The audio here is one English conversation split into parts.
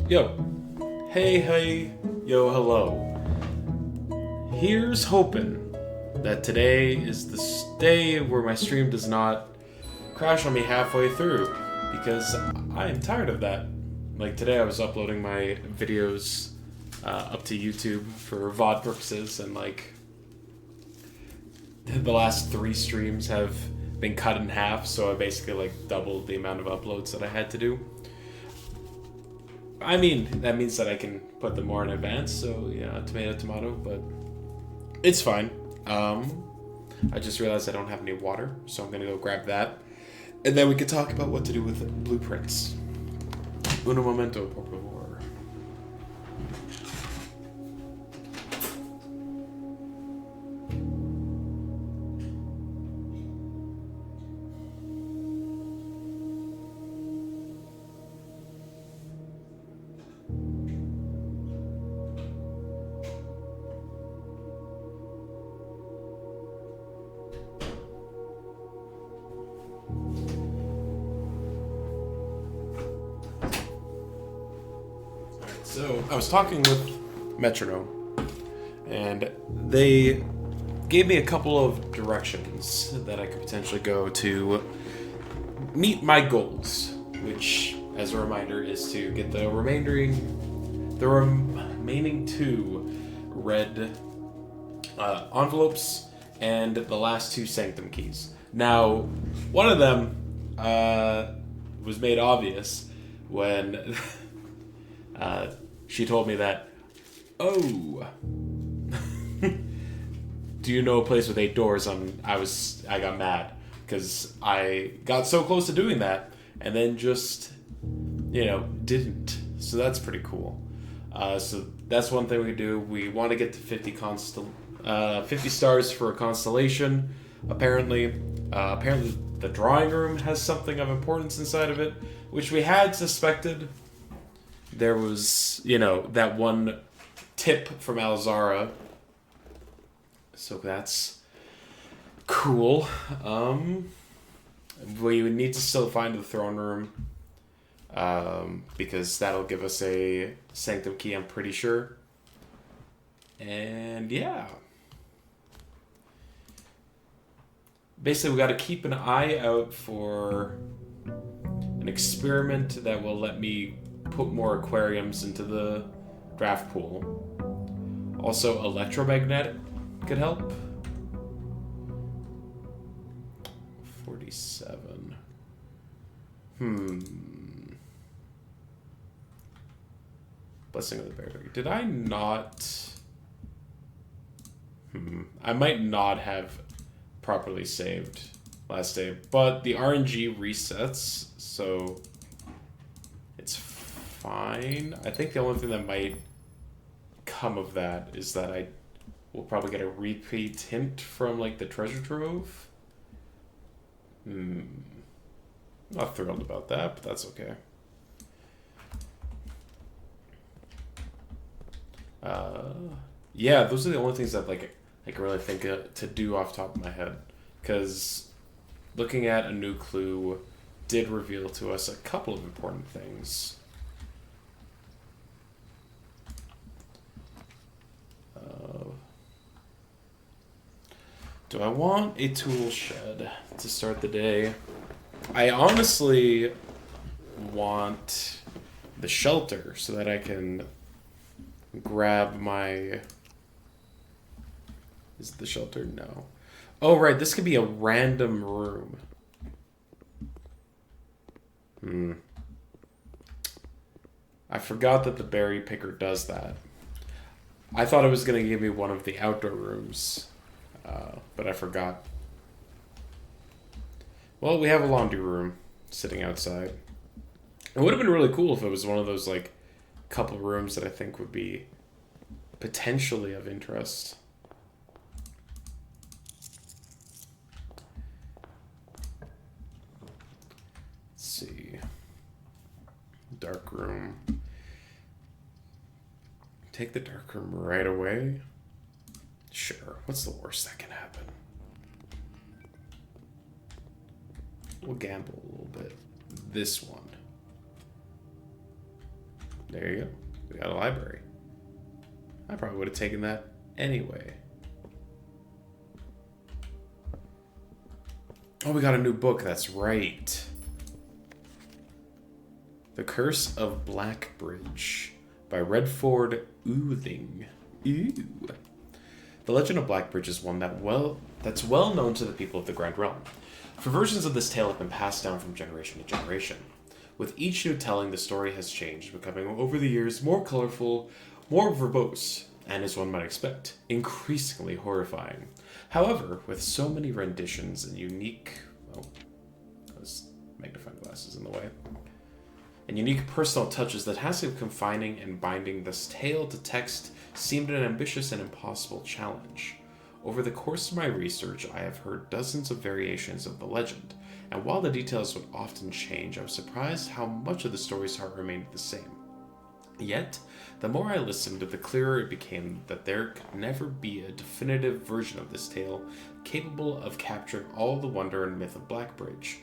Yo, hey, yo, hello. Here's hoping that today is the day where my stream does not crash on me halfway through, because I am tired of that. Like today, I was uploading my videos up to YouTube for VOD purposes, and like the last three streams have been cut in half, so I basically like doubled the amount of uploads that I had to do. I mean, that means that I can put them more in advance, so yeah, tomato, but it's fine. I just realized I don't have any water, so I'm gonna go grab that. And then we can talk about what to do with blueprints. Uno momento, por favor. So I was talking with Metronome, and they gave me a couple of directions that I could potentially go to meet my goals, which, as a reminder, is to get the remaining two red envelopes and the last two sanctum keys. Now, one of them was made obvious when she told me that, oh, do you know a place with 8 doors? I got mad because I got so close to doing that and then just, didn't. So that's pretty cool. So that's one thing we do. We want to get to 50 stars for a constellation. Apparently, the drawing room has something of importance inside of it, which we had suspected. There was, that one tip from Alzara. So that's cool. We would need to still find the throne room. Because that'll give us a sanctum key, I'm pretty sure. And yeah. Basically, we got to keep an eye out for an experiment that will let me put more aquariums into the draft pool. Also, electromagnetic could help. 47. Blessing of the Bear Dog. Did I not... I might not have properly saved last day, but the RNG resets, so it's fine. I think the only thing that might come of that is that I will probably get a repeat hint from like the treasure trove. Not thrilled about that, but that's okay. Yeah, those are the only things that like I can really think to do off the top of my head, because looking at a new clue did reveal to us a couple of important things. Do I want a tool shed to start the day? I honestly want the shelter so that I can grab my... Is it the shelter? No. Oh, right. This could be a random room. I forgot that the berry picker does that. I thought it was going to give me one of the outdoor rooms, but I forgot. Well, we have a laundry room sitting outside. It would have been really cool if it was one of those, like, couple rooms that I think would be potentially of interest. Let's see. Dark room. Take the dark room right away. Sure. What's the worst that can happen? We'll gamble a little bit. This one. There you go. We got a library. I probably would have taken that anyway. Oh, we got a new book. That's right. The Curse of Blackbridge by Redford Ooling. Ooh. The legend of Blackbridge is one that's well known to the people of the Grand Realm. For versions of this tale have been passed down from generation to generation. With each new telling, the story has changed, becoming over the years more colorful, more verbose, and as one might expect, increasingly horrifying. However, with so many renditions and unique... Oh, those magnifying glasses in the way. And unique personal touches, the task of confining and binding this tale to text seemed an ambitious and impossible challenge. Over the course of my research, I have heard dozens of variations of the legend, and while the details would often change, I was surprised how much of the story's heart remained the same. Yet, the more I listened, the clearer it became that there could never be a definitive version of this tale capable of capturing all the wonder and myth of Blackbridge.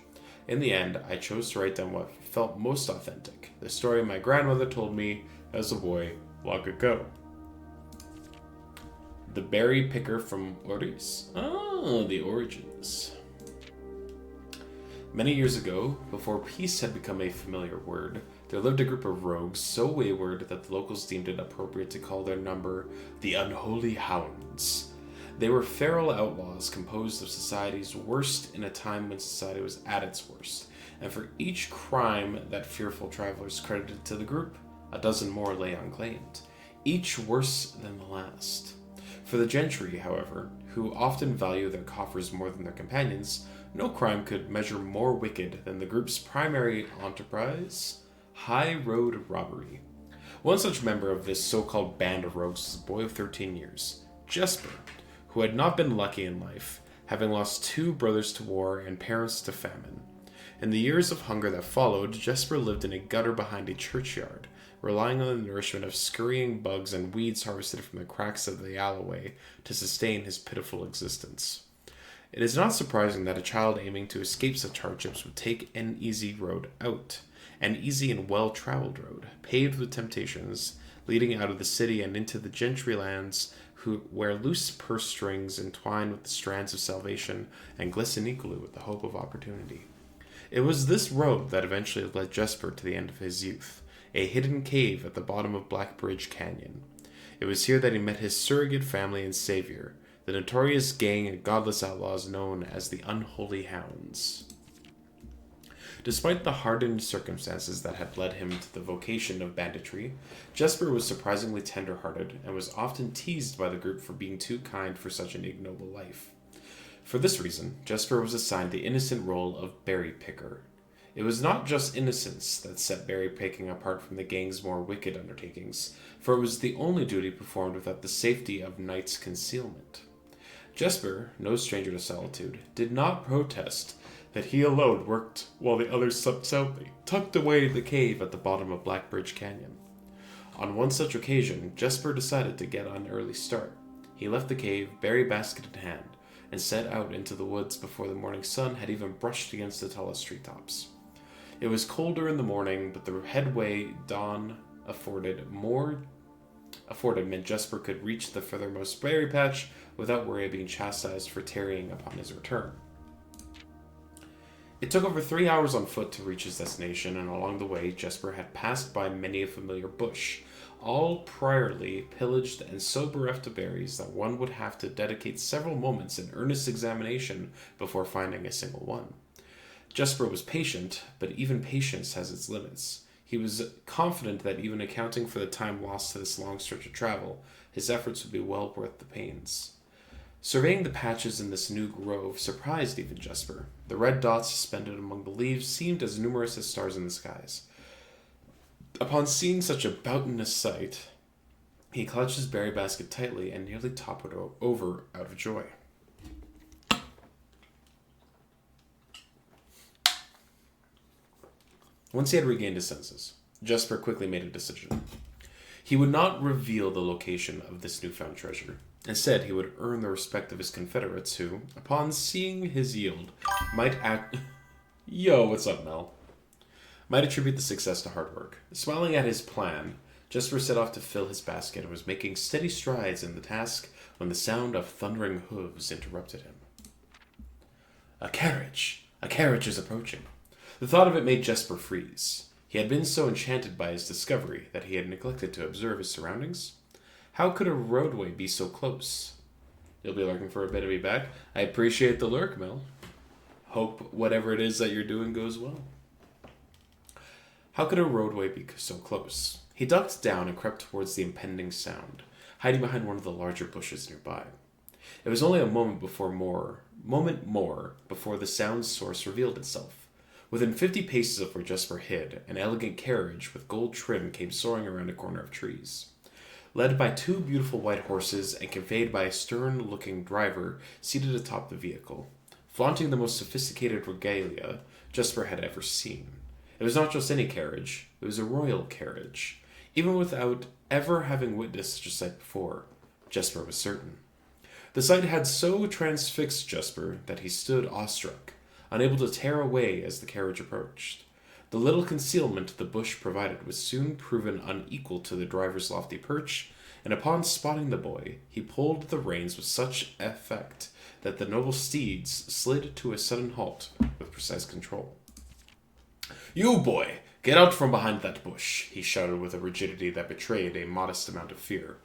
In the end, I chose to write down what felt most authentic, the story my grandmother told me as a boy long ago. The Berry Picker from Oris. Oh, the origins. Many years ago, before peace had become a familiar word, there lived a group of rogues so wayward that the locals deemed it appropriate to call their number the Unholy Hounds. They were feral outlaws composed of society's worst in a time when society was at its worst, and for each crime that fearful travelers credited to the group, a dozen more lay unclaimed, each worse than the last. For the gentry, however, who often value their coffers more than their companions, no crime could measure more wicked than the group's primary enterprise, high road robbery. One such member of this so-called band of rogues was a boy of 13 years, Jesper, who had not been lucky in life, having lost 2 brothers to war and parents to famine. In the years of hunger that followed, Jesper lived in a gutter behind a churchyard, relying on the nourishment of scurrying bugs and weeds harvested from the cracks of the alleyway to sustain his pitiful existence. It is not surprising that a child aiming to escape such hardships would take an easy road out, an easy and well-traveled road, paved with temptations, leading out of the city and into the gentry lands, where loose purse strings entwine with the strands of salvation and glisten equally with the hope of opportunity. It was this road that eventually led Jesper to the end of his youth, a hidden cave at the bottom of Blackbridge Canyon. It was here that he met his surrogate family and savior, the notorious gang of godless outlaws known as the Unholy Hounds. Despite the hardened circumstances that had led him to the vocation of banditry, Jesper was surprisingly tender-hearted and was often teased by the group for being too kind for such an ignoble life. For this reason, Jesper was assigned the innocent role of berry picker. It was not just innocence that set berry picking apart from the gang's more wicked undertakings, for it was the only duty performed without the safety of night's concealment. Jesper, no stranger to solitude, did not protest that he alone worked while the others slept soundly, tucked away in the cave at the bottom of Blackbridge Canyon. On one such occasion, Jesper decided to get an early start. He left the cave, berry basket in hand, and set out into the woods before the morning sun had even brushed against the tallest treetops. It was colder in the morning, but the headway dawn afforded meant Jesper could reach the furthermost berry patch without worry of being chastised for tarrying upon his return. It took over 3 hours on foot to reach his destination, and along the way, Jesper had passed by many a familiar bush, all priorly pillaged and so bereft of berries that one would have to dedicate several moments in earnest examination before finding a single one. Jesper was patient, but even patience has its limits. He was confident that even accounting for the time lost to this long stretch of travel, his efforts would be well worth the pains. Surveying the patches in this new grove surprised even Jesper. The red dots suspended among the leaves seemed as numerous as stars in the skies. Upon seeing such a boundless sight, he clutched his berry basket tightly and nearly toppled over out of joy. Once he had regained his senses, Jesper quickly made a decision. He would not reveal the location of this newfound treasure. Instead, he would earn the respect of his confederates who, upon seeing his yield, might might attribute the success to hard work. Smiling at his plan, Jesper set off to fill his basket and was making steady strides in the task when the sound of thundering hooves interrupted him. A carriage! A carriage is approaching. The thought of it made Jesper freeze. He had been so enchanted by his discovery that he had neglected to observe his surroundings. How could a roadway be so close? You'll be lurking for a bit of me back. I appreciate the lurk, Mel. Hope whatever it is that you're doing goes well. How could a roadway be so close? He ducked down and crept towards the impending sound, hiding behind one of the larger bushes nearby. It was only a moment more before the sound's source revealed itself. Within 50 paces of where Jesper hid, an elegant carriage with gold trim came soaring around a corner of trees. Led by two beautiful white horses and conveyed by a stern-looking driver seated atop the vehicle, flaunting the most sophisticated regalia Jesper had ever seen. It was not just any carriage, it was a royal carriage. Even without ever having witnessed such a sight before, Jesper was certain. The sight had so transfixed Jesper that he stood awestruck, unable to tear away as the carriage approached. The little concealment the bush provided was soon proven unequal to the driver's lofty perch, and upon spotting the boy, he pulled the reins with such effect that the noble steeds slid to a sudden halt with precise control. "You, boy, get out from behind that bush," he shouted with a rigidity that betrayed a modest amount of fear.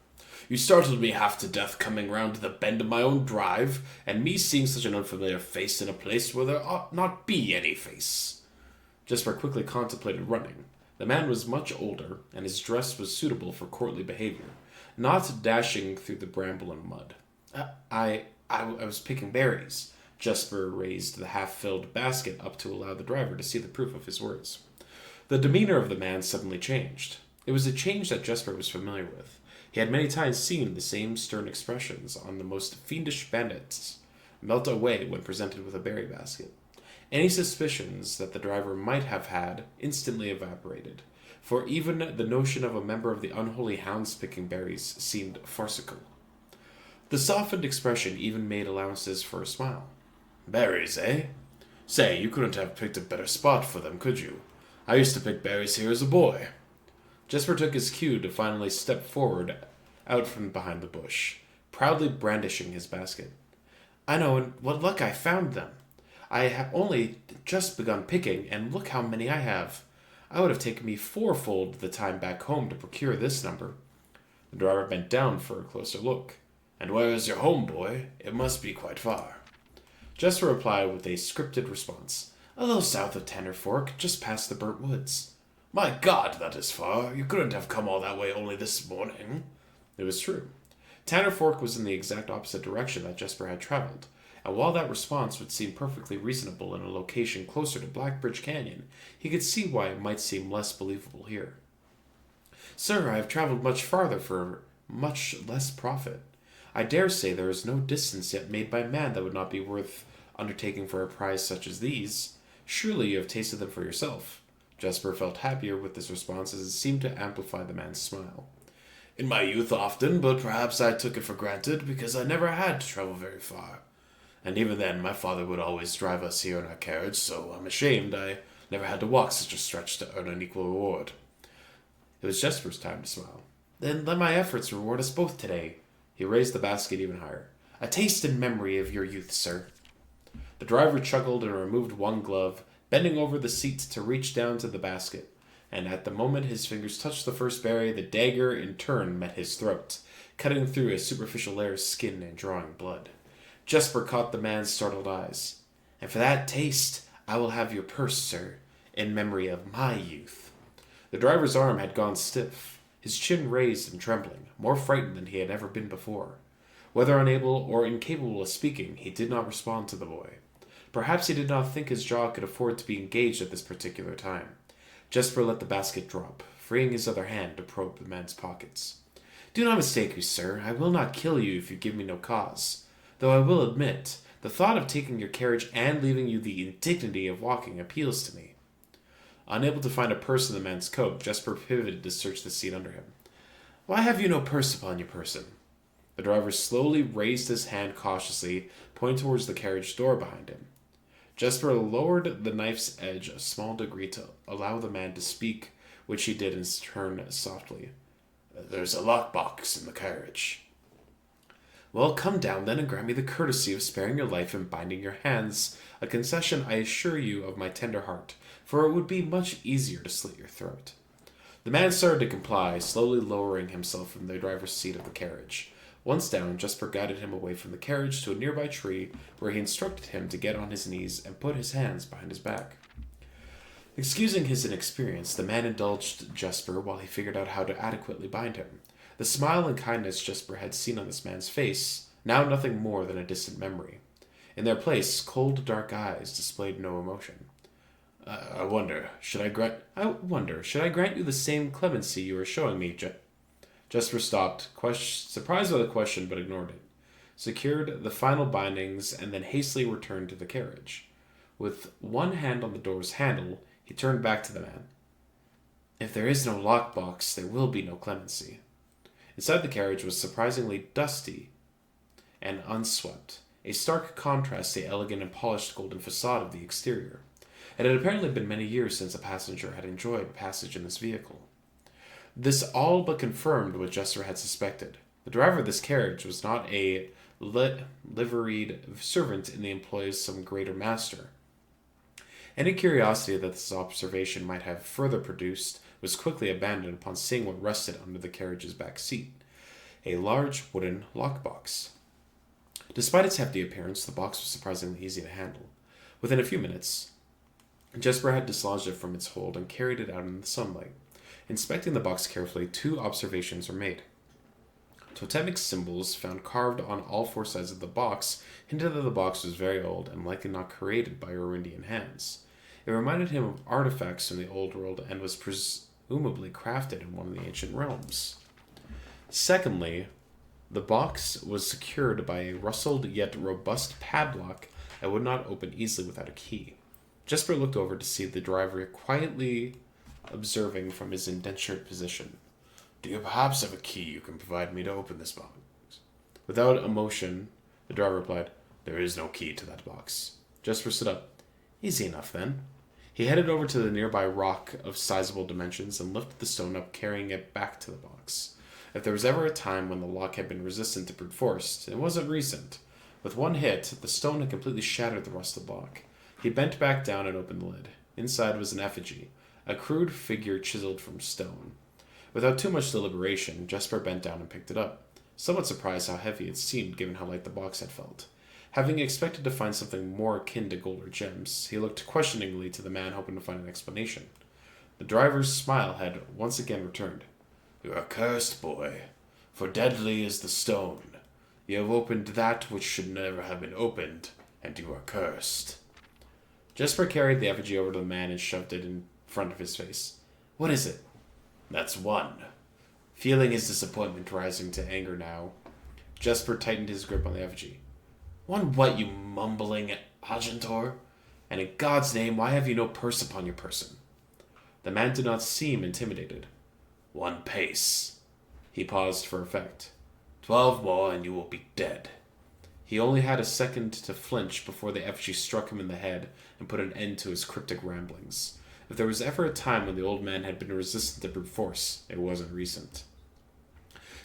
"You startled me half to death coming round the bend of my own drive, and me seeing such an unfamiliar face in a place where there ought not be any face." Jesper quickly contemplated running. The man was much older, and his dress was suitable for courtly behavior, not dashing through the bramble and mud. I was picking berries." Jesper raised the half-filled basket up to allow the driver to see the proof of his words. The demeanor of the man suddenly changed. It was a change that Jesper was familiar with. He had many times seen the same stern expressions on the most fiendish bandits melt away when presented with a berry basket. Any suspicions that the driver might have had instantly evaporated, for even the notion of a member of the unholy hounds picking berries seemed farcical. The softened expression even made allowances for a smile. "Berries, eh? Say, you couldn't have picked a better spot for them, could you? I used to pick berries here as a boy." Jesper took his cue to finally step forward out from behind the bush, proudly brandishing his basket. "I know, and what luck I found them. I have only just begun picking, and look how many I have. I would have taken me fourfold the time back home to procure this number." The driver bent down for a closer look. "And where is your home, boy? It must be quite far." Jesper replied with a scripted response. "A little south of Tanner Fork, just past the burnt woods." "My God, that is far. You couldn't have come all that way only this morning." It was true. Tanner Fork was in the exact opposite direction that Jesper had traveled, and while that response would seem perfectly reasonable in a location closer to Blackbridge Canyon, he could see why it might seem less believable here. "Sir, I have traveled much farther for much less profit. I dare say there is no distance yet made by man that would not be worth undertaking for a prize such as these. Surely you have tasted them for yourself." Jesper felt happier with this response as it seemed to amplify the man's smile. "In my youth often, but perhaps I took it for granted because I never had to travel very far. And even then, my father would always drive us here in our carriage, so I'm ashamed I never had to walk such a stretch to earn an equal reward." It was Jesper's time to smile. "Then let my efforts reward us both today." He raised the basket even higher. "A taste in memory of your youth, sir." The driver chuckled and removed one glove, bending over the seat to reach down to the basket. And at the moment his fingers touched the first berry, the dagger in turn met his throat, cutting through a superficial layer of skin and drawing blood. Jesper caught the man's startled eyes. "And for that taste, I will have your purse, sir, in memory of my youth." The driver's arm had gone stiff, his chin raised and trembling, more frightened than he had ever been before. Whether unable or incapable of speaking, he did not respond to the boy. Perhaps he did not think his jaw could afford to be engaged at this particular time. Jesper let the basket drop, freeing his other hand to probe the man's pockets. "Do not mistake me, sir. I will not kill you if you give me no cause. Though I will admit, the thought of taking your carriage and leaving you the indignity of walking appeals to me." Unable to find a purse in the man's coat, Jesper pivoted to search the seat under him. "Why have you no purse upon your person?" The driver slowly raised his hand cautiously, pointing towards the carriage door behind him. Jesper lowered the knife's edge a small degree to allow the man to speak, which he did in turn softly. There's a lockbox in the carriage. Well, come down then and grant me the courtesy of sparing your life and binding your hands, a concession I assure you of my tender heart, for it would be much easier to slit your throat. The man started to comply, slowly lowering himself from the driver's seat of the carriage. Once down, Jesper guided him away from the carriage to a nearby tree, where he instructed him to get on his knees and put his hands behind his back. Excusing his inexperience, the man indulged Jesper while he figured out how to adequately bind him. The smile and kindness Jesper had seen on this man's face, now nothing more than a distant memory. In their place, cold, dark eyes displayed no emotion. I wonder, should I grant you the same clemency you are showing me, Jesper stopped, surprised by the question, but ignored it, secured the final bindings, and then hastily returned to the carriage. With one hand on the door's handle, he turned back to the man. If there is no lockbox, there will be no clemency. Inside the carriage was surprisingly dusty and unswept, a stark contrast to the elegant and polished golden facade of the exterior. It had apparently been many years since a passenger had enjoyed passage in this vehicle. This all but confirmed what Jesper had suspected. The driver of this carriage was not a liveried servant in the employ of some greater master. Any curiosity that this observation might have further produced was quickly abandoned upon seeing what rested under the carriage's back seat, a large wooden lockbox. Despite its hefty appearance, the box was surprisingly easy to handle. Within a few minutes, Jesper had dislodged it from its hold and carried it out in the sunlight. Inspecting the box carefully, 2 observations were made. Totemic symbols found carved on all 4 sides of the box hinted that the box was very old and likely not created by Aurundian hands. It reminded him of artifacts from the old world and was presumably crafted in one of the ancient realms. Secondly, the box was secured by a rustled yet robust padlock and would not open easily without a key. Jesper looked over to see the driver quietly observing from his indentured position. Do you perhaps have a key you can provide me to open this box? Without emotion, the driver replied, There is no key to that box. Jesper stood up. Easy enough, then. He headed over to the nearby rock of sizable dimensions and lifted the stone up, carrying it back to the box. If there was ever a time when the lock had been resistant to brute force, it wasn't recent. With one hit, the stone had completely shattered the rusted lock. He bent back down and opened the lid. Inside was an effigy, a crude figure chiseled from stone. Without too much deliberation, Jesper bent down and picked it up, somewhat surprised how heavy it seemed given how light the box had felt. Having expected to find something more akin to gold or gems, he looked questioningly to the man, hoping to find an explanation. The driver's smile had once again returned. You are cursed, boy, for deadly is the stone. You have opened that which should never have been opened, and you are cursed. Jesper carried the effigy over to the man and shoved it in front of his face. What is it? That's one. Feeling his disappointment rising to anger now, Jesper tightened his grip on the effigy. One what, you mumbling Agentor? And in God's name, why have you no purse upon your person? The man did not seem intimidated. 1 pace. He paused for effect. 12 more and you will be dead. He only had a second to flinch before the effigy struck him in the head and put an end to his cryptic ramblings. If there was ever a time when the old man had been resistant to brute force, it wasn't recent.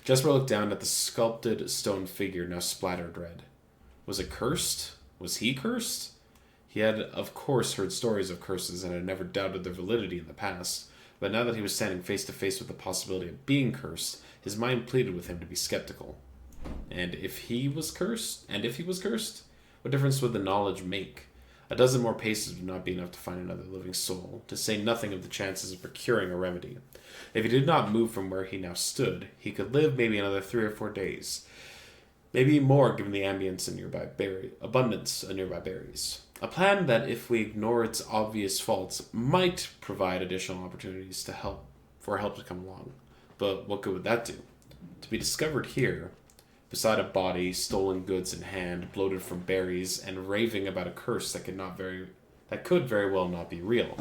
Jesper looked down at the sculpted stone figure now splattered red. Was it cursed? Was he cursed? He had, of course, heard stories of curses and had never doubted their validity in the past, but now that he was standing face to face with the possibility of being cursed, his mind pleaded with him to be skeptical. And if he was cursed? What difference would the knowledge make? A dozen more paces would not be enough to find another living soul, to say nothing of the chances of procuring a remedy. If he did not move from where he now stood, he could live maybe another 3 or 4 days. Maybe more given the ambience and abundance of nearby berries. A plan that, if we ignore its obvious faults, might provide additional opportunities for help to come along. But what good would that do? To be discovered here, beside a body, stolen goods in hand, bloated from berries, and raving about a curse that could very well not be real.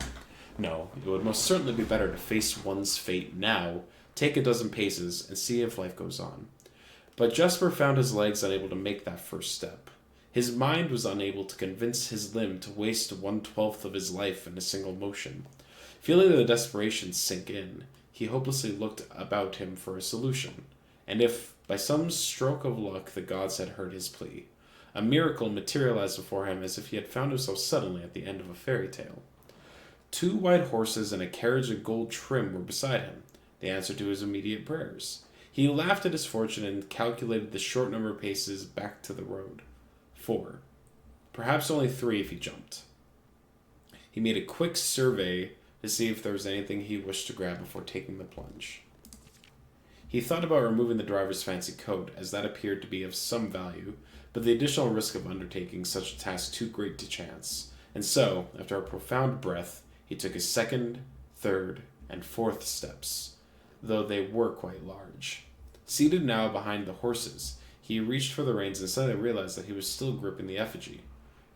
No, it would most certainly be better to face one's fate now, take a dozen paces, and see if life goes on. But Jesper found his legs unable to make that first step. His mind was unable to convince his limb to waste 1/12 of his life in a single motion. Feeling the desperation sink in, he hopelessly looked about him for a solution, and if, by some stroke of luck, the gods had heard his plea, a miracle materialized before him as if he had found himself suddenly at the end of a fairy tale. 2 white horses and a carriage of gold trim were beside him, the answer to his immediate prayers. He laughed at his fortune and calculated the short number of paces back to the road. 4. Perhaps only 3 if he jumped. He made a quick survey to see if there was anything he wished to grab before taking the plunge. He thought about removing the driver's fancy coat, as that appeared to be of some value, but the additional risk of undertaking such a task too great to chance, and so, after a profound breath, he took his 2nd, 3rd, and 4th steps, though they were quite large. Seated now behind the horses, he reached for the reins and suddenly realized that he was still gripping the effigy.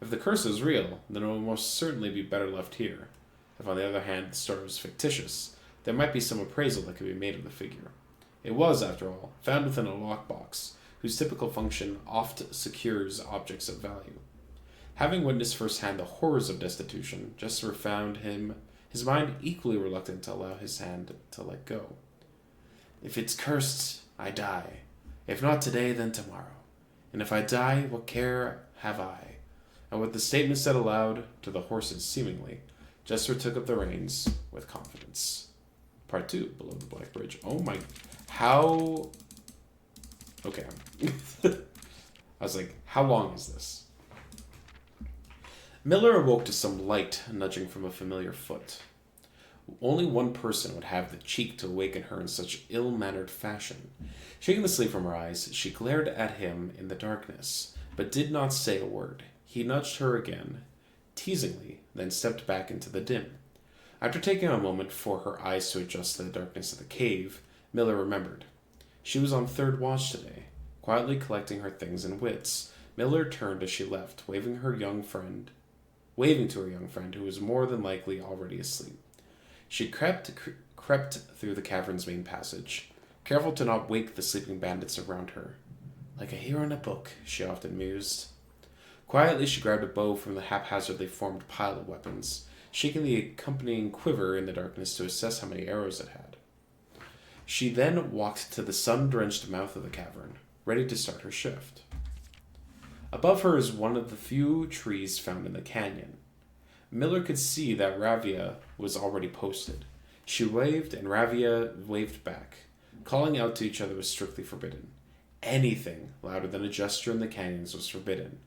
If the curse was real, then it would most certainly be better left here. If, on the other hand, the story was fictitious, there might be some appraisal that could be made of the figure. It was, after all, found within a lockbox, whose typical function oft secures objects of value. Having witnessed firsthand the horrors of destitution, Jester found his mind equally reluctant to allow his hand to let go. If it's cursed, I die. If not today, then tomorrow. And if I die, what care have I? And with the statement said aloud, to the horses seemingly, Jester took up the reins with confidence. Part 2, Below the Black Bridge. Oh my... How... Okay. I was like, how long is this? Miller awoke to some light nudging from a familiar foot. Only one person would have the cheek to awaken her in such ill-mannered fashion. Shaking the sleep from her eyes, she glared at him in the darkness, but did not say a word. He nudged her again, teasingly, then stepped back into the dim. After taking a moment for her eyes to adjust to the darkness of the cave, Miller remembered. She was on 3rd watch today. Quietly collecting her things and wits, Miller turned as she left, waving to her young friend, who was more than likely already asleep. She crept through the cavern's main passage, careful to not wake the sleeping bandits around her. Like a hero in a book, she often mused. Quietly, she grabbed a bow from the haphazardly formed pile of weapons, shaking the accompanying quiver in the darkness to assess how many arrows it had. She then walked to the sun-drenched mouth of the cavern, ready to start her shift. Above her is one of the few trees found in the canyon. Miller could see that Ravia was already posted. She waved, and Ravia waved back. Calling out to each other was strictly forbidden. Anything louder than a gesture in the canyons was forbidden.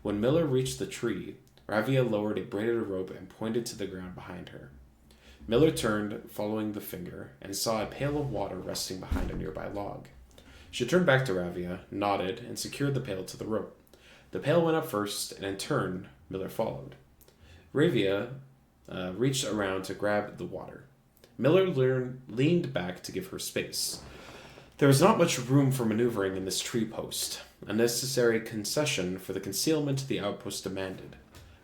When Miller reached the tree, Ravia lowered a braided rope and pointed to the ground behind her. Miller turned, following the finger, and saw a pail of water resting behind a nearby log. She turned back to Ravia, nodded, and secured the pail to the rope. The pail went up first, and in turn, Miller followed. Ravia reached around to grab the water. Miller leaned back to give her space. There was not much room for maneuvering in this tree post, a necessary concession for the concealment the outpost demanded.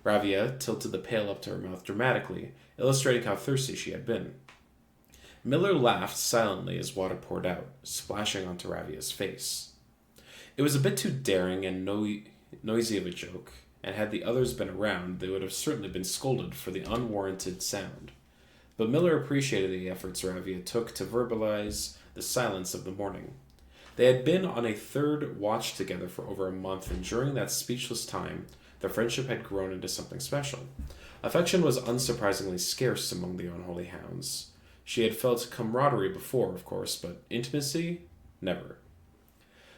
Ravia tilted the pail up to her mouth dramatically, illustrating how thirsty she had been. Miller laughed silently as water poured out, splashing onto Ravia's face. It was a bit too daring and noisy of a joke, and had the others been around, they would have certainly been scolded for the unwarranted sound. But Miller appreciated the efforts Ravia took to verbalize the silence of the morning. They had been on a 3rd watch together for over a month, and during that speechless time, their friendship had grown into something special. Affection was unsurprisingly scarce among the unholy hounds. She had felt camaraderie before, of course, but intimacy? Never.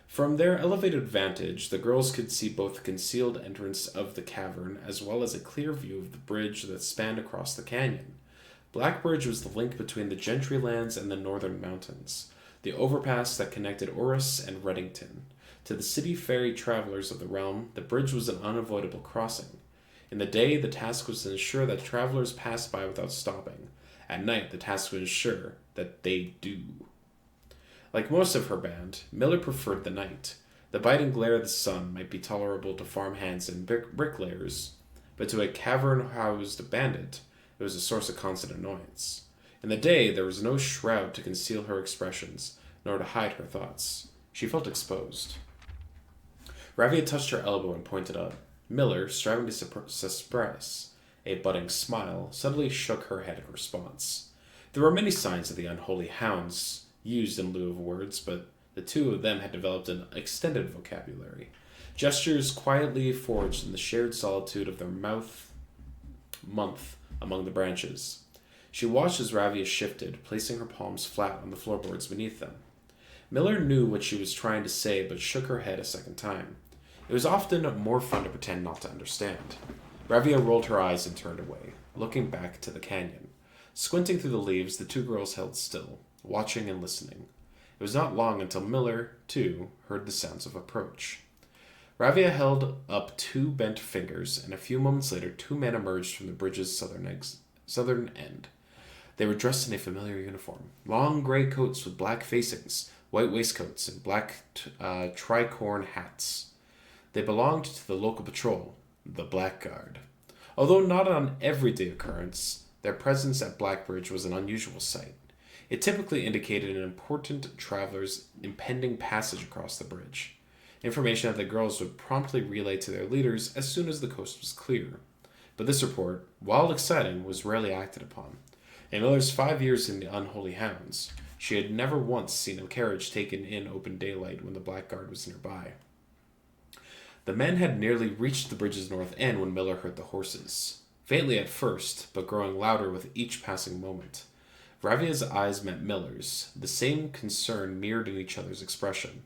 From their elevated vantage, the girls could see both the concealed entrance of the cavern as well as a clear view of the bridge that spanned across the canyon. Black Bridge was the link between the Gentry lands and the northern mountains, the overpass that connected Orris and Reddington. To the city-faring travelers of the realm, the bridge was an unavoidable crossing. In the day, the task was to ensure that travelers passed by without stopping. At night, the task was to ensure that they do. Like most of her band, Miller preferred the night. The biting glare of the sun might be tolerable to farmhands and bricklayers, but to a cavern-housed bandit, it was a source of constant annoyance. In the day, there was no shroud to conceal her expressions, nor to hide her thoughts. She felt exposed. Ravia touched her elbow and pointed up. Miller, striving to suppress a budding smile, suddenly shook her head in response. There were many signs of the unholy hounds used in lieu of words, but the two of them had developed an extended vocabulary. Gestures quietly forged in the shared solitude of their month among the branches. She watched as Ravia shifted, placing her palms flat on the floorboards beneath them. Miller knew what she was trying to say, but shook her head a second time. It was often more fun to pretend not to understand. Ravia rolled her eyes and turned away, looking back to the canyon. Squinting through the leaves, the two girls held still, watching and listening. It was not long until Miller, too, heard the sounds of approach. Ravia held up two bent fingers, and a few moments later 2 men emerged from the bridge's southern end. They were dressed in a familiar uniform, long gray coats with black facings, white waistcoats, and black tricorn hats. They belonged to the local patrol, the Blackguard. Although not an everyday occurrence, their presence at Blackbridge was an unusual sight. It typically indicated an important traveler's impending passage across the bridge, information that the girls would promptly relay to their leaders as soon as the coast was clear. But this report, while exciting, was rarely acted upon. In Miller's 5 years in the Unholy Hounds, she had never once seen a carriage taken in open daylight when the Blackguard was nearby. The men had nearly reached the bridge's north end when Miller heard the horses, faintly at first, but growing louder with each passing moment. Ravia's eyes met Miller's, the same concern mirrored in each other's expression.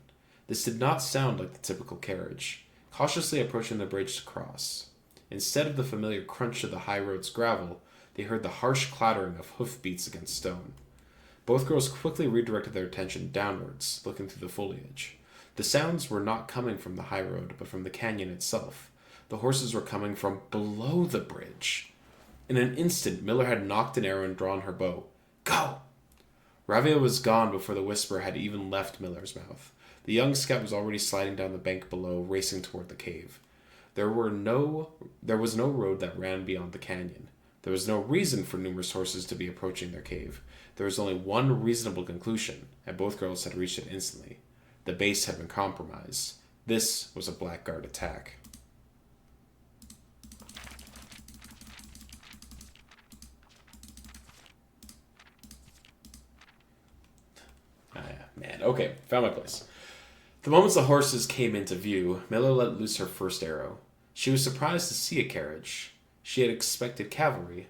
This did not sound like the typical carriage, cautiously approaching the bridge to cross. Instead of the familiar crunch of the high road's gravel, they heard the harsh clattering of hoofbeats against stone. Both girls quickly redirected their attention downwards, looking through the foliage. The sounds were not coming from the high road, but from the canyon itself. The horses were coming from below the bridge. In an instant, Miller had knocked an arrow and drawn her bow. Go! Ravia was gone before the whisper had even left Miller's mouth. The young scout was already sliding down the bank below, racing toward the cave. There was no road that ran beyond the canyon. There was no reason for numerous horses to be approaching their cave. There was only one reasonable conclusion, and both girls had reached it instantly. The base had been compromised. This was a Blackguard attack. Man, okay, found my place. The moment the horses came into view, Miller let loose her first arrow. She was surprised to see a carriage. She had expected cavalry.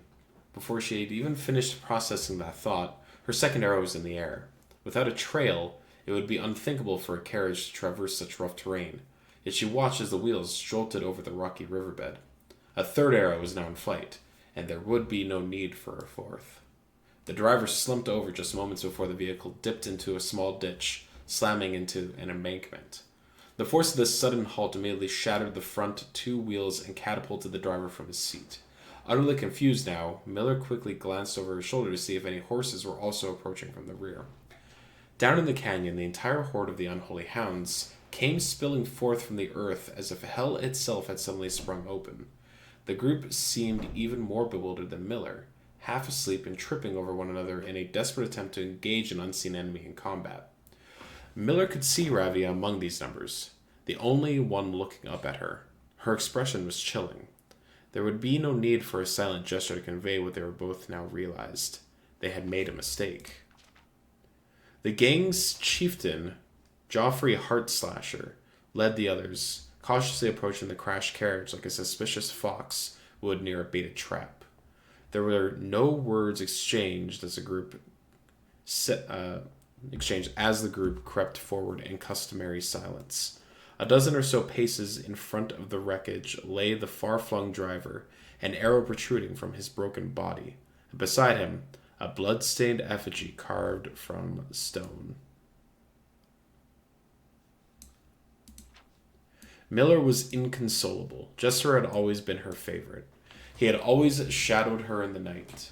Before she had even finished processing that thought, her second arrow was in the air. Without a trail, it would be unthinkable for a carriage to traverse such rough terrain, yet she watched as the wheels jolted over the rocky riverbed. A third arrow was now in flight, and there would be no need for a fourth. The driver slumped over just moments before the vehicle dipped into a small ditch, slamming into an embankment. The force of this sudden halt immediately shattered the front 2 wheels and catapulted the driver from his seat. Utterly confused now, Miller quickly glanced over his shoulder to see if any horses were also approaching from the rear. Down in the canyon, the entire horde of the Unholy Hounds came spilling forth from the earth as if hell itself had suddenly sprung open. The group seemed even more bewildered than Miller, half asleep and tripping over one another in a desperate attempt to engage an unseen enemy in combat. Miller could see Ravia among these numbers, the only one looking up at her. Her expression was chilling. There would be no need for a silent gesture to convey what they were both now realized. They had made a mistake. The gang's chieftain, Joffrey Heartslasher, led the others, cautiously approaching the crashed carriage like a suspicious fox would near a baited trap. There were no words exchanged as the group crept forward in customary silence. A dozen or so paces in front of the wreckage lay the far-flung driver, an arrow protruding from his broken body, and beside him, a blood-stained effigy carved from stone. Miller was inconsolable. Jester had always been her favorite. He had always shadowed her in the night,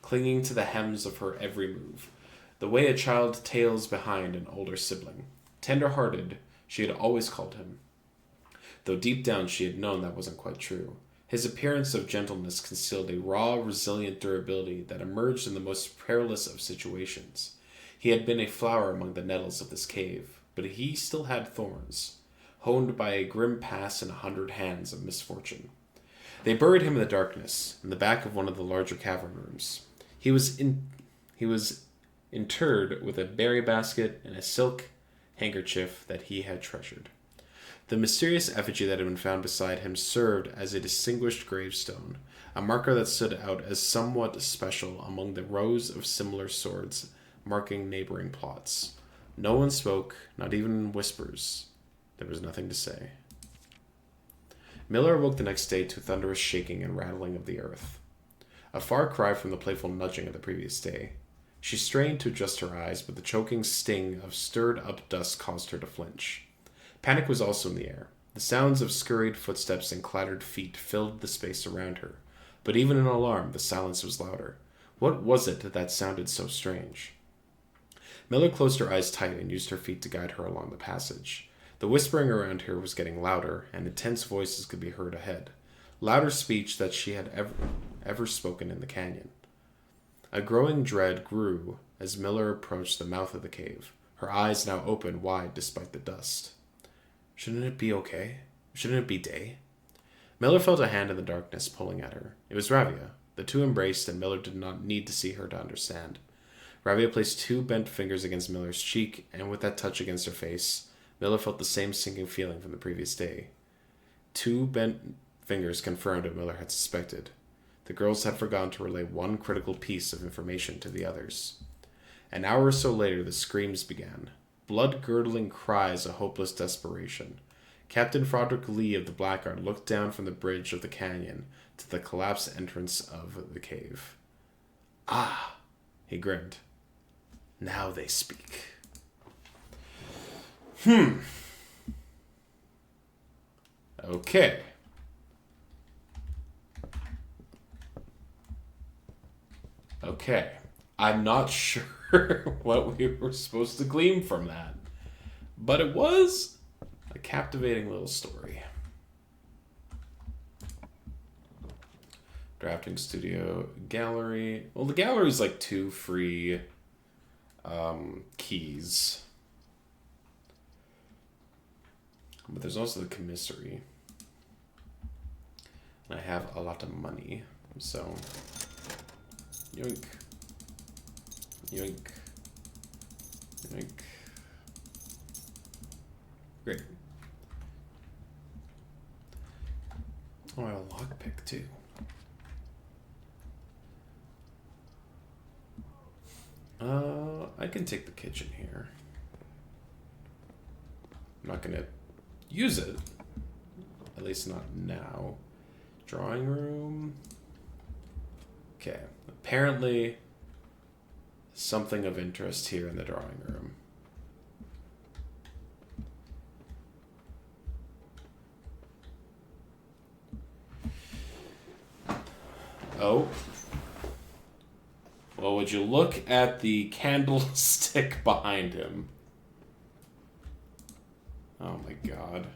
clinging to the hems of her every move, the way a child tails behind an older sibling. Tender-hearted, she had always called him, though deep down she had known that wasn't quite true. His appearance of gentleness concealed a raw, resilient durability that emerged in the most perilous of situations. He had been a flower among the nettles of this cave, but he still had thorns. honed by a grim past and 100 hands of misfortune. They buried him in the darkness, in the back of one of the larger cavern rooms. He was interred with a berry basket and a silk handkerchief that he had treasured. The mysterious effigy that had been found beside him served as a distinguished gravestone, a marker that stood out as somewhat special among the rows of similar swords marking neighboring plots. No one spoke, not even in whispers. There was nothing to say. Miller awoke the next day to thunderous shaking and rattling of the earth. A far cry from the playful nudging of the previous day. She strained to adjust her eyes, but the choking sting of stirred-up dust caused her to flinch. Panic was also in the air. The sounds of scurried footsteps and clattered feet filled the space around her. But even in alarm, the silence was louder. What was it that sounded so strange? Miller closed her eyes tight and used her feet to guide her along the passage. The whispering around her was getting louder, and intense voices could be heard ahead. Louder speech that she had ever spoken in the canyon. A growing dread grew as Miller approached the mouth of the cave, her eyes now open wide despite the dust. Shouldn't it be okay? Shouldn't it be day? Miller felt a hand in the darkness pulling at her. It was Ravia. The two embraced, and Miller did not need to see her to understand. Ravia placed two bent fingers against Miller's cheek, and with that touch against her face, Miller felt the same sinking feeling from the previous day. Two bent fingers confirmed what Miller had suspected. The girls had forgotten to relay one critical piece of information to the others. An hour or so later, the screams began. Blood-girdling cries of hopeless desperation. Captain Frederick Lee of the Blackguard looked down from the bridge of the canyon to the collapsed entrance of the cave. Ah, he grinned. Now they speak. Okay. Okay. I'm not sure what we were supposed to glean from that, but it was a captivating little story. Drafting studio, gallery. Well, the gallery's like 2 free keys. But there's also the commissary. I have a lot of money, so yoink, yoink, yoink. Great. Oh, I have a lockpick too. I can take the kitchen here. I'm not gonna use it. At least not now. Drawing room. Okay. Apparently, something of interest here in the drawing room. Oh. Well, would you look at the candlestick behind him? Oh my god.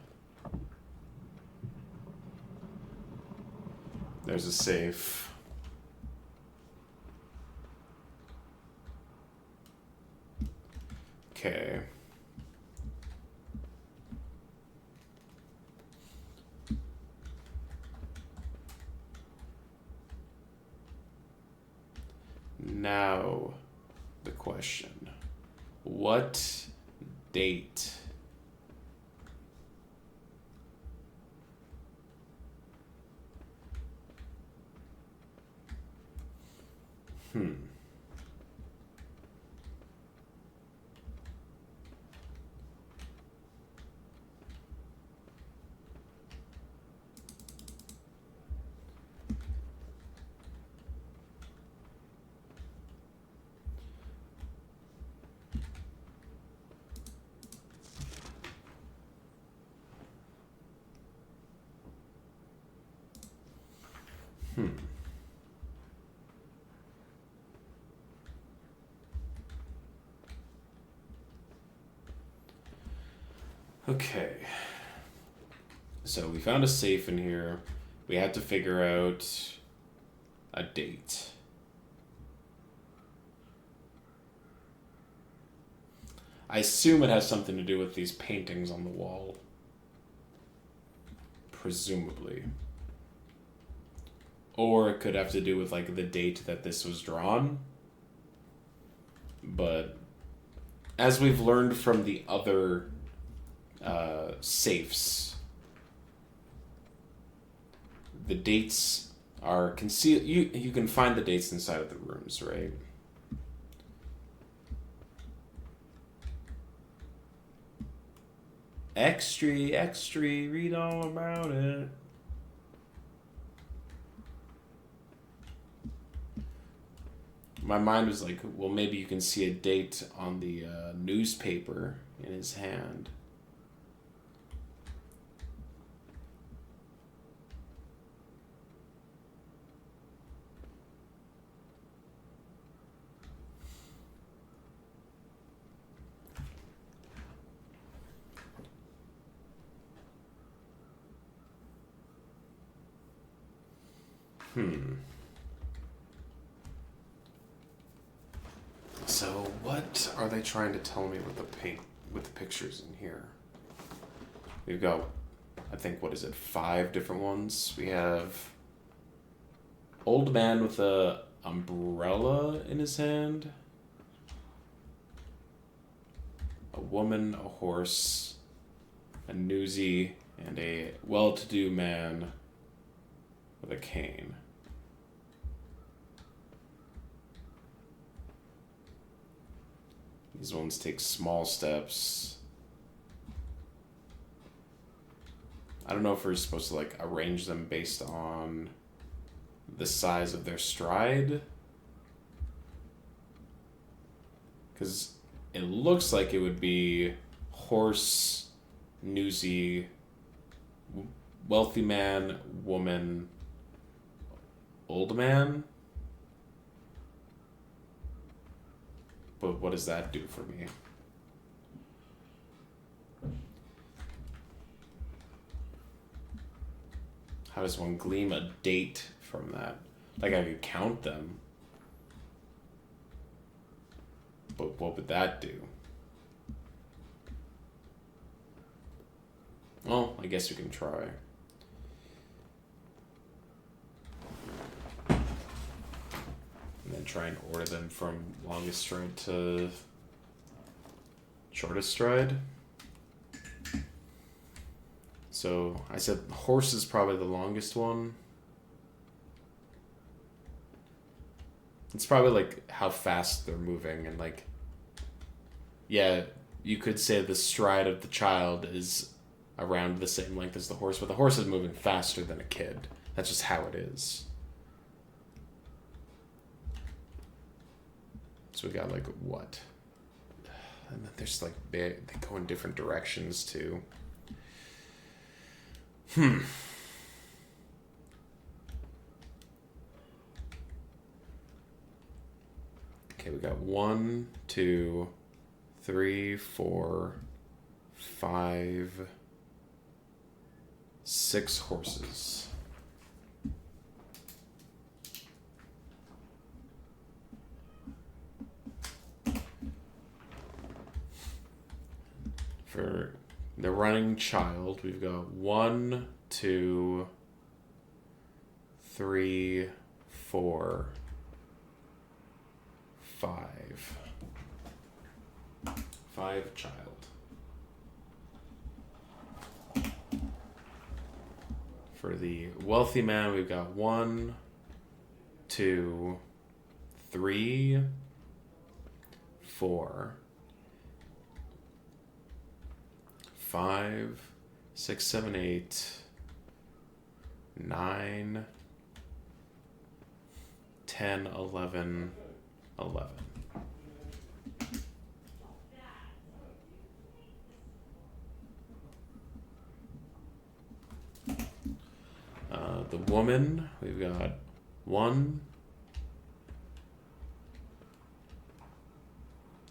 There's a safe. Okay. Now, the question. What date? Okay. So we found a safe in here. We had to figure out a date. I assume it has something to do with these paintings on the wall. presumably. Or it could have to do with like the date that this was drawn. But as we've learned from the other safes, the dates are concealed. You can find the dates inside of the rooms, right? Extra, read all about it. My mind was like, well, maybe you can see a date on the newspaper in his hand. So what are they trying to tell me with the pictures in here? We've got, I think, what is it, 5 different ones. We have old man with a umbrella in his hand, a woman, a horse, a newsie, and a well-to-do man with a cane. These ones take small steps. I don't know if we're supposed to like arrange them based on the size of their stride. Because it looks like it would be horse, newsie, wealthy man, woman, old man. But what does that do for me? How does one glean a date from that? Like I could count them. But what would that do? Well, I guess we can try. And then try and order them from longest stride to shortest stride. So I said horse is probably the longest one. It's probably like how fast they're moving and like, yeah, you could say the stride of the child is around the same length as the horse, but the horse is moving faster than a kid. That's just how it is. So we got like what? And then there's like they go in different directions too. Okay, we got 1, 2, 3, 4, 5, 6 horses. For the running child, we've got 1, 2, 3, 4, 5. 5 child. For the wealthy man, we've got 1, 2, 3, 4, 5, 6, 7, 8, 9, 10, 11, 11. The woman, we've got 1,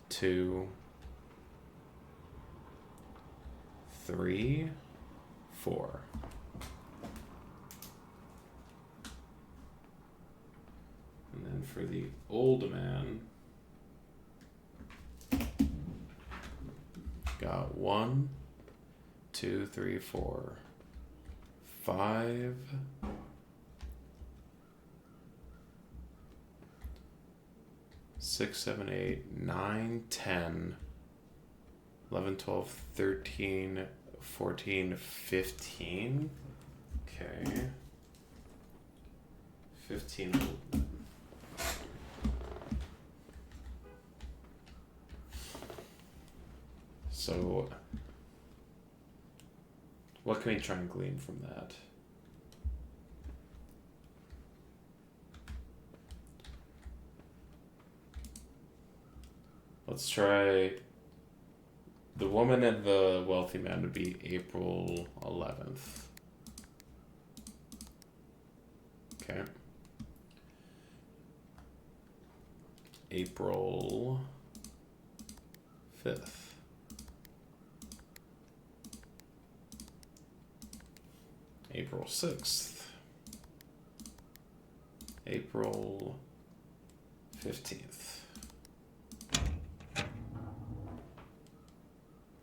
2, 3, 4. And then for the old man, got 1, 2, 3, 4, 5. 6, 7, 8, 9, 10, 11, 12, 13, 14, 15. Okay. 15. So, what can we try and glean from that? Let's try. The woman and the wealthy man would be April 11th. Okay. April 5th. April 6th. April 15th.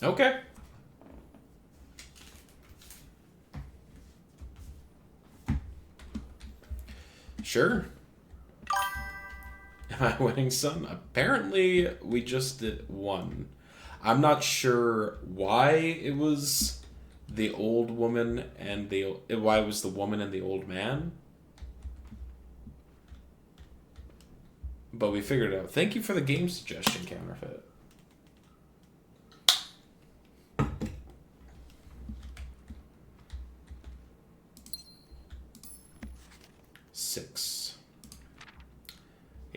Okay. Sure. Am I winning some? Apparently, we just did one. I'm not sure why it was the old woman and why it was the woman and the old man. But we figured it out. Thank you for the game suggestion, Counterfeit.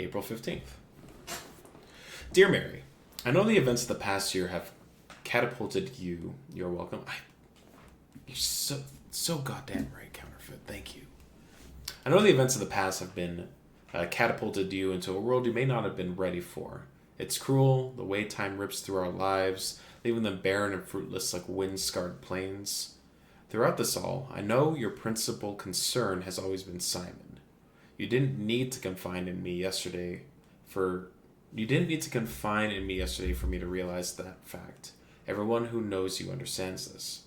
April 15th. Dear Mary, I know the events of the past year have catapulted you. You're welcome. You're so goddamn right, Counterfeit. Thank you. I know the events of the past have been catapulted you into a world you may not have been ready for. It's cruel, the way time rips through our lives, leaving them barren and fruitless like wind-scarred plains. Throughout this all, I know your principal concern has always been Simon. You didn't need to confide in me yesterday for me to realize that fact. Everyone who knows you understands this.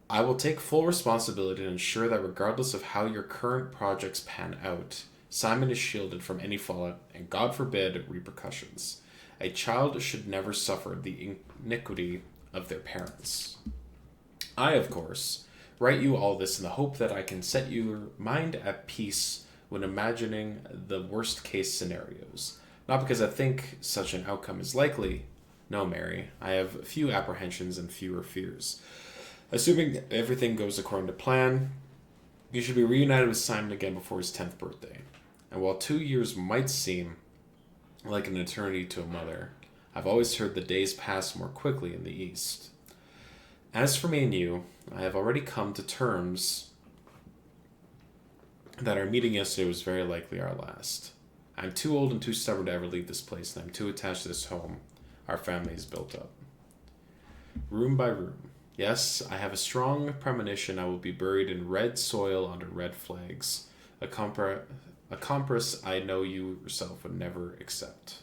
I will take full responsibility to ensure that regardless of how your current projects pan out, Simon is shielded from any fallout and, God forbid, repercussions. A child should never suffer the iniquity of their parents. I, of course, write you all this in the hope that I can set your mind at peace when imagining the worst case scenarios. Not because I think such an outcome is likely. No, Mary, I have few apprehensions and fewer fears. Assuming everything goes according to plan, you should be reunited with Simon again before his 10th birthday. And while 2 years might seem like an eternity to a mother, I've always heard the days pass more quickly in the East. As for me and you, I have already come to terms that our meeting yesterday was very likely our last. I'm too old and too stubborn to ever leave this place, and I'm too attached to this home our family has built up. Room by room. Yes, I have a strong premonition I will be buried in red soil under red flags, a compress I know you yourself would never accept.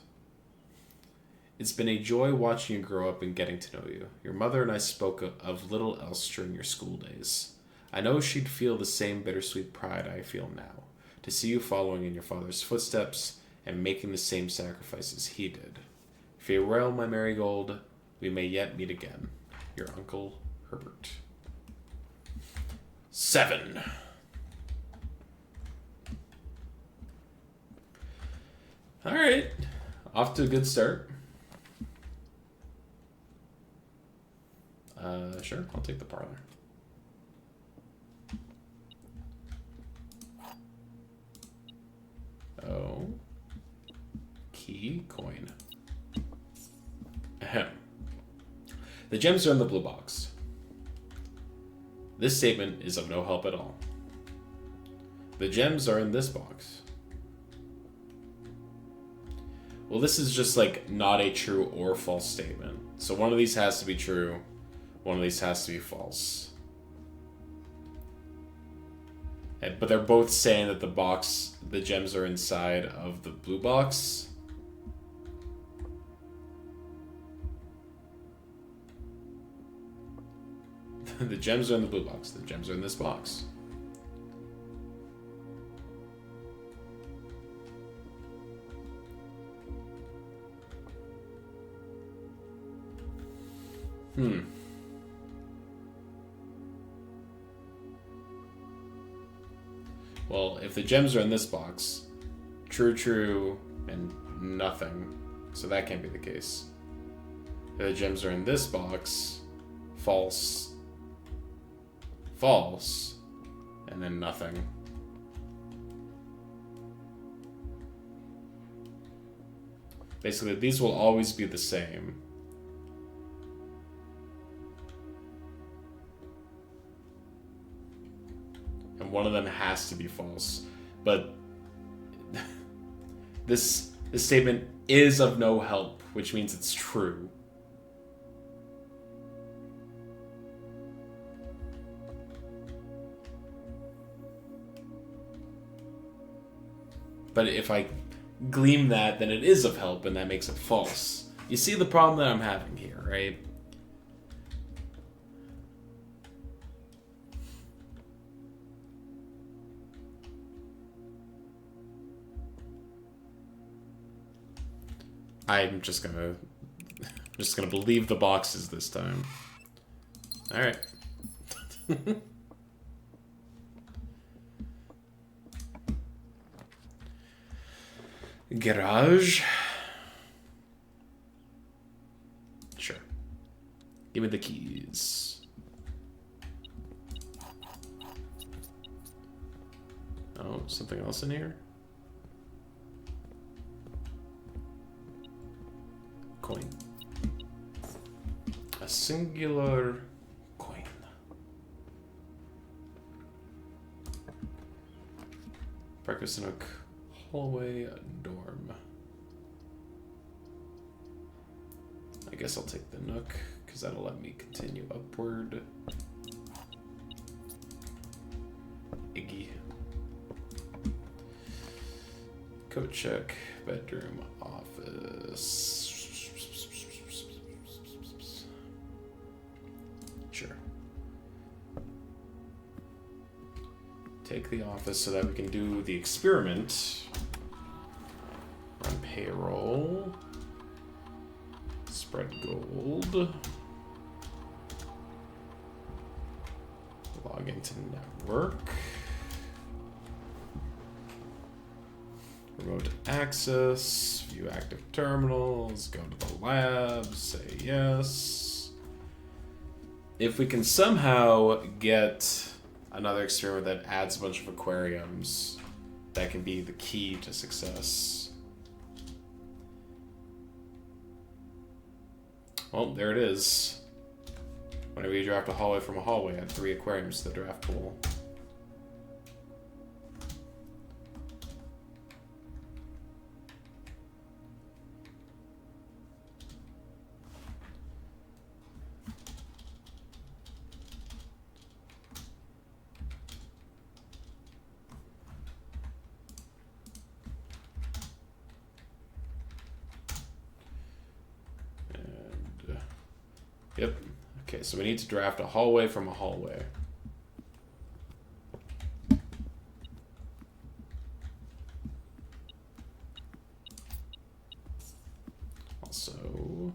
It's been a joy watching you grow up and getting to know you. Your mother and I spoke of little else during your school days. I know she'd feel the same bittersweet pride I feel now, to see you following in your father's footsteps and making the same sacrifices he did. Farewell, my marigold. We may yet meet again. Your Uncle Herbert. 7. All right. Off to a good start. Sure, I'll take the parlor. Oh. Key coin. Ahem. The gems are in the blue box. This statement is of no help at all. The gems are in this box. Well, this is just like not a true or false statement. So one of these has to be true. One of these has to be false. But they're both saying that the gems are inside of the blue box. The gems are in the blue box. The gems are in this box. Well, if the gems are in this box, true, and nothing. So that can't be the case. If the gems are in this box, false, and then nothing. Basically, these will always be the same. And one of them has to be false. But this statement is of no help, which means it's true. But if I gleam that, then it is of help, and that makes it false. You see the problem that I'm having here, right? I'm just gonna believe the boxes this time. All right. Garage. Sure. Give me the keys. Oh, something else in here? Coin. A singular coin. Breakfast nook. Hallway dorm. I guess I'll take the nook, because that'll let me continue upward. Iggy. Coat check. Bedroom. Office. Sure. Take the office so that we can do the experiment. Run payroll. Spread gold. Log into network. Remote access. View active terminals. Go to the lab. Say yes. If we can somehow get another experiment that adds a bunch of aquariums, that can be the key to success. Well, there it is. Whenever you draft a hallway from a hallway, add 3 aquariums to the draft pool. Yep. Okay, so we need to draft a hallway from a hallway. Also...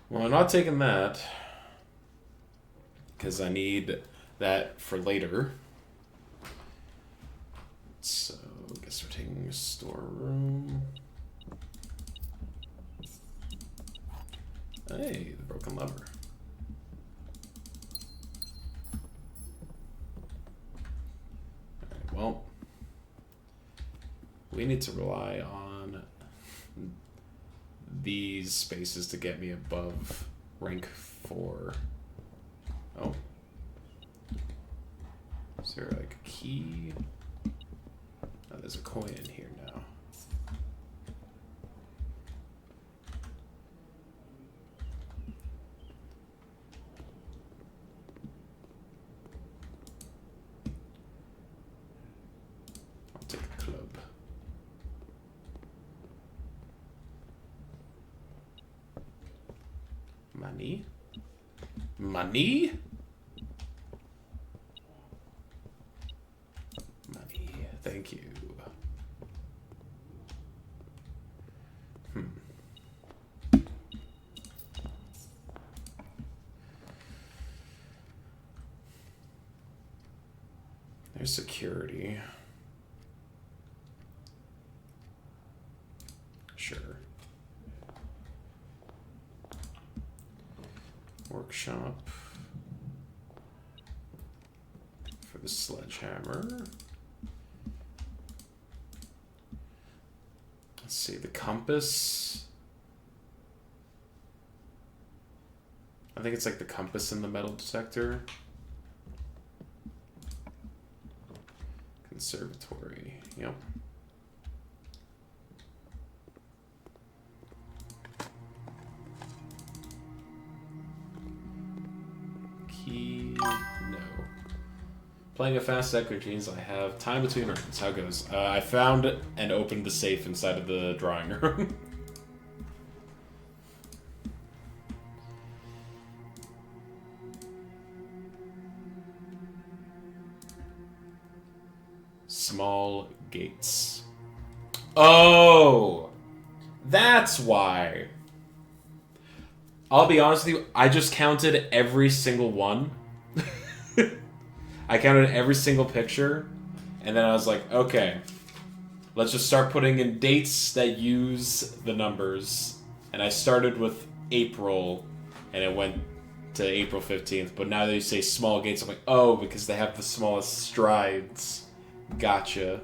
Well, I'm not taking that, because I need that for later. So, I guess we're taking a storeroom. Hey, the broken lever. Alright, well, we need to rely on these spaces to get me above rank 4. Oh. Is there like a key? Oh, there's a coin in here now. Money. Money? Money. Thank you. There's security. Sure. Workshop. For the sledgehammer. Let's see, the compass. I think it's like the compass in the metal detector. Conservatory, yep. Key, no. Playing a fast deck, which means I have time between rounds. How it goes? I found and opened the safe inside of the drawing room. Small gates. Oh! That's why. I'll be honest with you, I just counted every single one. I counted every single picture, and then I was like, okay, let's just start putting in dates that use the numbers. And I started with April, and it went to April 15th, but now they say small gates, I'm like, oh, because they have the smallest strides. Gotcha.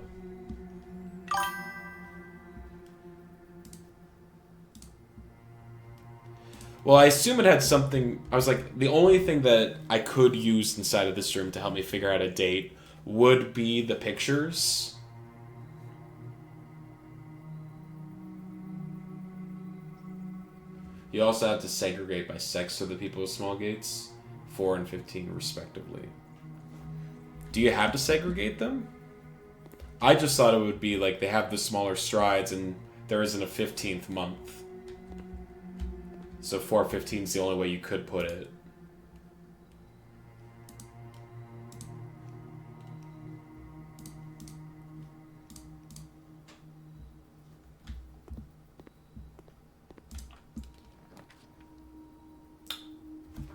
Well, I assume it had something... I was like, the only thing that I could use inside of this room to help me figure out a date would be the pictures. You also have to segregate by sex for the people with small gates. 4 and 15, respectively. Do you have to segregate them? I just thought it would be like they have the smaller strides and there isn't a 15th month. So 415 is the only way you could put it.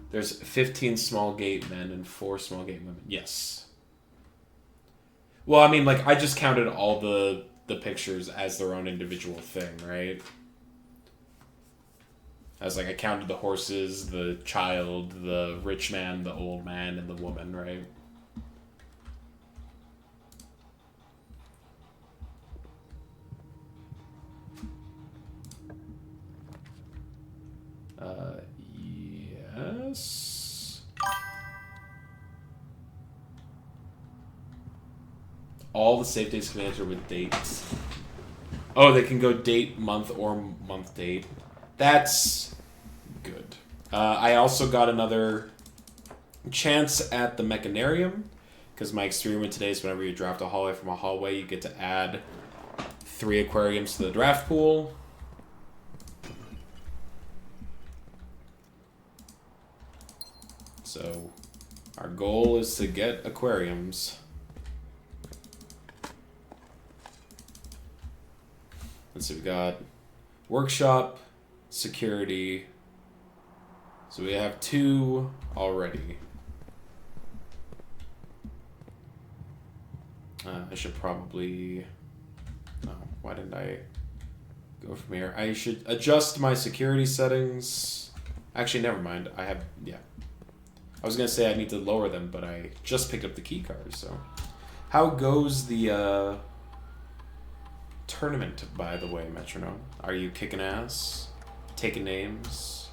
There's 15 small gate men and 4 small gate women. Yes. Well, I mean, like, I just counted all the pictures as their own individual thing, right? I was like, I counted the horses, the child, the rich man, the old man, and the woman, right? Yes. All the save dates can enter with dates. Oh, they can go date, month, or month date. That's good. I also got another chance at the Mechanarium, because my experiment today is whenever you draft a hallway from a hallway, you get to add 3 aquariums to the draft pool. So, our goal is to get aquariums. Let's see, we got workshop, security. So we have 2 already. I should probably... Oh, why didn't I go from here? I should adjust my security settings. Actually, never mind. I have... Yeah. I was going to say I need to lower them, but I just picked up the key card, so... How goes the tournament, by the way, Metronome? Are you kicking ass? Taking names?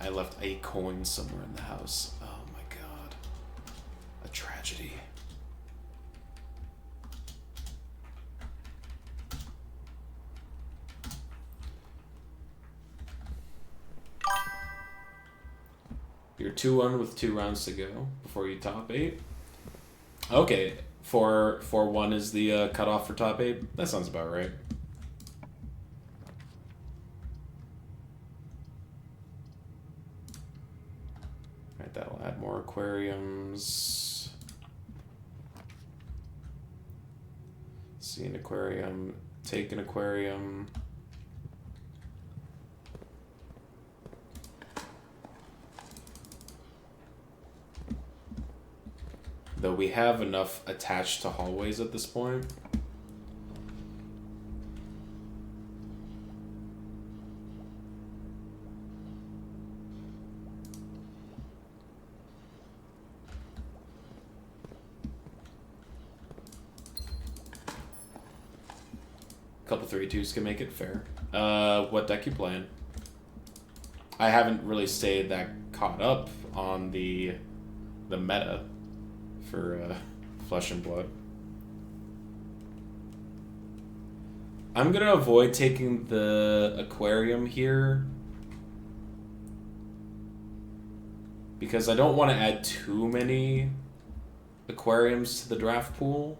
I left a coin somewhere in the house. Oh my god. A tragedy. You're 2-1 with 2 rounds to go before you top 8. Okay, 4-1 is the cutoff for top 8. That sounds about right. . Alright, that'll add more aquariums. See an aquarium, take an aquarium. Though we have enough attached to hallways at this point. Couple 3-2s can make it fair. What deck you playing? I haven't really stayed that caught up on the meta for Flesh and Blood. I'm gonna avoid taking the aquarium here because I don't want to add too many aquariums to the draft pool.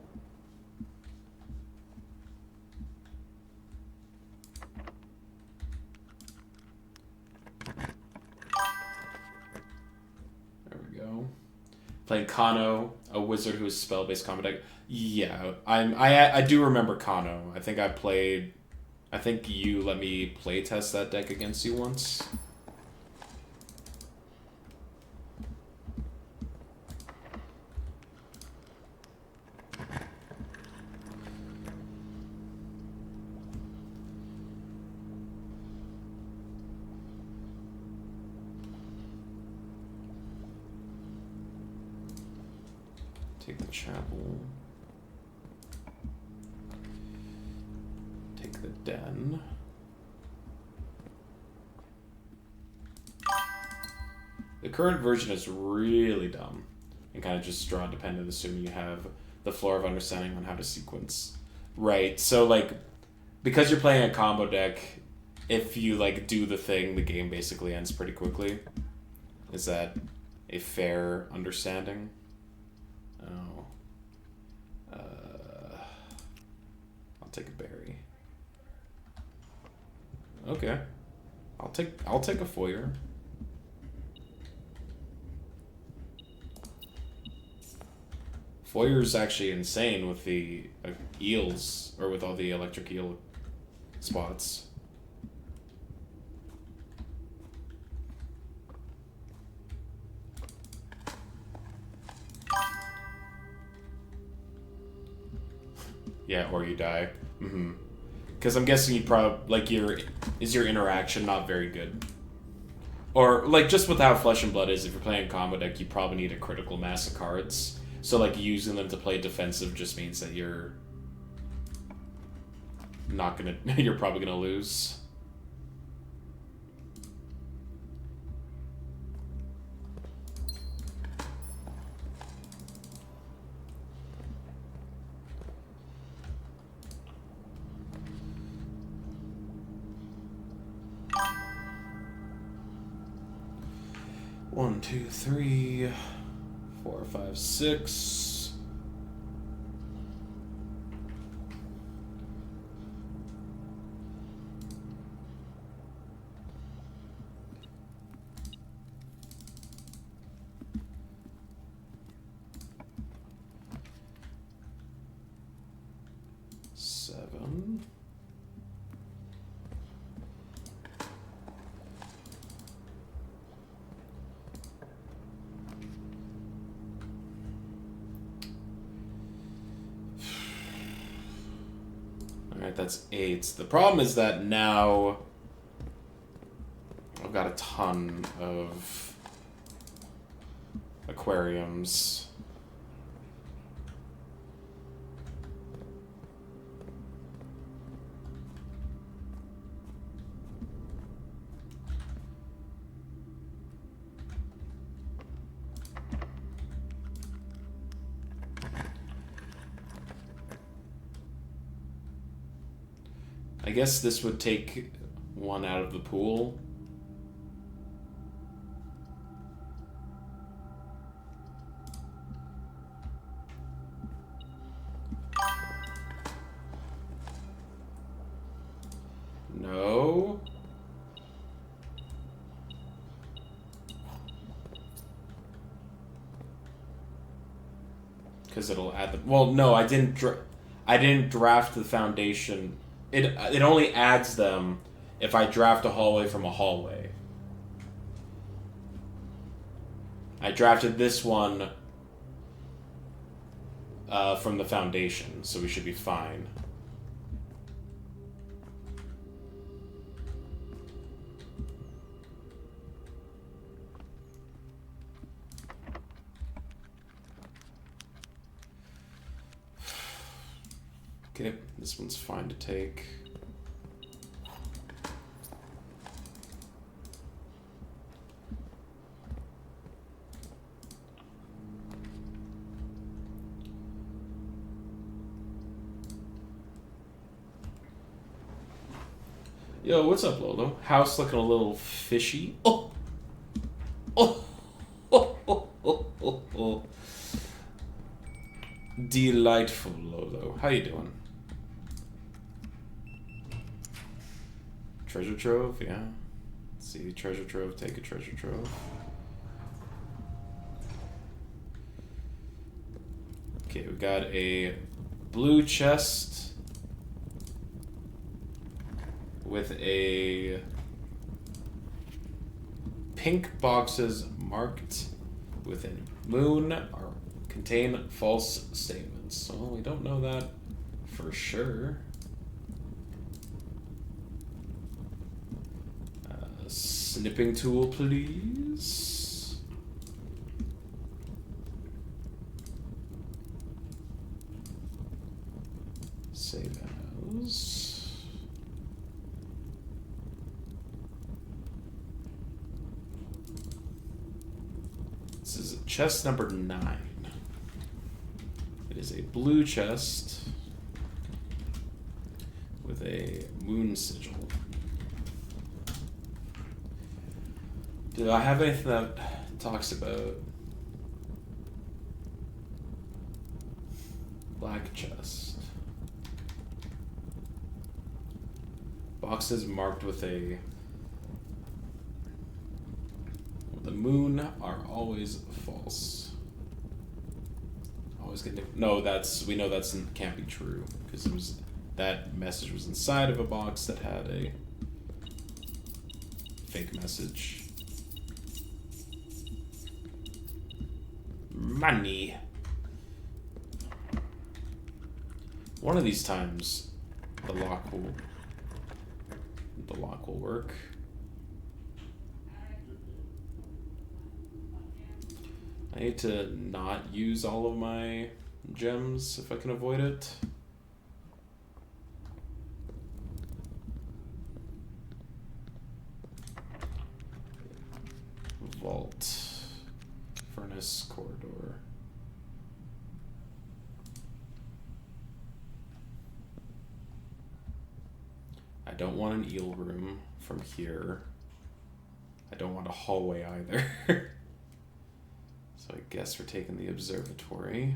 Playing Kano, a wizard who is spell-based combat deck. Yeah, I do remember Kano. I think you let me play test that deck against you once. Take the chapel. Take the den. The current version is really dumb and kind of just draw dependent, assuming you have the floor of understanding on how to sequence. Right, so like, because you're playing a combo deck, if you like do the thing, the game basically ends pretty quickly. Is that a fair understanding? Oh. I'll take a berry. Okay. I'll take a foyer. Foyer's actually insane with the eels, or with all the electric eel spots. Yeah, or you die. Mm-hmm. Because I'm guessing you probably, like, your interaction not very good? Or, like, just with how Flesh and Blood is, if you're playing a combo deck, you probably need a critical mass of cards. So, like, using them to play defensive just means that you're not gonna, you're probably gonna lose. One, two, three, 4, 5, 6. Seven. Alright, that's 8. The problem is that now I've got a ton of aquariums. I guess this would take one out of the pool. No. because it'll add them. Well, no, I didn't draft the foundation. It only adds them if I draft a hallway from a hallway. I drafted this one from the foundation, so we should be fine. Okay, this one's fine to take. Yo, what's up, Lolo? House looking a little fishy. Oh! Oh! Oh! Oh! Oh! Oh! Oh. Delightful, Lolo. How you doing? Treasure trove, yeah. See, treasure trove, take a treasure trove. Okay, we got a blue chest with a pink boxes marked with a moon or contain false statements. Well, we don't know that for sure. Snipping tool, please. Save as. This is chest number 9. It is a blue chest with a moon sigil. Do I have anything that talks about black chest? Boxes marked with the moon are always false. Always getting no. We know that's can't be true because that message was inside of a box that had a fake message. Money. One of these times, the lock will work. I need to not use all of my gems if I can avoid it. Vault. Furnace corridor. I don't want an eel room from here. I don't want a hallway either. So I guess we're taking the observatory.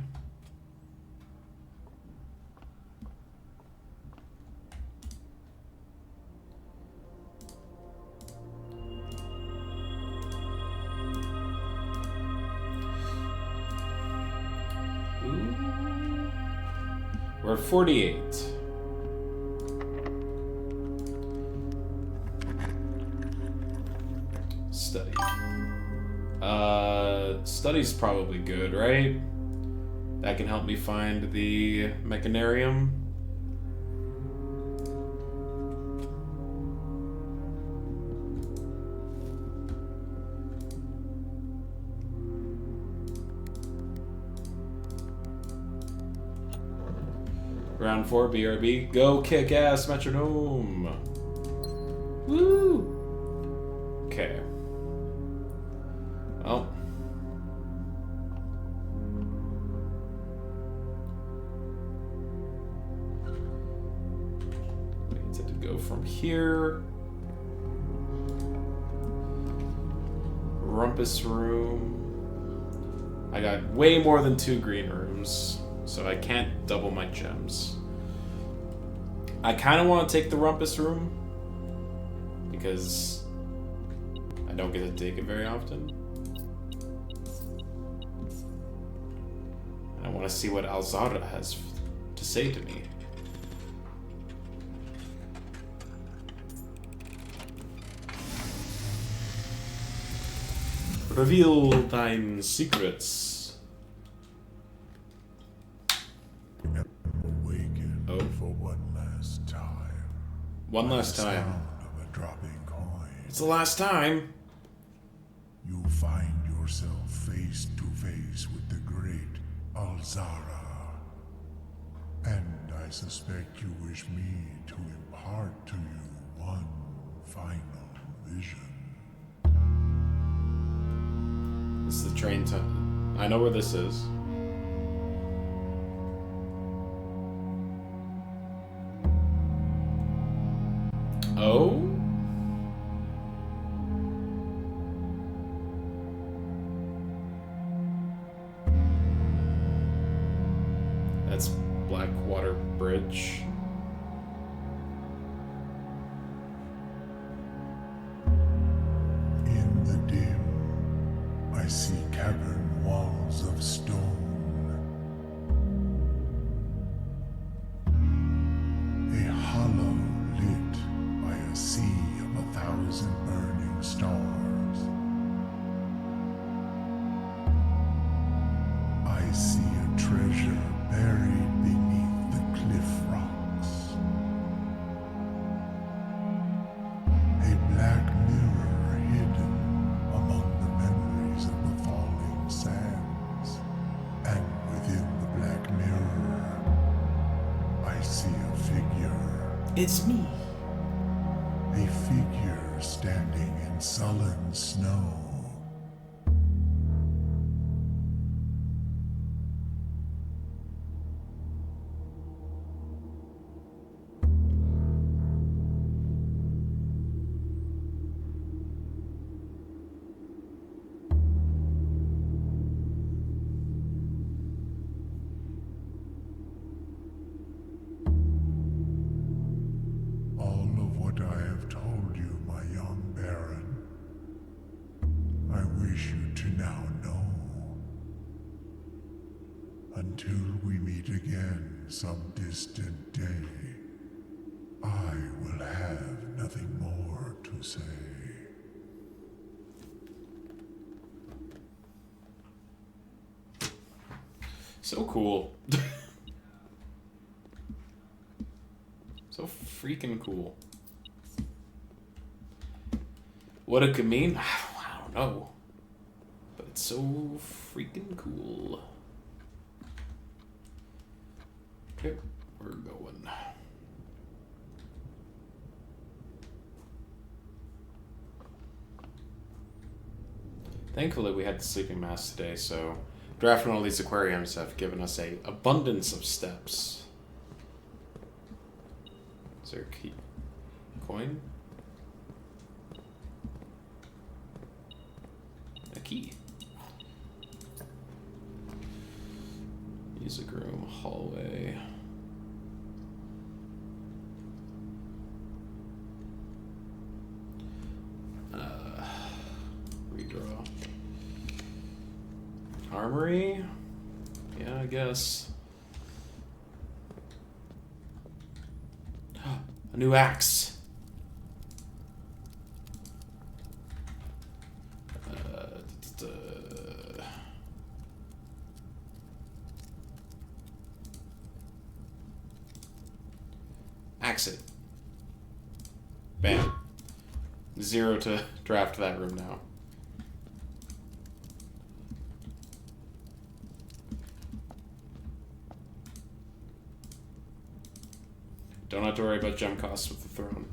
We're at 48. Study. Study's probably good, right? That can help me find the mechanarium. Round 4, BRB. Go kick ass, metronome. Woo! Okay. Well. We need to go from here. Rumpus room. I got way more than 2 green rooms. So I can't double my gems. I kind of want to take the Rumpus room because I don't get to take it very often. I want want to see what Alzara has to say to me. Reveal thine secrets. Awaken for one last time. One last By the time. sound of a dropping coin. It's the last time. You find yourself face to face with the great Alzara. And I suspect you wish me to impart to you one final vision. This is the train time. I know where this is. Oh? That's Blackwater Bridge. In the dim, I see cavern walls of stone. A hollow lit by a sea of 1,000 burning stars. I see a treasure buried beneath the cliff rocks. A black mirror hidden among the memories of the falling sands. And within the black mirror, I see a figure. It's me. A figure standing in sullen snow. All of what I have told you, my young Baron, I wish you to now know. Until we meet again some distant day, I will have nothing more to say. So cool. So freaking cool. What it could mean? I don't know. But it's so freaking cool. Okay, we're going. Thankfully we had the sleeping mask today, so drafting all these aquariums have given us a abundance of steps. Is there a key? Coin? A key. Music room, hallway. Redraw. Armory? Yeah, I guess. A new axe. Axe it. Bam. 0 to draft that room now. Don't have to worry about gem costs with the throne.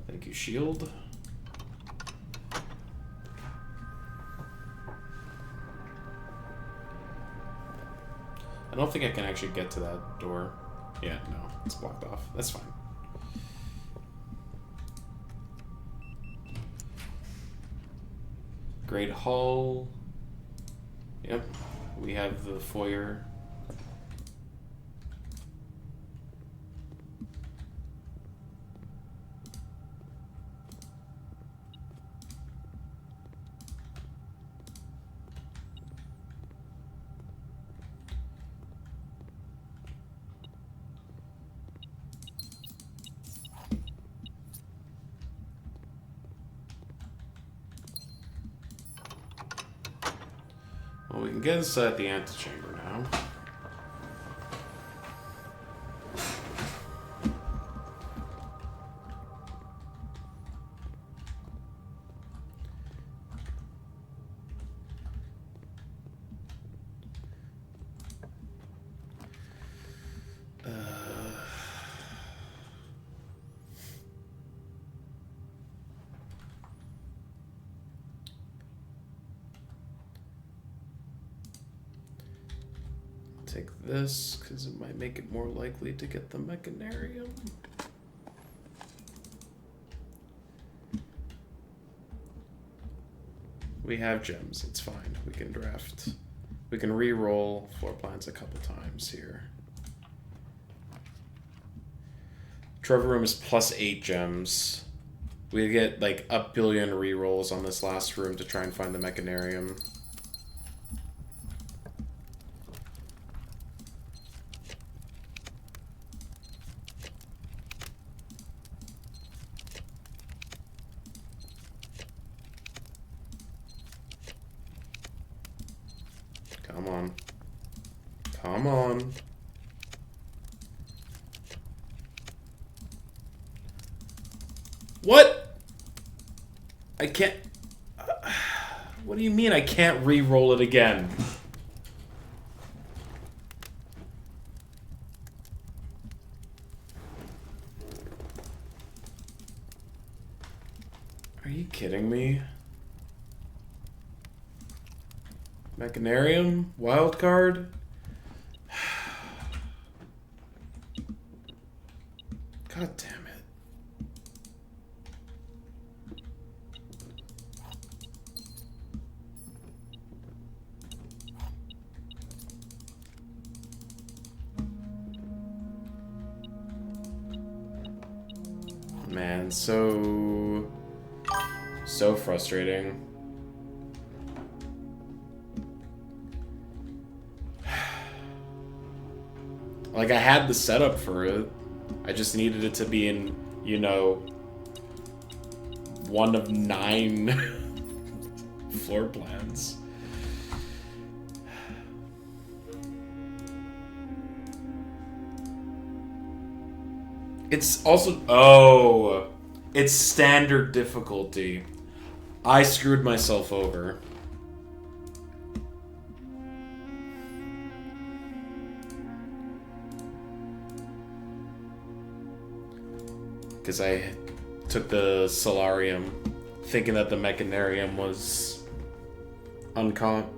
Thank you, shield. I don't think I can actually get to that door. Yeah, no, it's blocked off. That's fine. Great Hall. Yep, we have the foyer. Well, we can get inside the antechamber now. Take this, because it might make it more likely to get the Mechanarium. We have gems, it's fine. We can draft. We can re-roll floor plans a couple times here. Trevor room is plus 8 gems. We get like a billion re-rolls on this last room to try and find the Mechanarium. Come on. Come on. What? I can't... what do you mean I can't re-roll it again? Are you kidding me? Mechanarium? Wildcard? God damn it. Man, so frustrating. Like, I had the setup for it. I just needed it to be in, you know, one of 9 floor plans. It's also... oh, it's standard difficulty. I screwed myself over. Because I took the Solarium, thinking that the Mechanarium was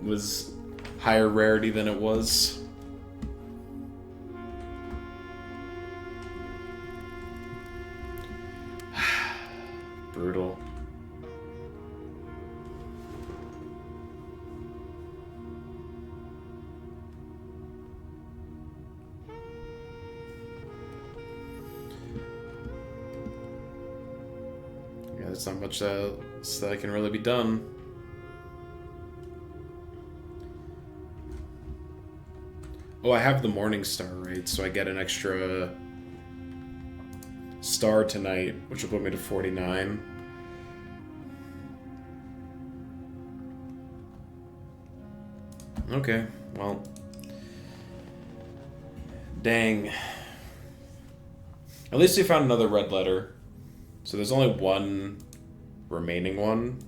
was higher rarity than it was. Brutal. Yeah, there's not much else that can really be done. Oh, I have the Morning Star raid, so I get an extra star tonight, which will put me to 49. Okay, well. Dang. At least we found another red letter. So there's only one remaining one.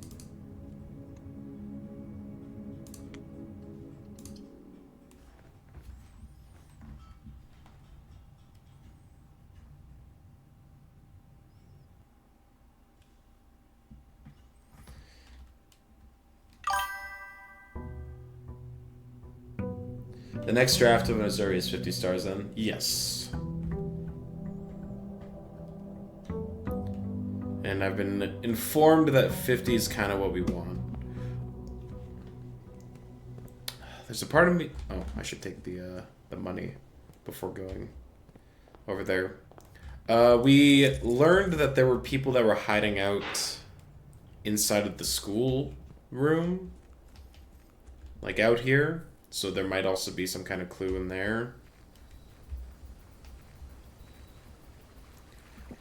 The next draft of Missouri is 50 stars then? Yes. And I've been informed that 50 is kind of what we want. There's a part of me... Oh, I should take the money before going over there. We learned that there were people that were hiding out inside of the school room. Like out here. So there might also be some kind of clue in there.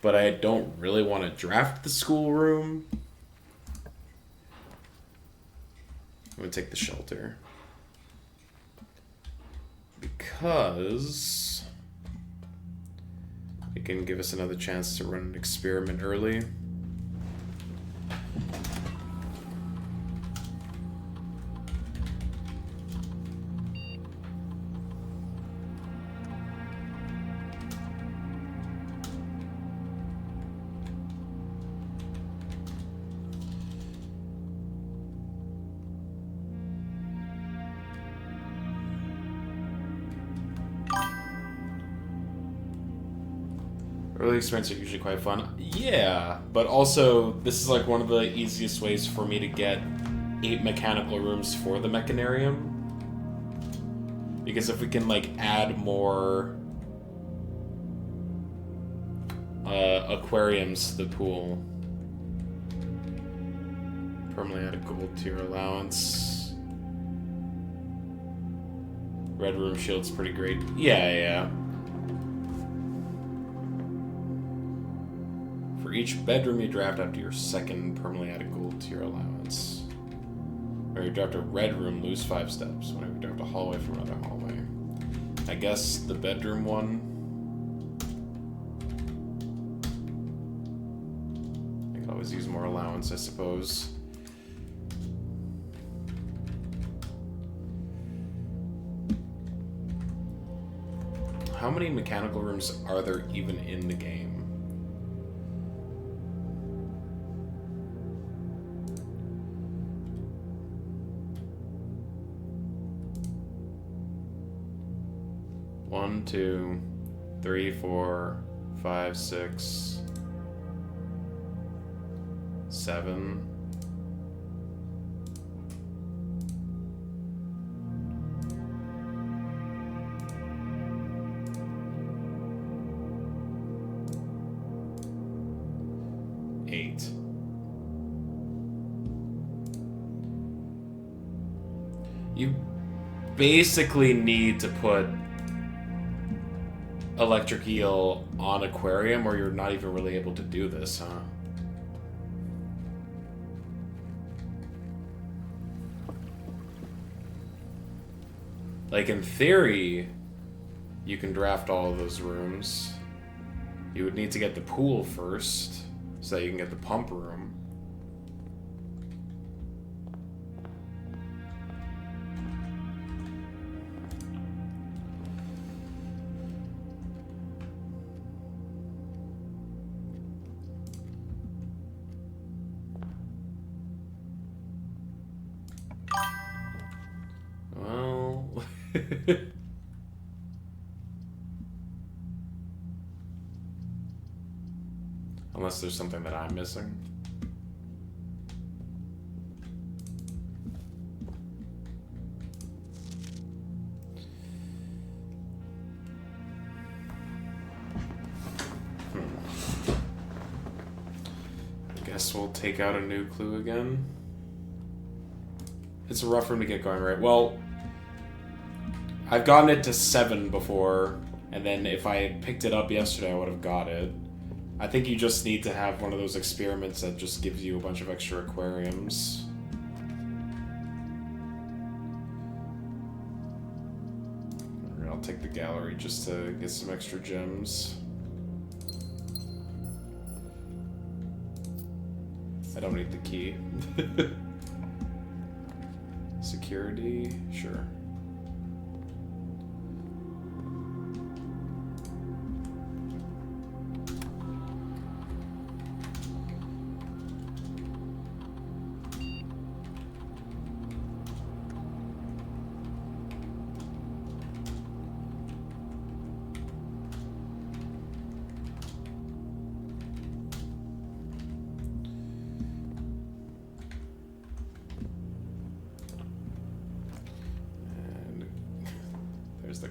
But I don't really want to draft the schoolroom. I'm going to take the shelter. Because it can give us another chance to run an experiment early. Early experiments are usually quite fun. Yeah, but also this is like one of the easiest ways for me to get 8 mechanical rooms for the mechanarium. Because if we can like add more aquariums to the pool, permanently add a gold tier allowance. Red room shield's pretty great. Yeah. For each bedroom you draft after your second permanently add a gold tier allowance. Or you draft a red room, lose 5 steps. Whenever you draft a hallway from another hallway. I guess the bedroom one. I could always use more allowance, I suppose. How many mechanical rooms are there even in the game? One, 2, 3, 4, 5, 6, 7. You basically need to put electric eel on aquarium or you're not even really able to do this, huh? Like in theory, you can draft all of those rooms. You would need to get the pool first so that you can get the pump room. Well... Unless there's something that I'm missing. I guess we'll take out a new clue again. It's a rough room to get going, right? Well, I've gotten it to 7 before, and then if I had picked it up yesterday, I would have got it. I think you just need to have one of those experiments that just gives you a bunch of extra aquariums. Alright, I'll take the gallery just to get some extra gems. I don't need the key. Security? Sure.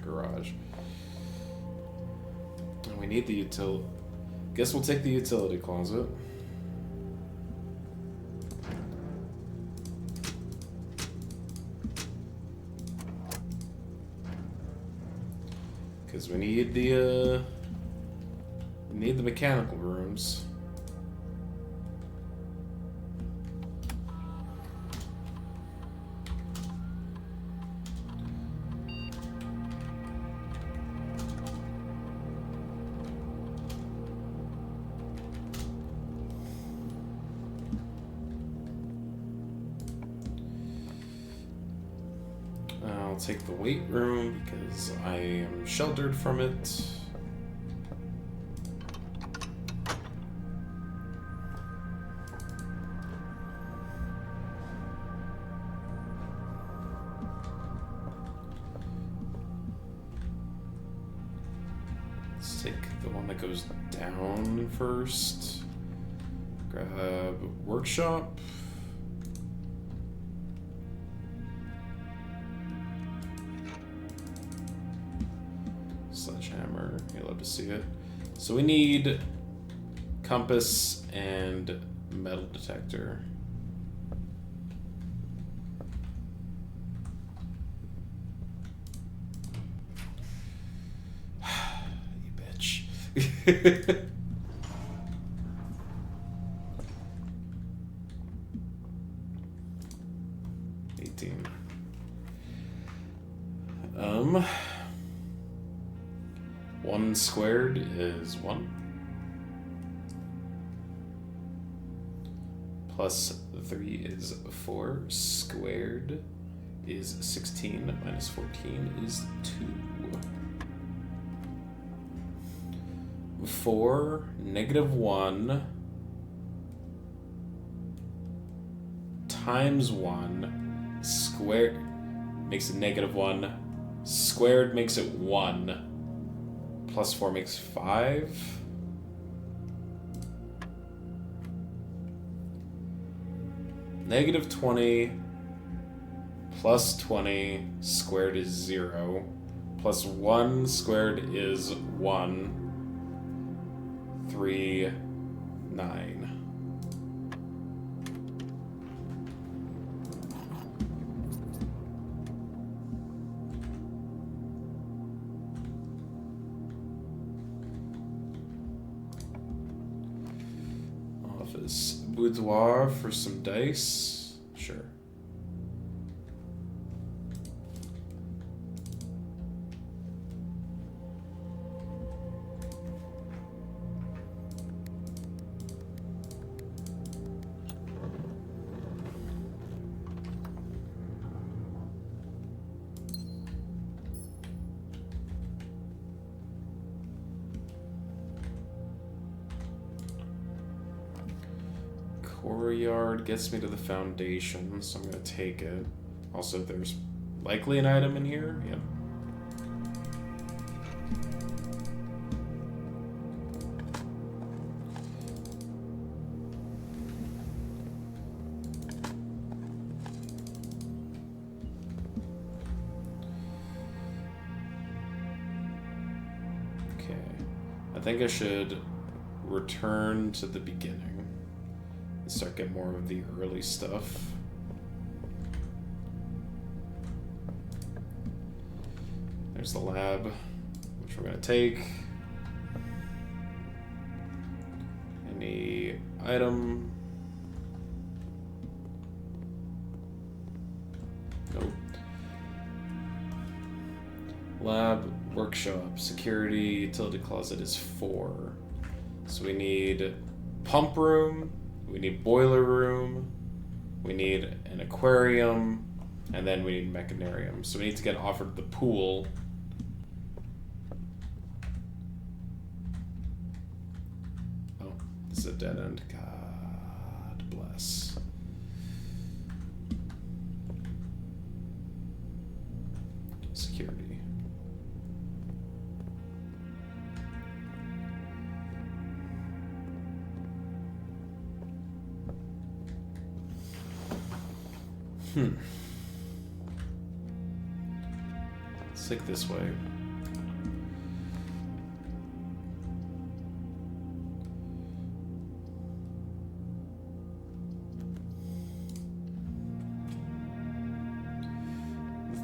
garage. And we need the utility. Guess we'll take the utility closet. Because we need the mechanical rooms. I'll take the weight room because I am sheltered from it. Let's take the one that goes down first. Grab workshop. Sledgehammer, you'll love to see it. So we need compass and metal detector. You bitch. 18. 1 squared is 1. Plus 3 is 4. Squared is 16. Minus 14 is 2. 4, -1 times 1 squared makes it -1. Squared makes it 1. Plus 4 makes 5. -20 plus 20 squared is 0. Plus 1 squared is 1. 3, 9. Office boudoir for some dice. Sure. Courtyard gets me to the foundation, so I'm gonna take it. Also, there's likely an item in here. Yep. Okay. I think I should return to the beginning. Start getting more of the early stuff. There's the lab, which we're gonna take. Any item? Nope. Lab, workshop, security, utility closet is 4. So we need pump room. We need boiler room, we need an aquarium, and then we need mechanarium. So we need to get offered the pool. Oh, this is a dead end. God bless. Security. Let's take this way.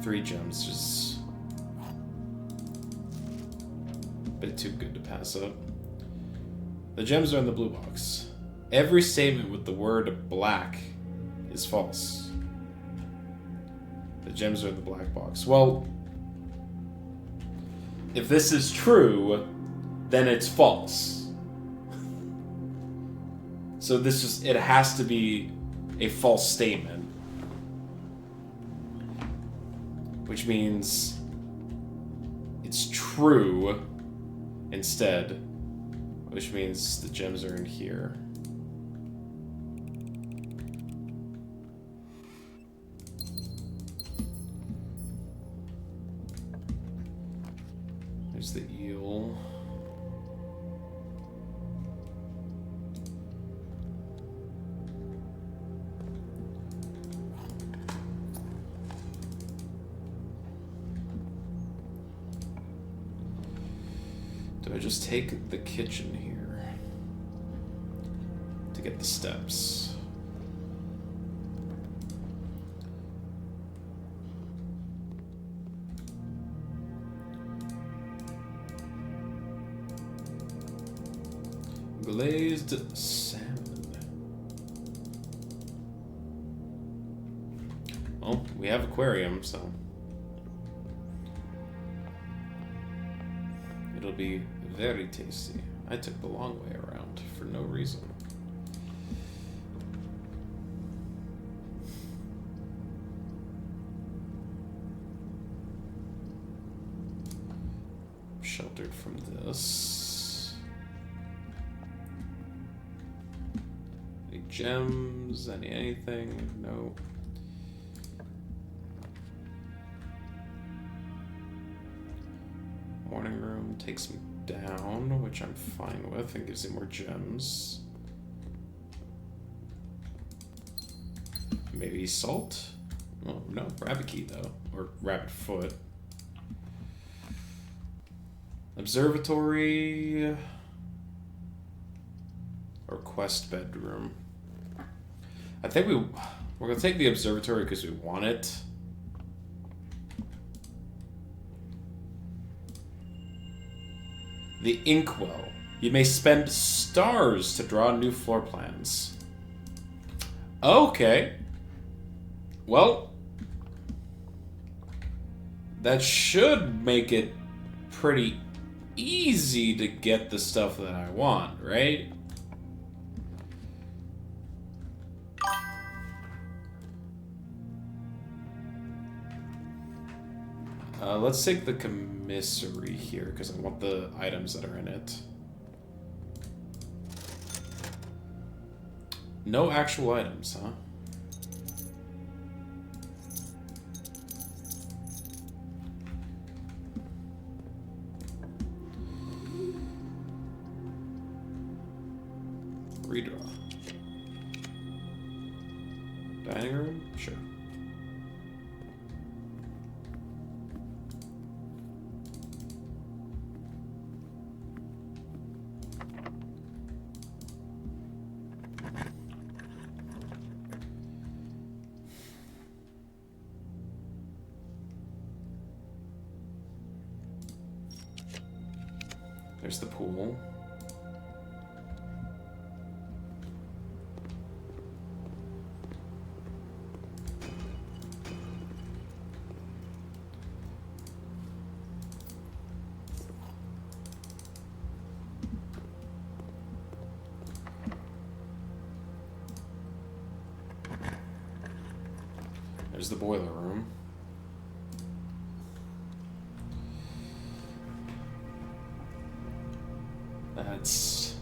3 gems, just a bit too good to pass up. The gems are in the blue box. Every statement with the word black is false. The gems are in the black box. Well, if this is true, then it's false. So it has to be a false statement. Which means it's true instead. Which means the gems are in here. There's the eel. Do I just take the kitchen here to get the steps? Glazed salmon. Well, we have aquarium, so it'll be very tasty. I took the long way around for no reason. Sheltered from this. Any gems? Anything? No. Morning room takes me down, which I'm fine with, and gives me more gems. Maybe salt? Oh, no, rabbit key though. Or rabbit foot. Observatory. Or quest bedroom. I think we're gonna take the observatory because we want it. The inkwell. You may spend stars to draw new floor plans. Okay. Well, that should make it pretty easy to get the stuff that I want, right? Let's take the commissary here, because I want the items that are in it. No actual items, huh? Redraw. Dining room? Sure. There's the pool. There's the boiler room. That's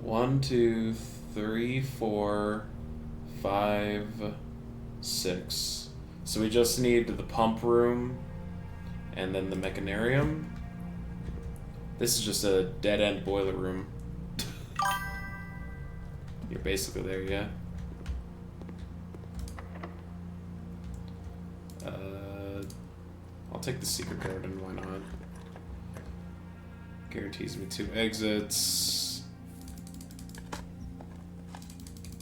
1, 2, 3, 4, 5, 6. So we just need the pump room and then the mechanarium. This is just a dead-end boiler room. You're basically there, yeah. I'll take the secret garden, why not? Guarantees me 2 exits.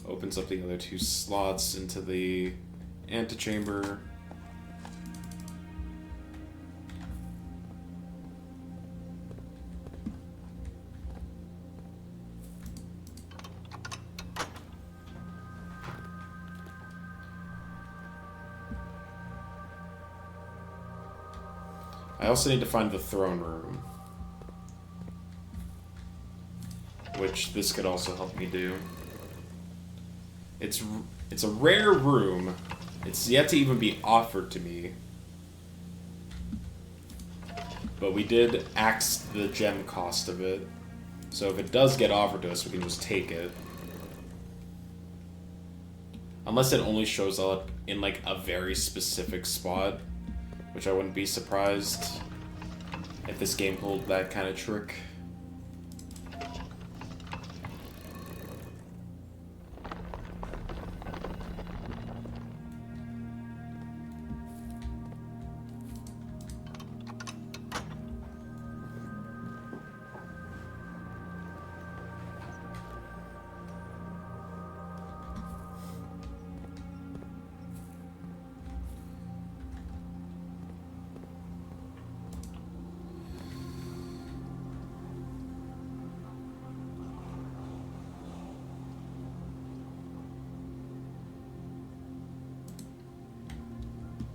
Opens up the other 2 slots into the Antechamber. I also need to find the throne room, which this could also help me do. It's a rare room. It's yet to even be offered to me. But we did axe the gem cost of it. So if it does get offered to us, we can just take it. Unless it only shows up in like a very specific spot. Which I wouldn't be surprised if this game pulled that kind of trick.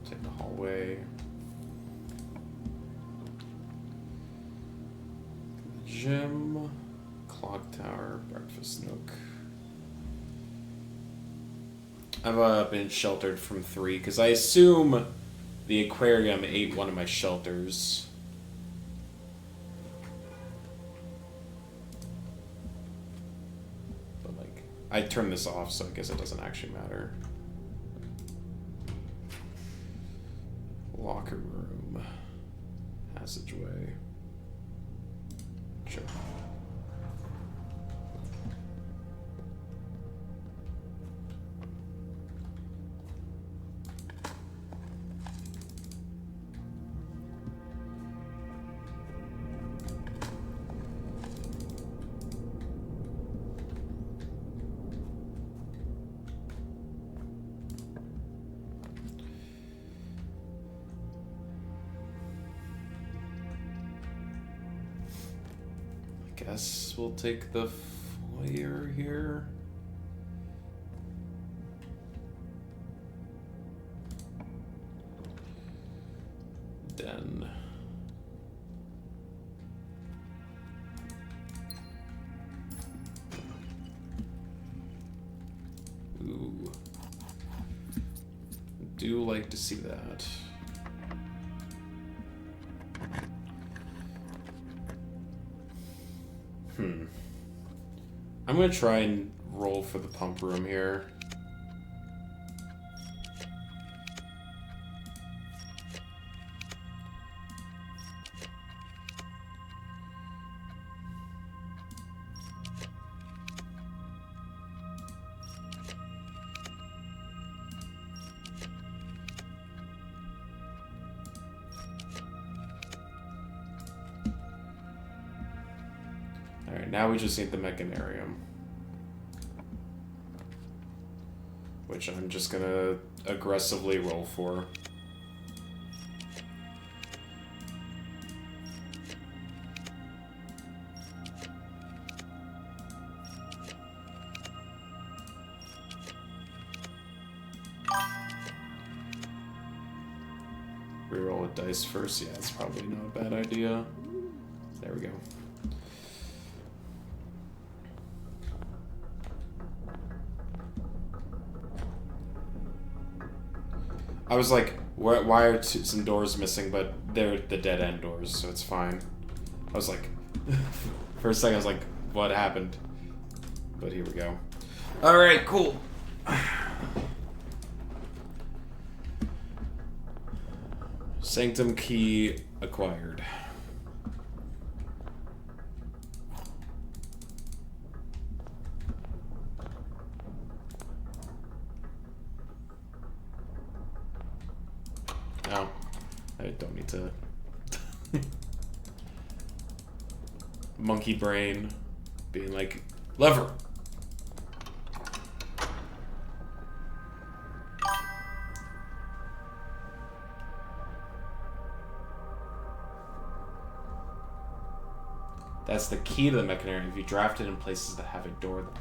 Take the hallway. Gym, clock tower, breakfast nook. I've been sheltered from 3 because I assume the aquarium ate one of my shelters. But like, I turned this off, so I guess it doesn't actually matter. Locker room. Passageway. Sure. Guess we'll take the foyer here. Den. Ooh. Do like to see that. I'm gonna try and roll for the pump room here. Alright, now we just need the mechanarium. Which I'm just gonna aggressively roll for. Reroll a dice first. Yeah, it's probably not a bad idea. There we go. I was like, why are some doors missing? But they're the dead end doors, so it's fine. I was like, for a second I was like, what happened? But here we go. Alright, cool. Sanctum key acquired. Oh, I don't need to. Monkey brain being like, lever. That's the key to the Mechanarium. If you draft it in places that have a door that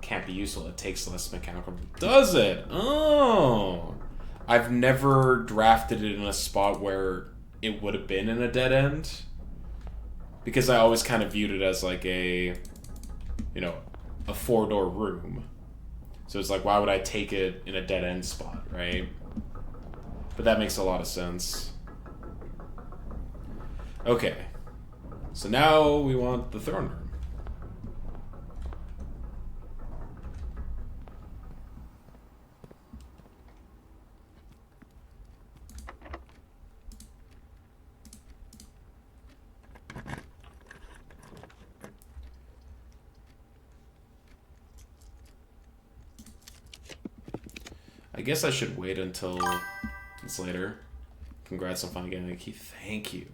can't be useful, it takes less mechanical. Does it? Oh. I've never drafted it in a spot where it would have been in a dead end. Because I always kind of viewed it as like a, you know, a 4-door room. So it's like, why would I take it in a dead end spot, right? But that makes a lot of sense. Okay. So now we want the throne room. I guess I should wait until it's later. Congrats on finally getting a key. Thank you.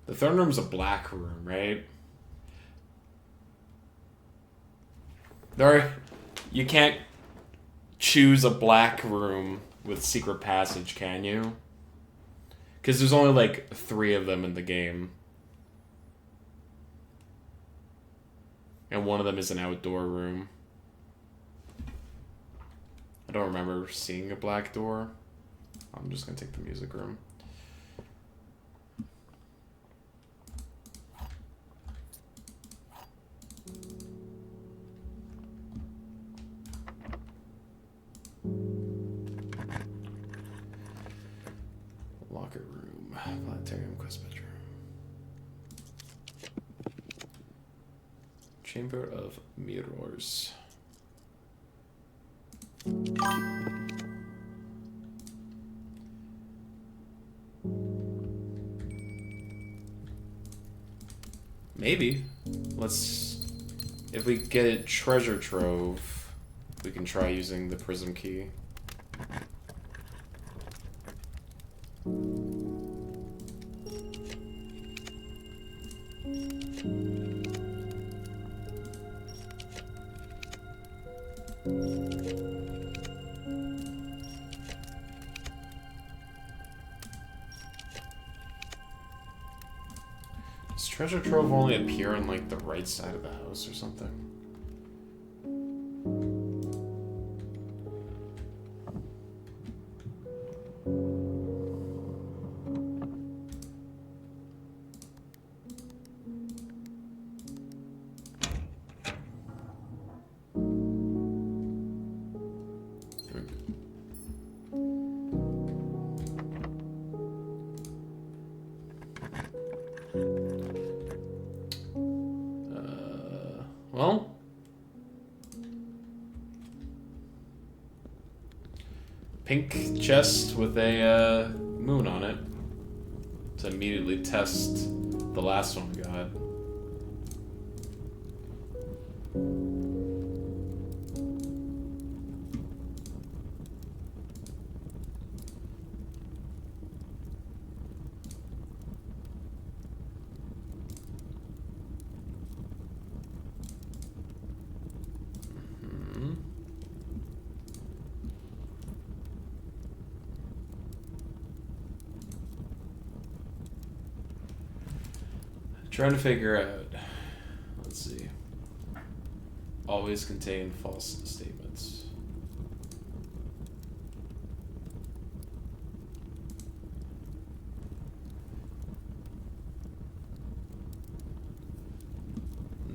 The throne room's a black room, right? You can't choose a black room with secret passage, can you? Because there's only like 3 of them in the game. And one of them is an outdoor room. I don't remember seeing a black door. I'm just gonna take the music room. Locker room, planetarium, quest bedroom, chamber of mirrors. Maybe. If we get a treasure trove, we can try using the prism key. Does treasure trove only appear on like the right side of the house or something? Well, pink chest with a moon on it to immediately test the last one we got. Trying to figure out. Let's see. Always contain false statements.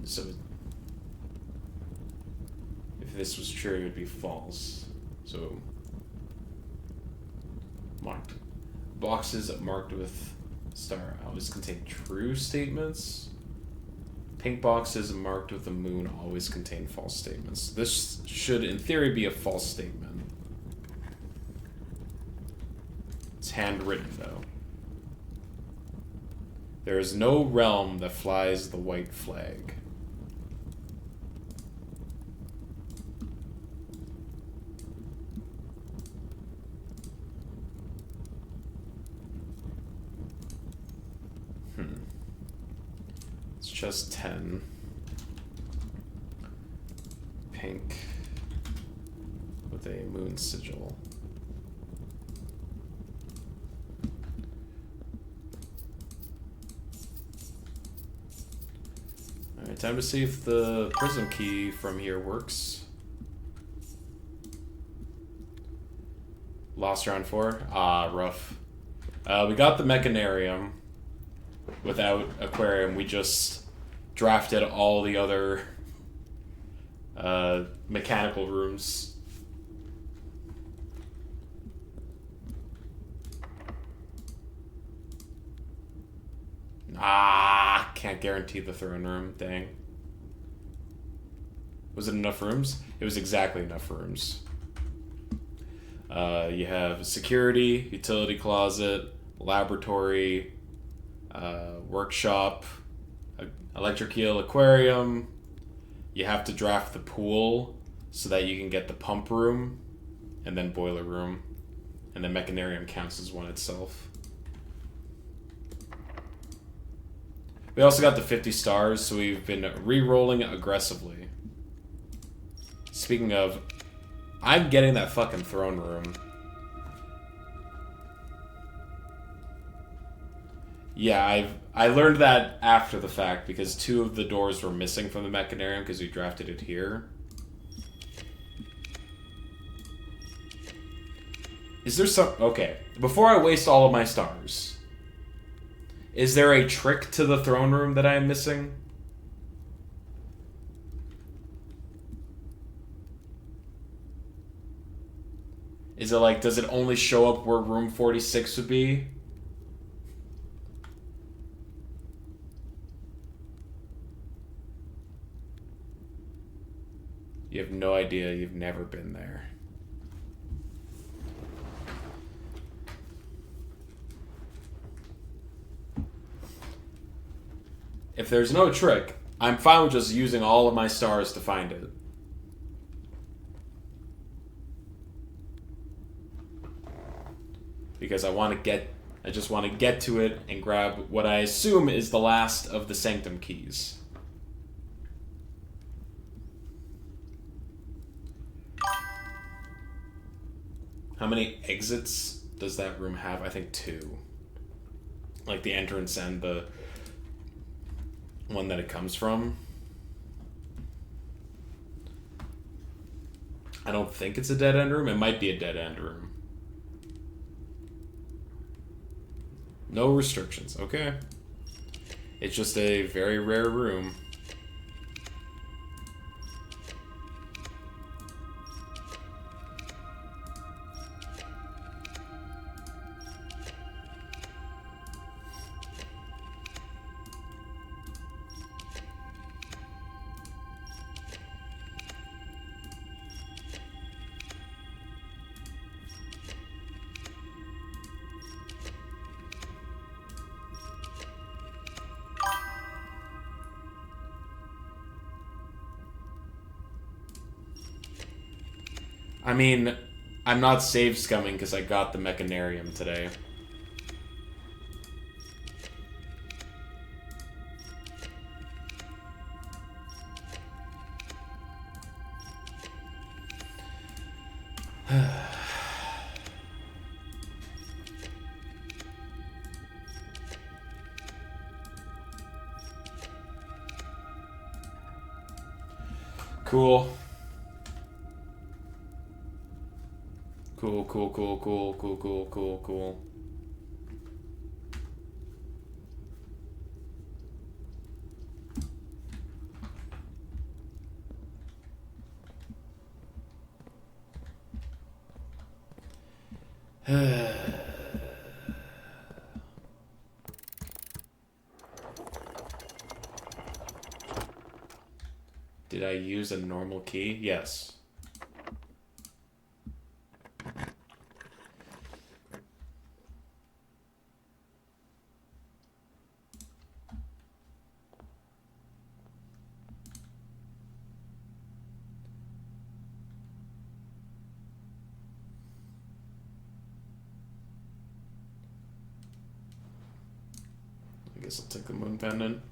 So, if this was true, it would be false. So, marked. Boxes marked with star always contain true statements. Pink boxes marked with the moon always contain false statements. This should, in theory, be a false statement. It's handwritten, though. There is no realm that flies the white flag. It's just 10. a moon sigil. Alright, time to see if the prism key from here works. Lost round 4? Ah, rough. We got the Mechanarium without Aquarium. We just drafted all the other mechanical rooms. Ah, can't guarantee the throne room. Dang. Was it enough rooms? It was exactly enough rooms. You have security, utility closet, laboratory, workshop, electric eel, aquarium. You have to draft the pool so that you can get the pump room, and then boiler room, and then Mechanarium counts as one itself. We also got the 50 stars, so we've been re-rolling aggressively. Speaking of, I'm getting that fucking throne room. Yeah, I learned that after the fact because 2 of the doors were missing from the Mechanarium because we drafted it here. Is there some... Okay, before I waste all of my stars, is there a trick to the throne room that I am missing? Is it like, does it only show up where room 46 would be? You have no idea, you've never been there. If there's no trick, I'm fine with just using all of my stars to find it. Because I just want to get to it and grab what I assume is the last of the Sanctum keys. How many exits does that room have? I think 2. Like the entrance and the one that it comes from. I don't think it's a dead end room. It might be a dead end room. No restrictions. Okay. It's just a very rare room. I mean, I'm not save scumming because I got the Mechanarium today. Cool. Cool. Did I use a normal key? Yes. I guess I'll take the moon pendant.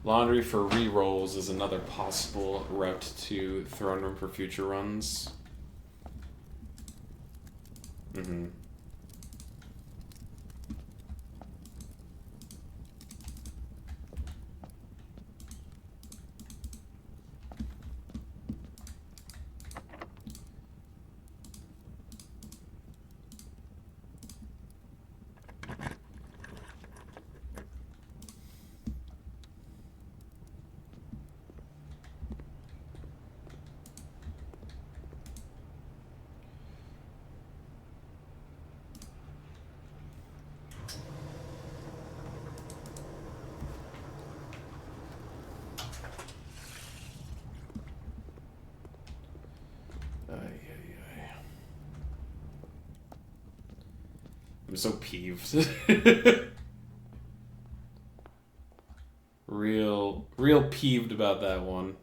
Laundry for re-rolls is another possible route to Throne Room for future runs. Mm-hmm. I'm so peeved. real peeved about that one.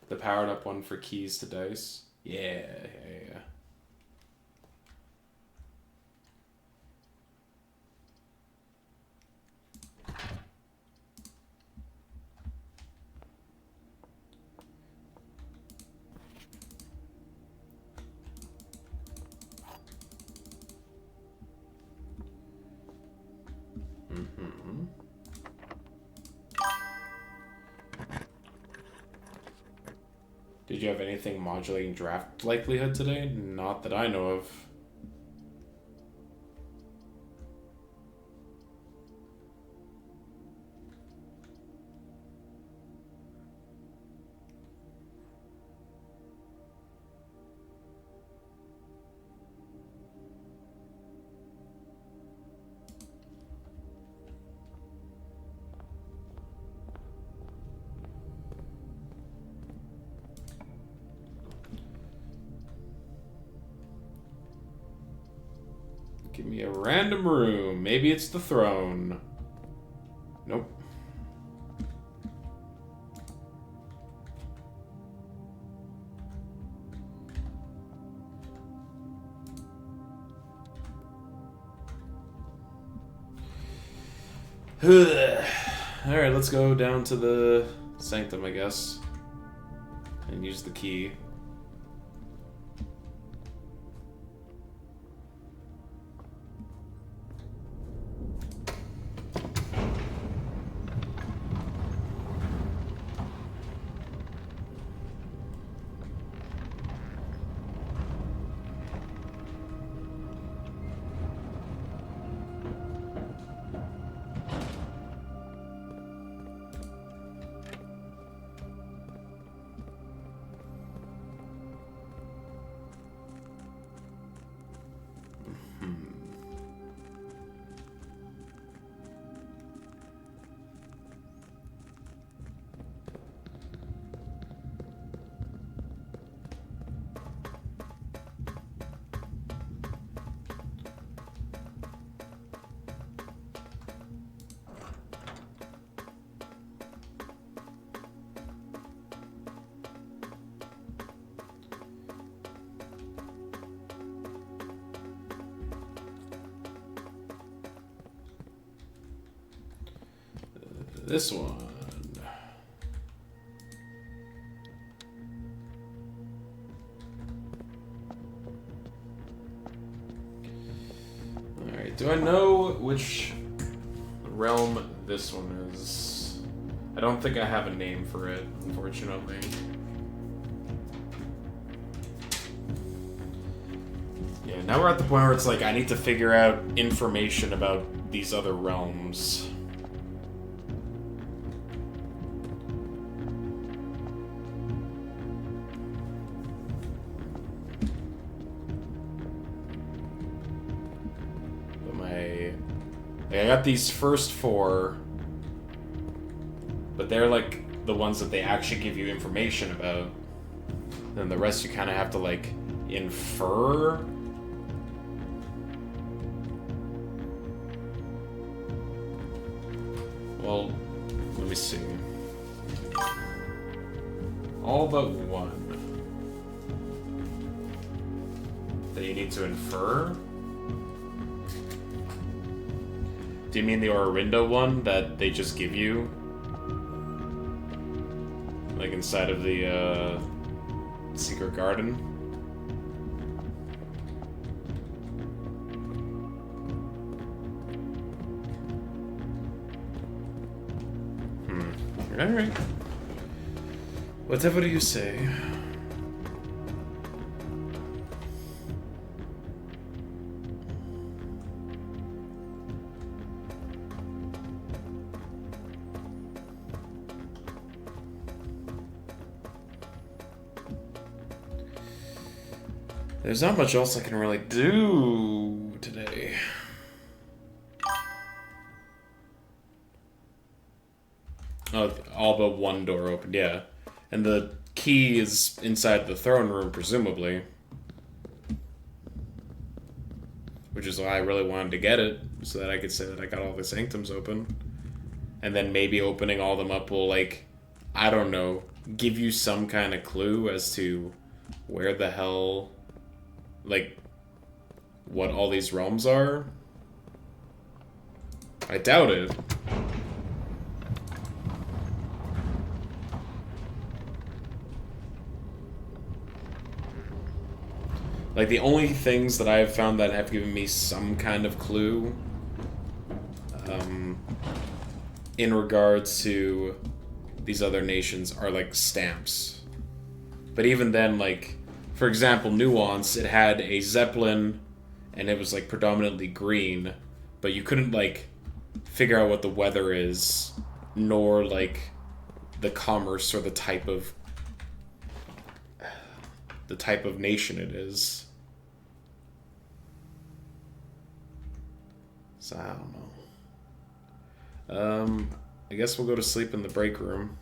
The powered up one for keys to dice. Yeah. Did you have anything modulating draft likelihood today? Not that I know of. Give me a random room. Maybe it's the throne. Nope. Alright, let's go down to the sanctum, I guess. And use the key. This one. Alright, do I know which realm this one is? I don't think I have a name for it, unfortunately. Yeah, now we're at the point where it's like I need to figure out information about these other realms. I got these first 4, but they're like the ones that they actually give you information about. Then the rest you kind of have to like infer. Well, let me see. All but one. that you need to infer? Do you mean the Orindo one that they just give you? Like inside of the secret garden? Alright. Whatever you say. There's not much else I can really do today. Oh, all but one door opened, yeah. And the key is inside the throne room, presumably. Which is why I really wanted to get it, so that I could say that I got all the sanctums open. And then maybe opening all them up will, like, I don't know, give you some kind of clue as to where the hell, like, what all these realms are. I doubt it. Like, the only things that I have found that have given me some kind of clue in regards to these other nations are, like, stamps. But even then, like, for example, Nuance, it had a Zeppelin, and it was, like, predominantly green, but you couldn't, like, figure out what the weather is, nor, like, the commerce or the type of nation it is. So I don't know. I guess we'll go to sleep in the break room.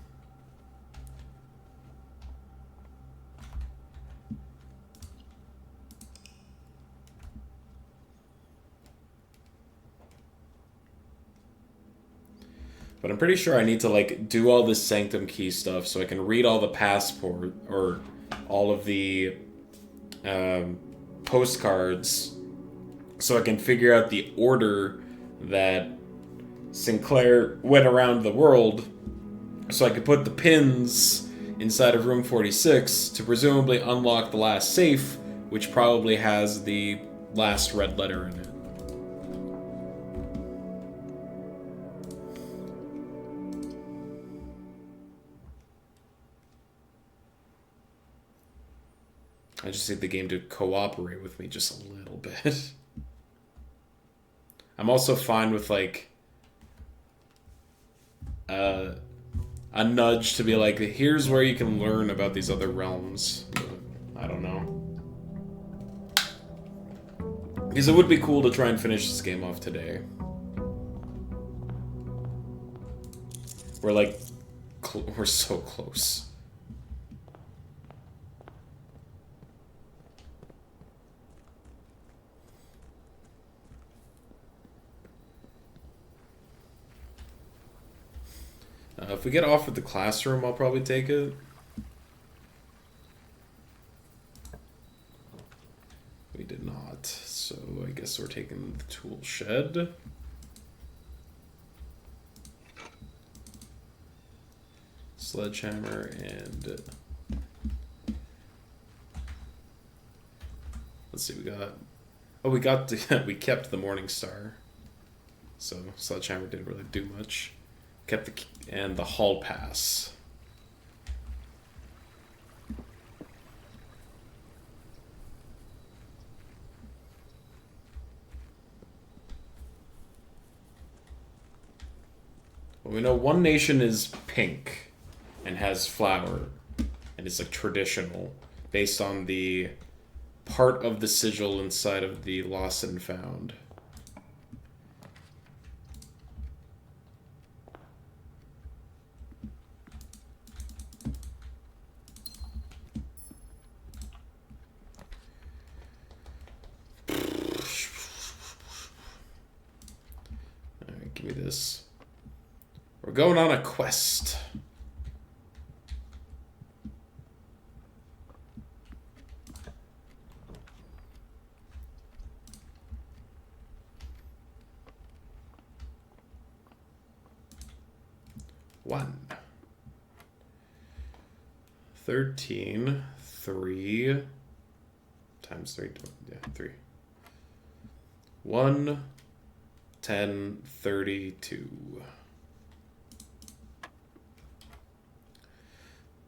But I'm pretty sure I need to, like, do all this Sanctum Key stuff so I can read all the passport, or all of the postcards, so I can figure out the order that Sinclair went around the world, so I could put the pins inside of room 46 to presumably unlock the last safe, which probably has the last red letter in it. I just need the game to cooperate with me just a little bit. I'm also fine with, like, a nudge to be like, here's where you can learn about these other realms. But I don't know. Because it would be cool to try and finish this game off today. We're, like, we're so close. If we get offered the classroom, I'll probably take it. We did not, so I guess we're taking the tool shed. Sledgehammer and... let's see, we got... oh, we got the, we kept the Morning Star. So Sledgehammer didn't really do much. Kept the and the hall pass. Well, we know one nation is pink and has flower, and it's like traditional, based on the part of the sigil inside of the Lost and Found. Give me this. We're going on a quest. 1. 13, 3 times 3, yeah, 3. 1, 10, 32.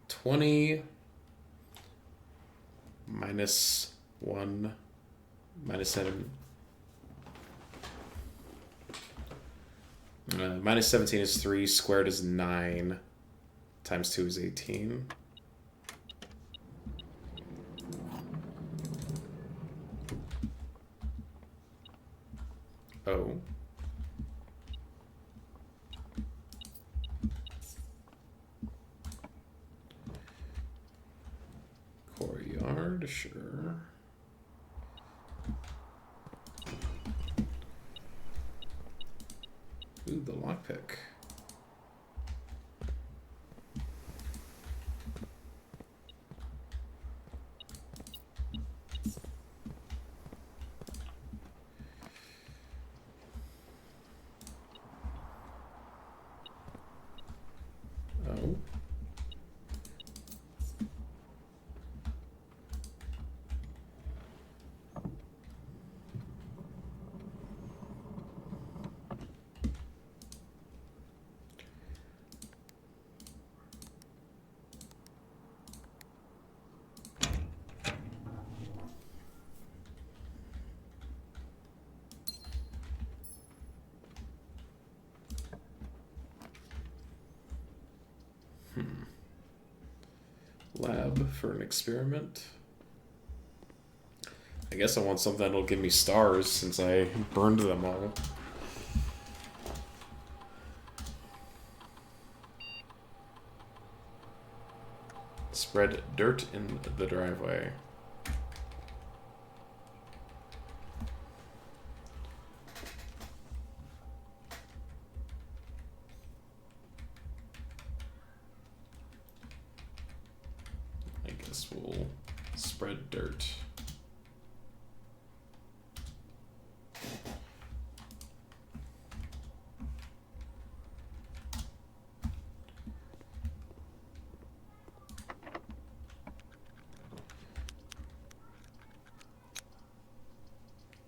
20 minus 1 minus 7. Minus 17 is 3, squared is 9, times 2 is 18. Oh. Courtyard, sure. Ooh, the lockpick. Oh. Lab for an experiment. I guess I want something that'll give me stars since I burned them all. Spread dirt in the driveway. I guess we'll spread dirt.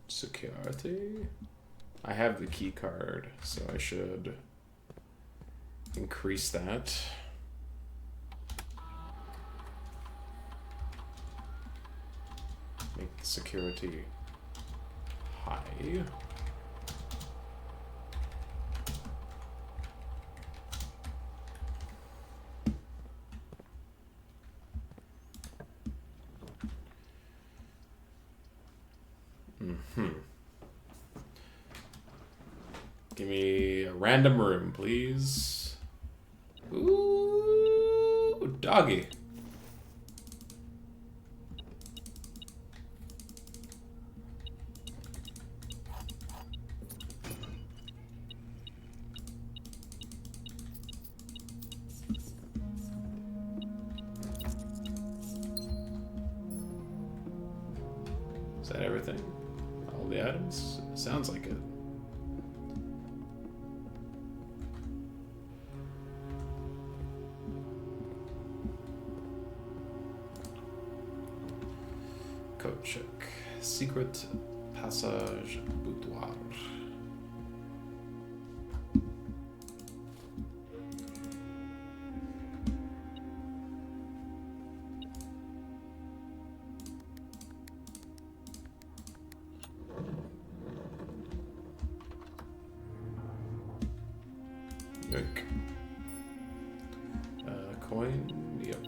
Security. I have the key card, so I should increase that. Make the security high. Give me a random room, please. Ooh, doggy. Is that everything? All the items? Sounds like it. Code check. Secret passage boudoir. Yoink. Coin. Yep.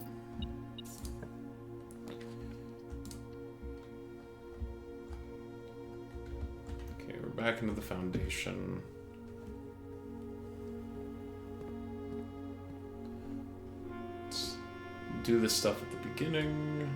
Okay, we're back into the foundation. Let's do this stuff at the beginning.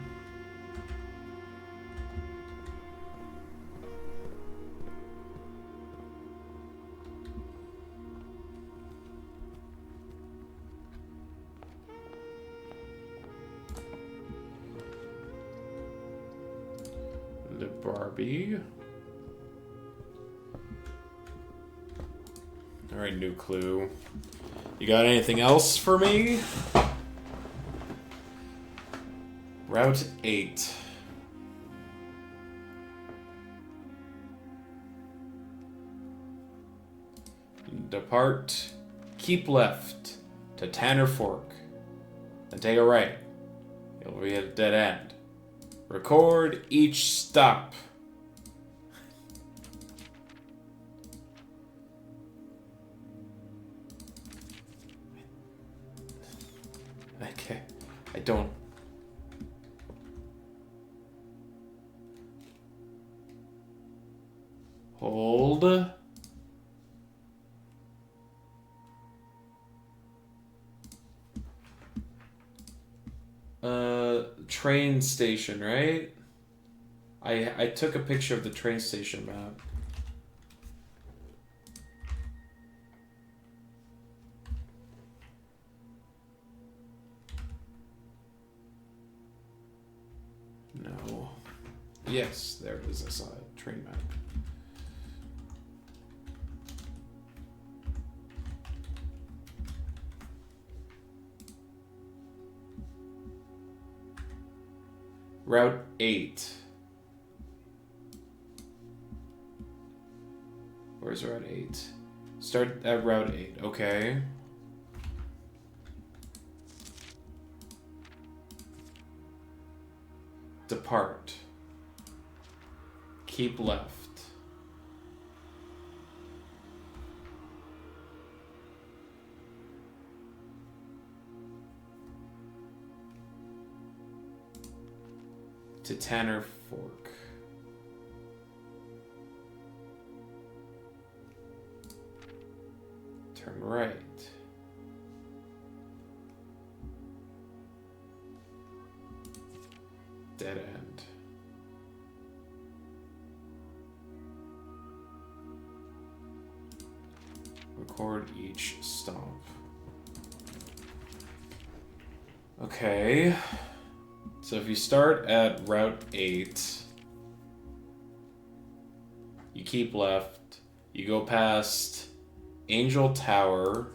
Le Barbie. Alright, new clue. You got anything else for me? Route 8. Depart. Keep left to Tanner Fork. Then take a right. You'll be at a dead end. Record each stop. Okay. I don't... Hold. Train station, right? I took a picture of the train station map. No. Yes, there it is. I saw a train map. Route 8. Where's Route 8? Start at Route 8. Okay. Depart. Keep left. To Tanner Fork. Turn right. Dead end. Record each stop. Okay. So if you start at Route 8, you keep left, you go past Angel Tower,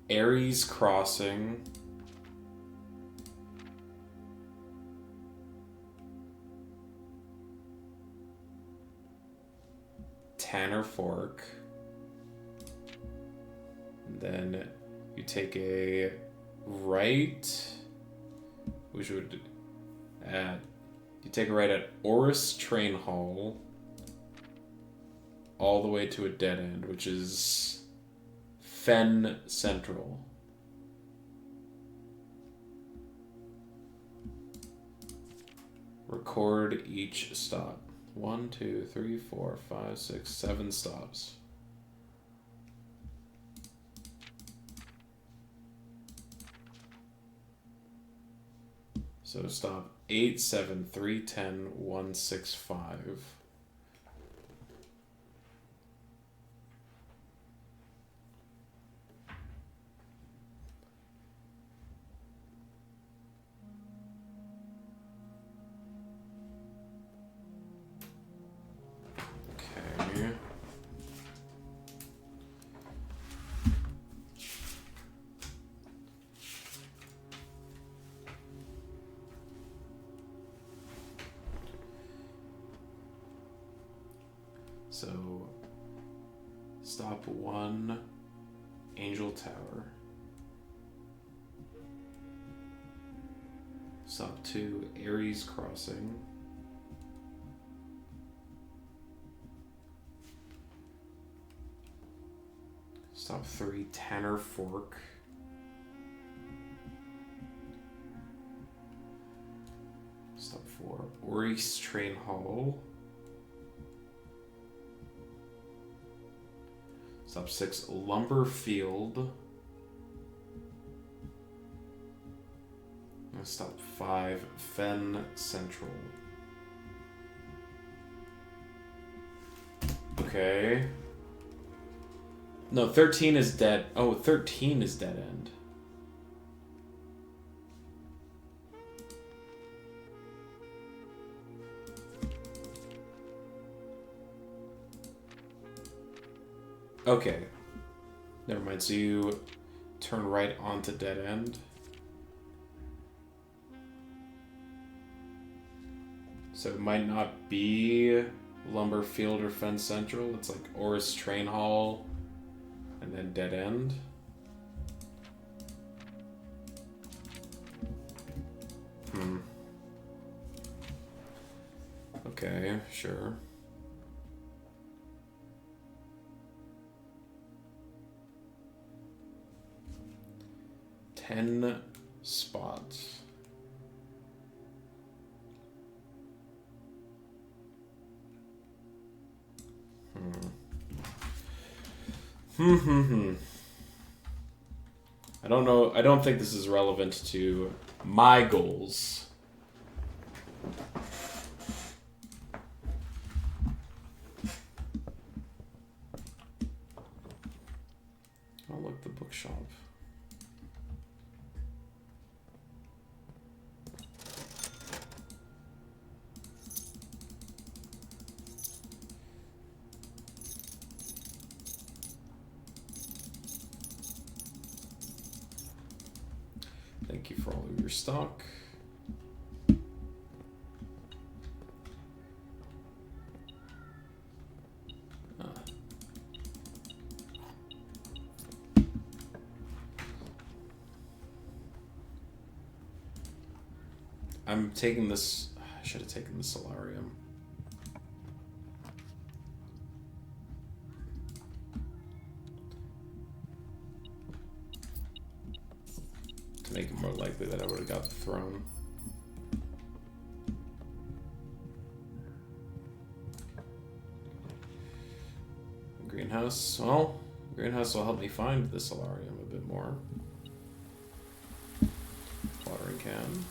Ares Crossing, Tanner Fork, and then you take a right, which would you take a right at Oris Train Hall, all the way to a dead end, which is Fen Central. Record each stop. 1, 2, 3, 4, 5, 6, 7 stops. So stop 8, 7, 3, 10, 1, 6, 5. Okay. So, stop 1, Angel Tower. Stop 2, Ares Crossing. Stop 3, Tanner Fork. Stop 4, Oris Train Hall. Stop 6, Lumber Field. And stop 5, Fen Central. Okay. No, 13 is dead. Oh, 13 is dead end. Okay. Never mind. So you turn right onto dead end. So it might not be Lumber Field or Fen Central. It's like Oris Train Hall and then dead end. Okay, sure. Ten spots. I don't know. I don't think this is relevant to my goals. Oh, look, the bookshop. Thank you for all of your stock. I'm taking this. I should have taken the solarium. To make it more likely that I would have got the throne. Greenhouse. Well, greenhouse will help me find the solarium a bit more. Watering can.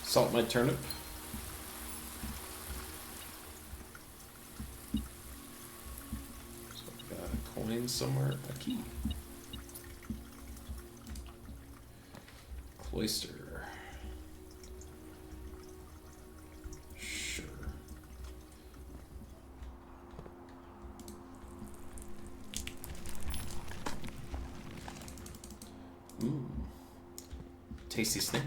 Salt my turnip. So I've got a coin somewhere. A key. Cloister. Sure. Tasty snack.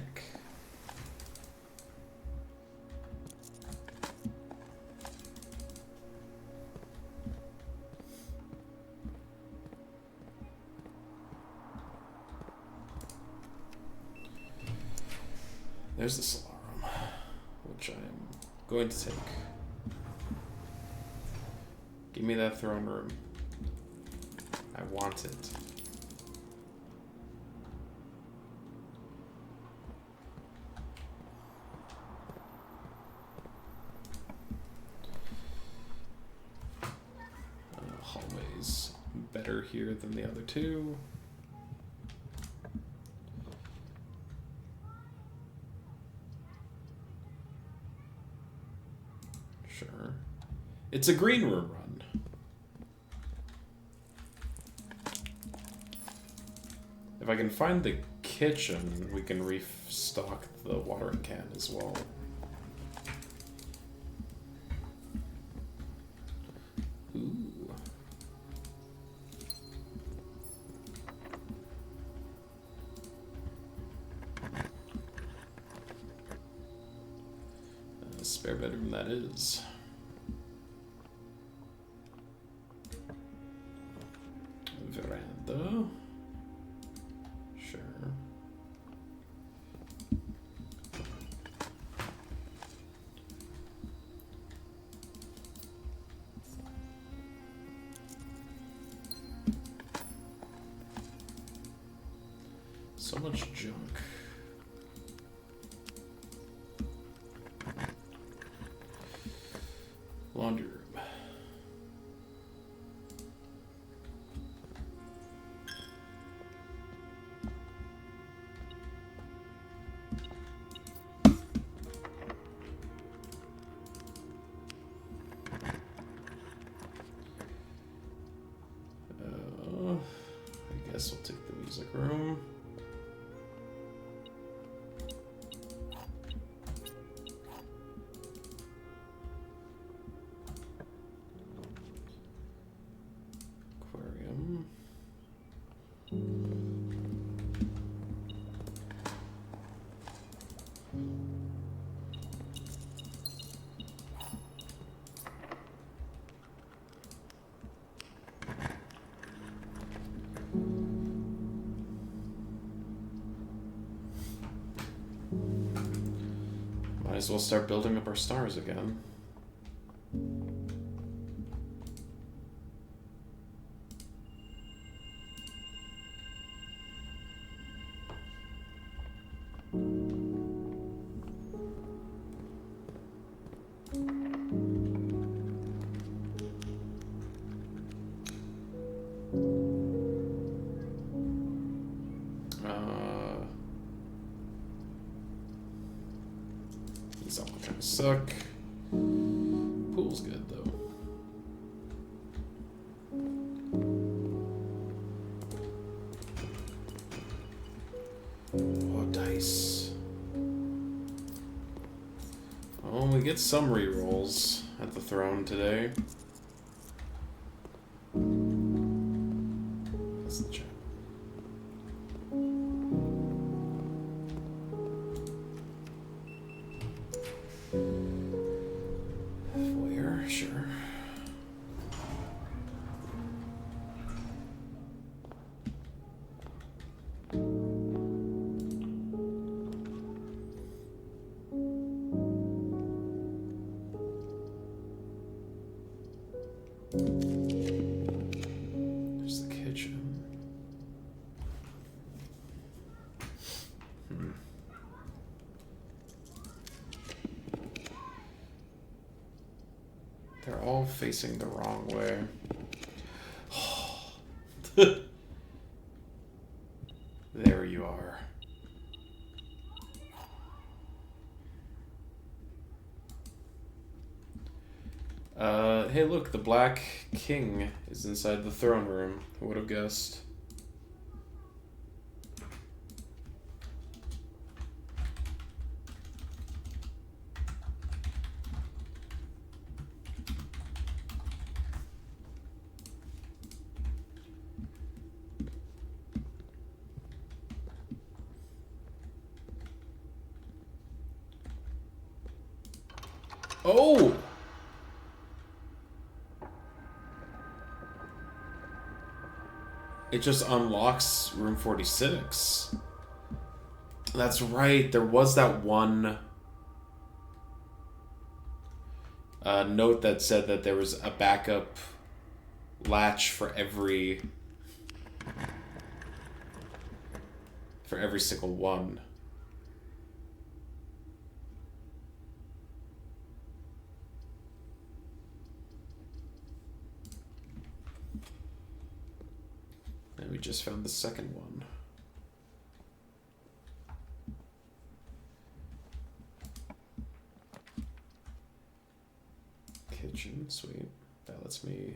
There's the Solarum, which I'm going to take. Give me that throne room. I want it. Hallways better here than the other two. Sure. It's a green room run. If I can find the kitchen, we can restock the watering can as well. Ooh. Spare bedroom that is. Veranda. Sure. So much junk. Laundry room. I guess we'll take the music room. Might as well start building up our stars again. These all kind of suck. Pool's good though. Oh, dice. Well, we get some rerolls at the throne today. That's the chat. Where? Sure. There's the kitchen. They're all facing the wrong way. There you are. Hey look, the Black King is inside the throne room. Who would have guessed? Oh! It just unlocks room 46. That's right, there was that one note that said that there was a backup latch for every single one. And we just found the second one. Kitchen, sweet. That lets me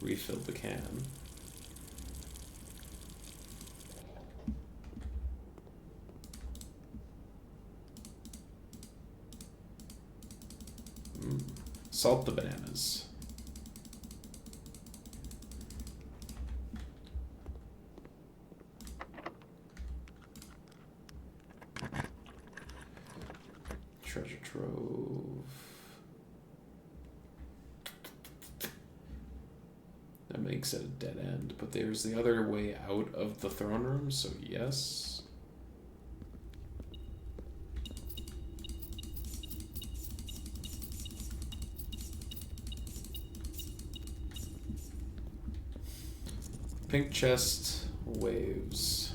refill the can. Salt the bananas. Treasure trove. That makes it a dead end, but there's the other way out of the throne room, so yes. Pink chest, waves.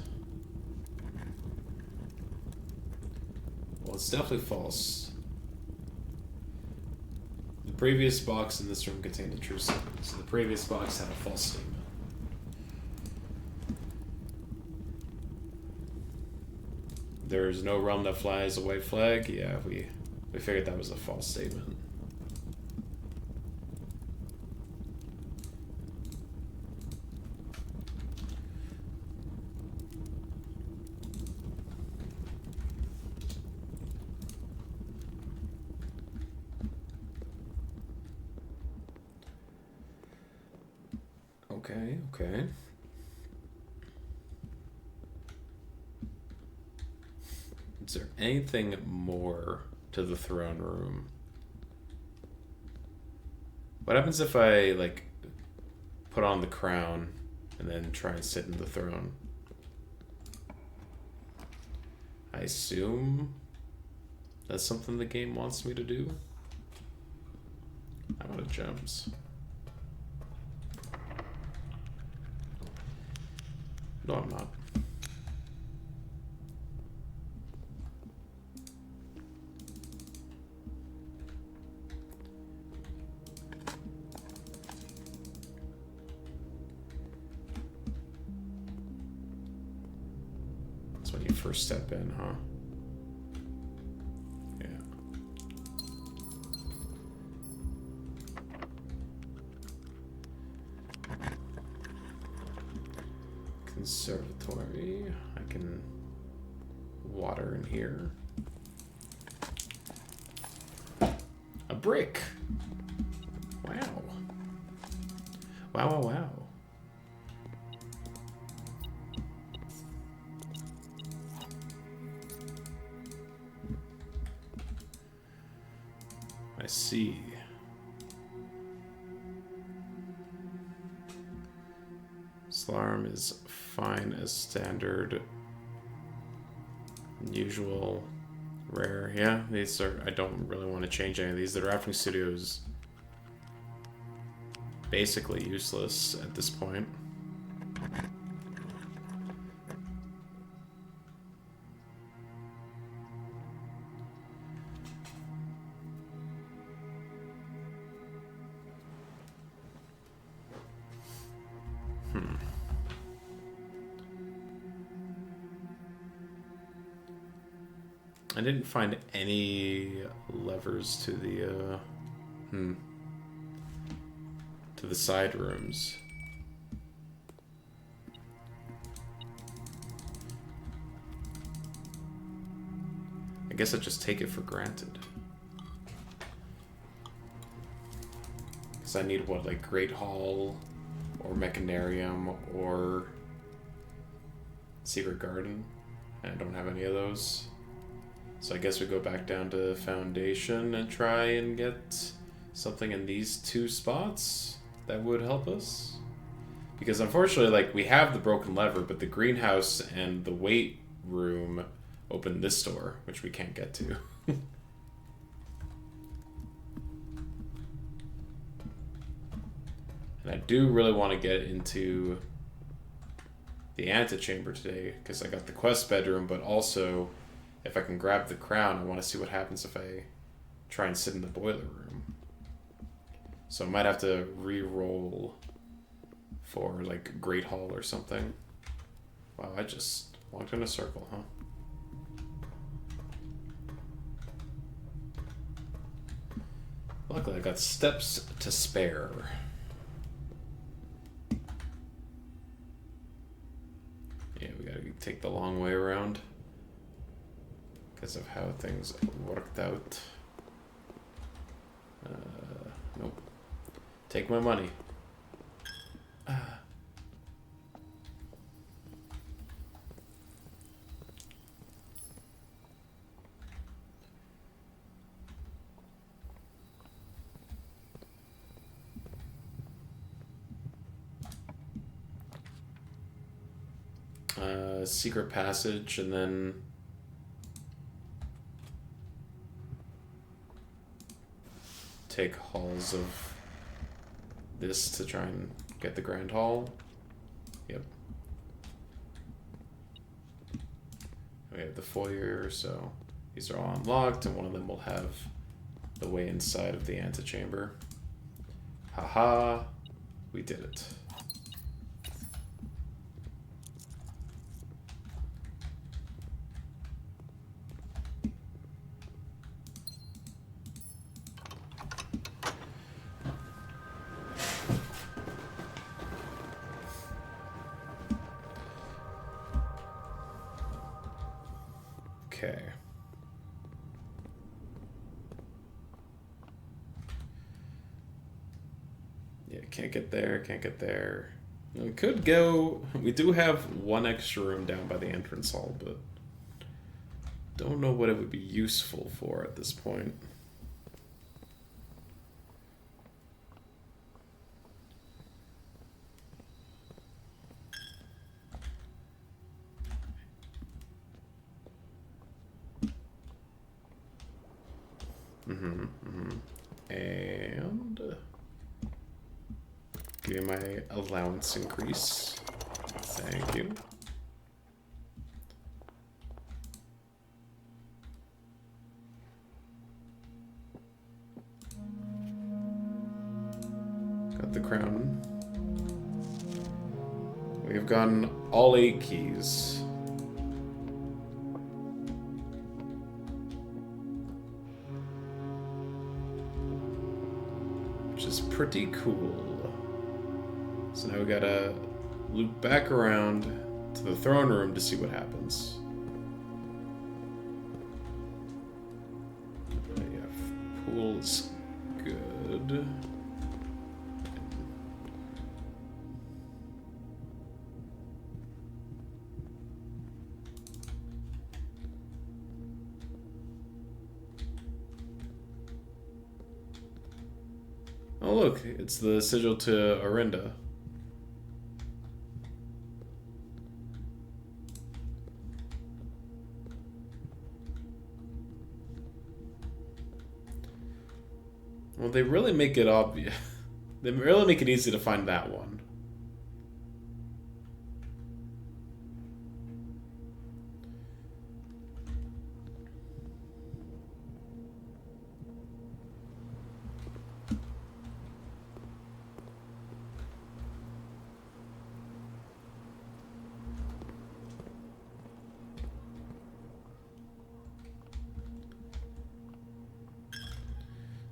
Well, it's definitely false. The previous box in this room contained a true statement, so the previous box had a false statement. There's no realm that flies a white flag. Yeah, we figured that was a false statement. Okay, okay. Is there anything more to the throne room? What happens if I, like, put on the crown and then try and sit in the throne? I assume that's something the game wants me to do. I'm out of gems. No, I'm not. That's when you first step in, huh? Yeah. Conservatory. I can water in here. A brick. Wow. Wow, wow, wow. I see. Slarm is fine as standard. Usual, rare. Yeah, these are. I don't really want to change any of these. The Drafting Studio is basically useless at this point. I didn't find any levers to the to the side rooms. I guess I just take it for granted. Because I need what, like Great Hall or Mechanarium or Secret Garden, and I don't have any of those. So I guess we go back down to Foundation and try and get something in these two spots that would help us. Because unfortunately, like, we have the broken lever, but the greenhouse and the weight room open this door, which we can't get to. And I do really want to get into the antechamber today, because I got the quest bedroom, but also if I can grab the crown, I want to see what happens if I try and sit in the boiler room. So I might have to re-roll for, like, Great Hall or something. Wow, I just walked in a circle, huh? Luckily, I got steps to spare. Yeah, we gotta take the long way around because of how things worked out. Nope. Take my money. Secret passage, and then take halls of this to try and get the Grand Hall. Yep. We have the foyer, so these are all unlocked, and one of them will have the way inside of the antechamber. Haha, we did it. Okay. Yeah, can't get there, can't get there. We could go... We do have one extra room down by the entrance hall, but... Don't know what it would be useful for at this point. And give me my allowance increase. Thank you. Got the crown. We have gotten all 8 keys. Which is pretty cool. So now we gotta loop back around to the throne room to see what happens. Yeah, pool's good. Oh look, it's the sigil to Orinda. Well, they really make it obvious. They really make it easy to find that one.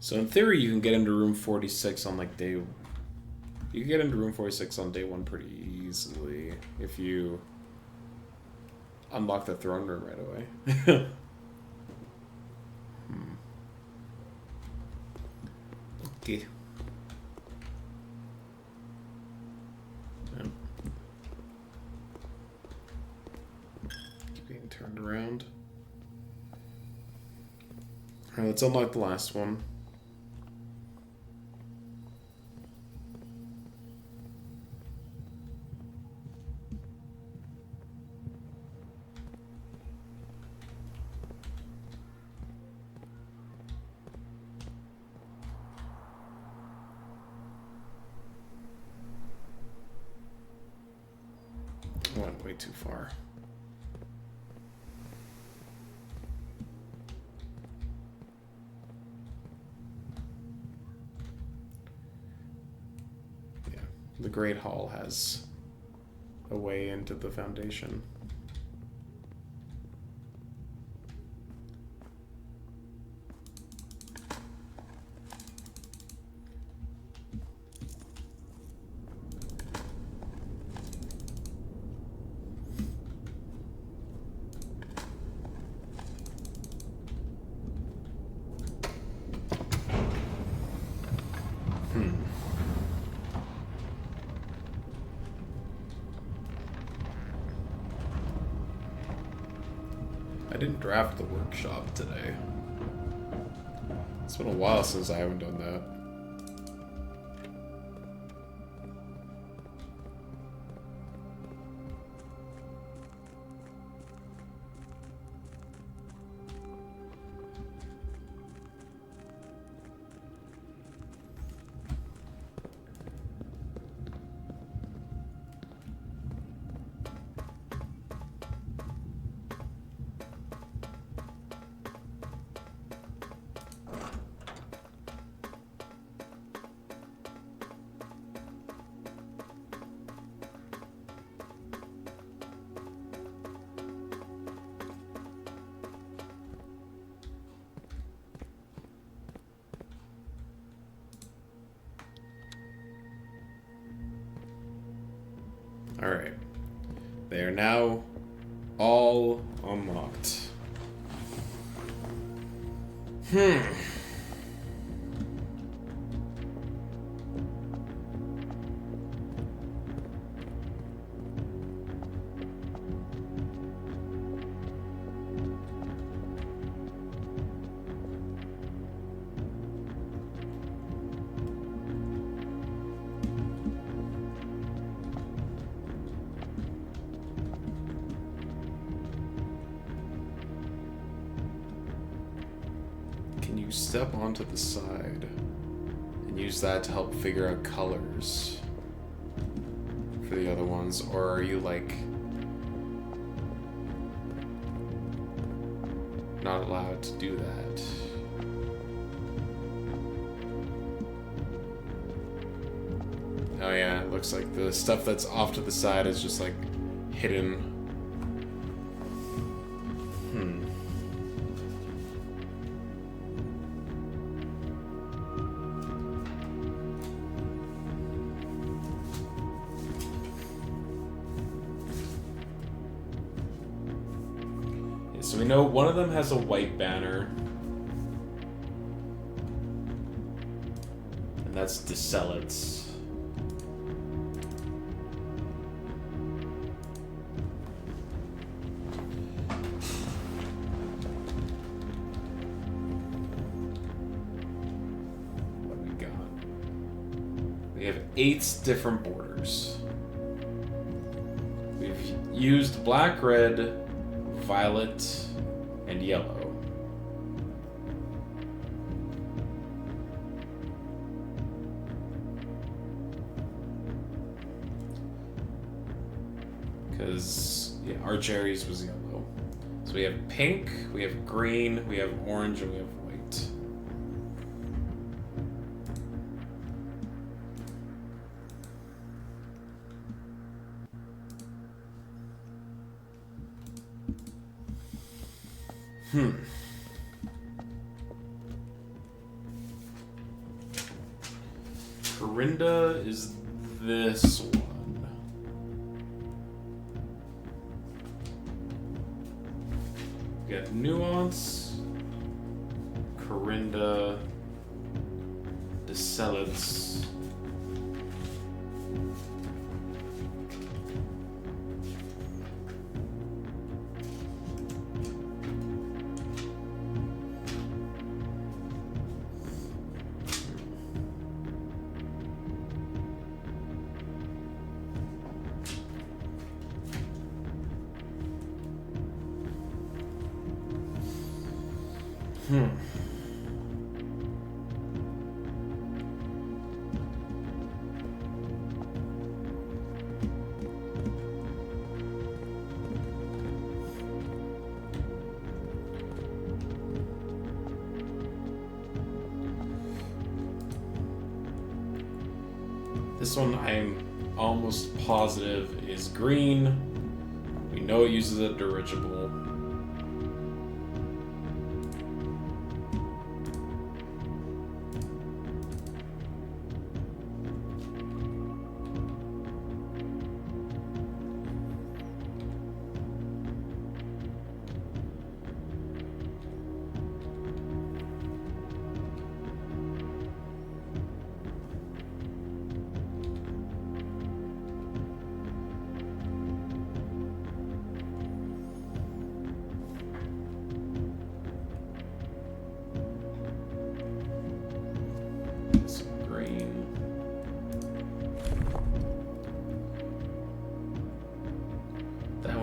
So in theory, you can get into room 46 on like day... You can get into room 46 on day 1 pretty easily if you unlock the throne room right away. Okay. Yep. Keep being turned around. Alright, let's unlock the last one. Went way too far. Yeah, the Great Hall has a way into the Foundation. I didn't draft the workshop today. It's been a while since I haven't done that. Alright. They are now all unlocked. Can you step onto the side and use that to help figure out colors for the other ones? Or are you, like, not allowed to do that? Oh yeah, it looks like the stuff that's off to the side is just, like, hidden. So we know one of them has a white banner. And that's Decellets. What we got? We have 8 different borders. We've used black, red, violet, and yellow. Because, yeah, our cherries was yellow. So we have pink, we have green, we have orange, and we have white. Corinda is this one. We got Nuance, Corinda, Decellets. This one I'm almost positive is green. We know it uses a dirigible.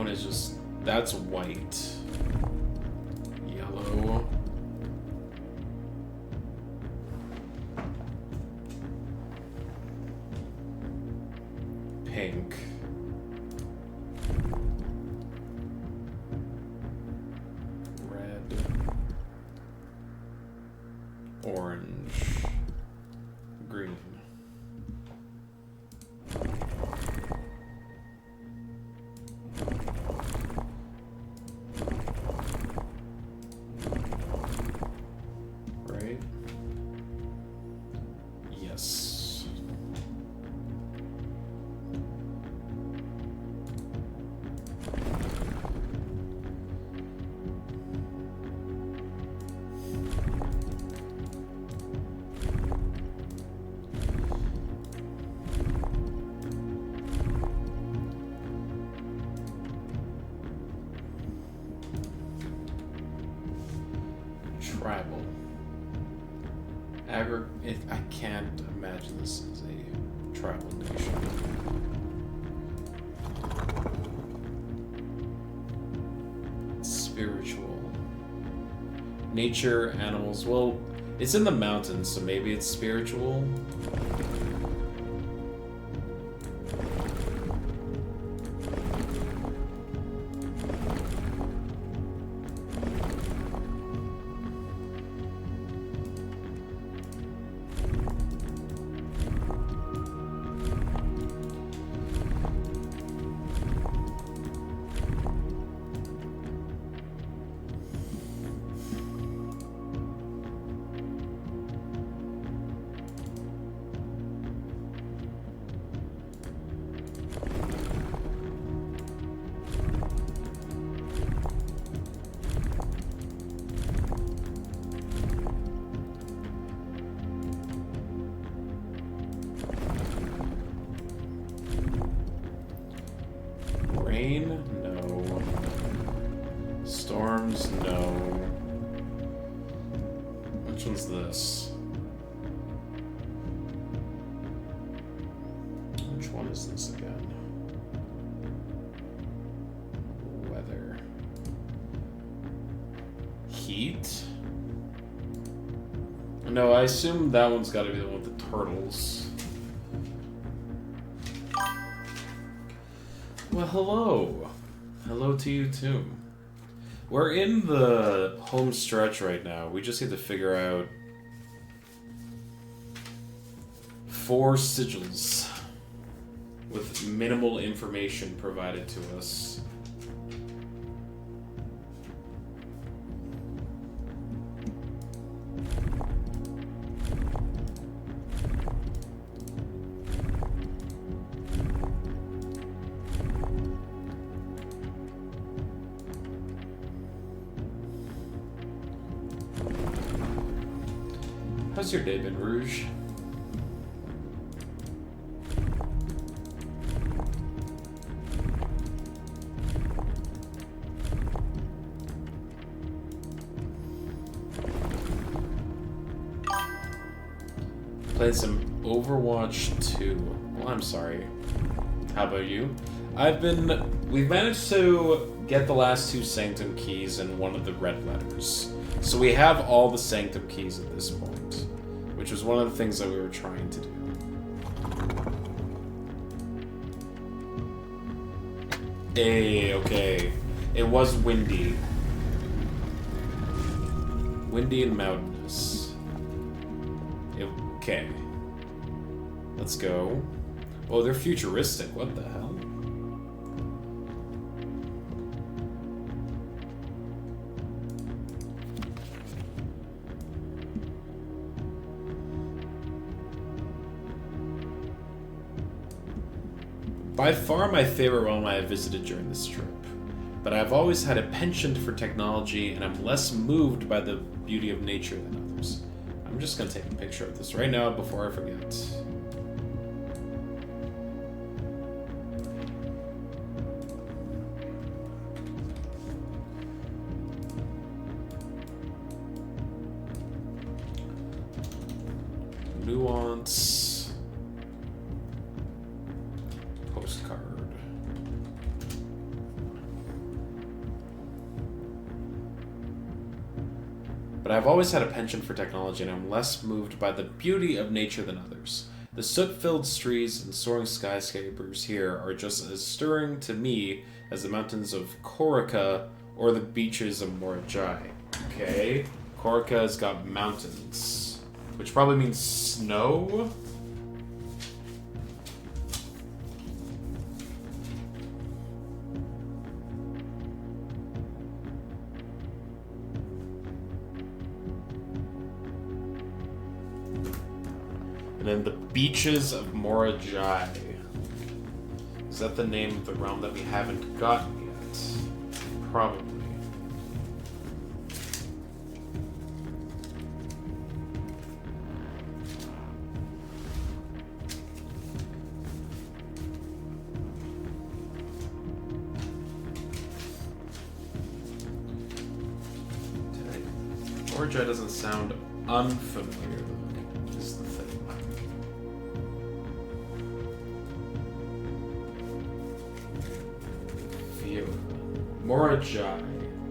Is just, that's white. Yellow. Pink. Red. Orange. Green. Tribal. I can't imagine this is a tribal nation. Spiritual. Nature, animals. Well, it's in the mountains, so maybe it's spiritual. Rain? No. Storms? No. Which one's this? Which one is this again? Weather. Heat? No, I assume that one's gotta be the one with the turtles. Well, hello. Hello to you, too. We're in the home stretch right now. We just need to figure out 4 sigils with minimal information provided to us. How's your day been, Rouge? Played some Overwatch 2. Well, I'm sorry. How about you? We've managed to get the last 2 Sanctum keys and one of the red letters. So we have all the Sanctum keys at this point, which was one of the things that we were trying to do. Hey, okay. It was windy. Windy and mountainous. Okay. Let's go. Oh, they're futuristic. What the hell? By far my favorite realm I have visited during this trip, but I've always had a penchant for technology and I'm less moved by the beauty of nature than others. I'm just gonna take a picture of this right now before I forget. Nuance. Postcard. But I've always had a penchant for technology and I'm less moved by the beauty of nature than others. The soot-filled streets and soaring skyscrapers here are just as stirring to me as the mountains of Corica or the beaches of Morajai. Okay, Corica has got mountains, which probably means snow? And then the beaches of Morajai. Is that the name of the realm that we haven't gotten yet? Probably. Morajai doesn't sound unfamiliar, though, is the thing. Morajai.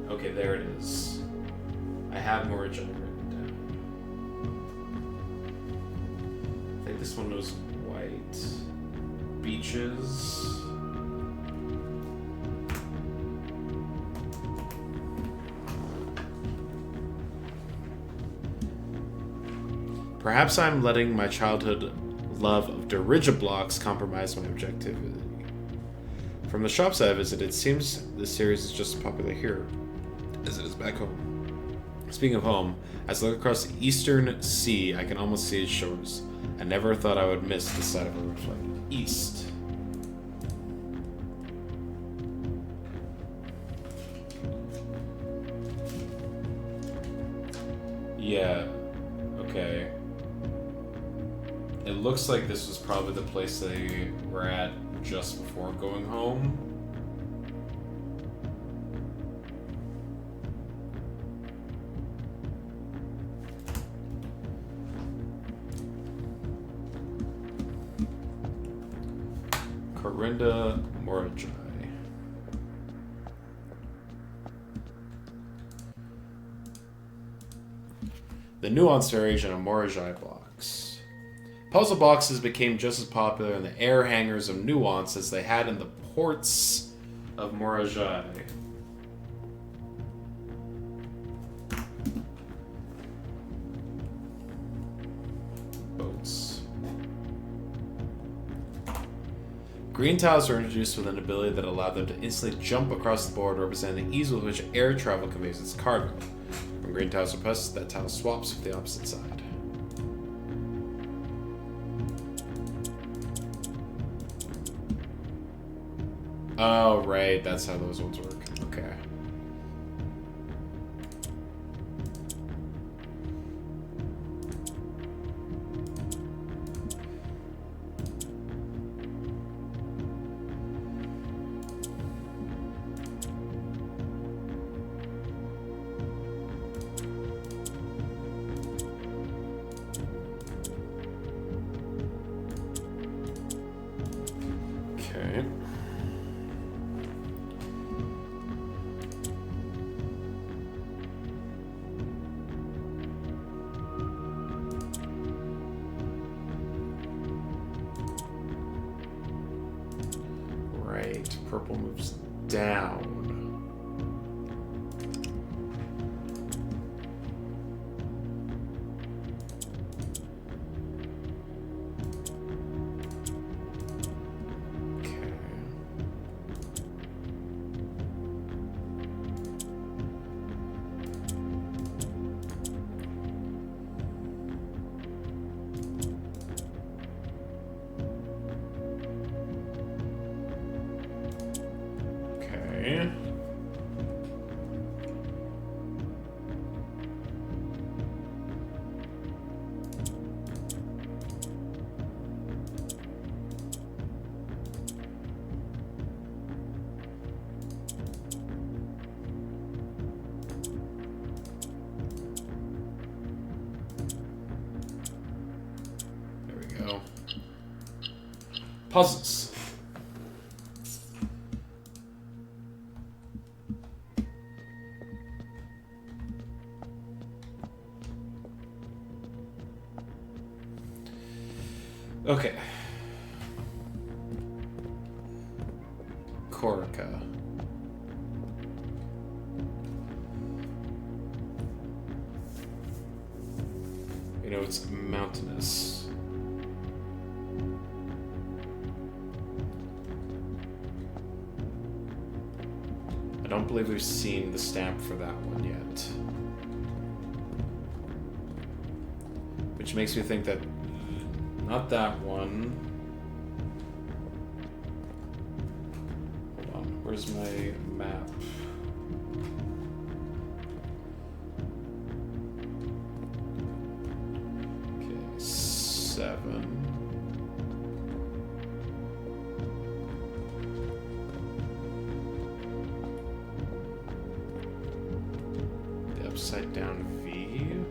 Okay, there it is. I have Morajai written down. I think this one was white. Beaches. Perhaps I'm letting my childhood love of dirigiblocks compromise my objectivity. From the shops I visited, it seems this series is just as popular here as it is back home. Speaking of home, as I look across the eastern sea, I can almost see its shores. I never thought I would miss the sight of a reflected east. Yeah, okay. It looks like this was probably the place they were at just before going home. Corinda Morajai. The nuanced variation of Morajai blocks. Puzzle boxes became just as popular in the air hangars of Nuance as they had in the ports of Morajai. Boats. Green tiles were introduced with an ability that allowed them to instantly jump across the board, representing the ease with which air travel conveys its cargo. When green tiles are pressed, that tile swaps with the opposite side. Oh, right, that's how those ones work. Okay. Okay. Right, purple moves down. Okay. Okay. There we go. Puzzles. Okay. Corica. You know, it's mountainous. I don't believe we've seen the stamp for that one yet. Which makes me think that not that one. Hold on, where's my map? Okay, 7. The upside down V.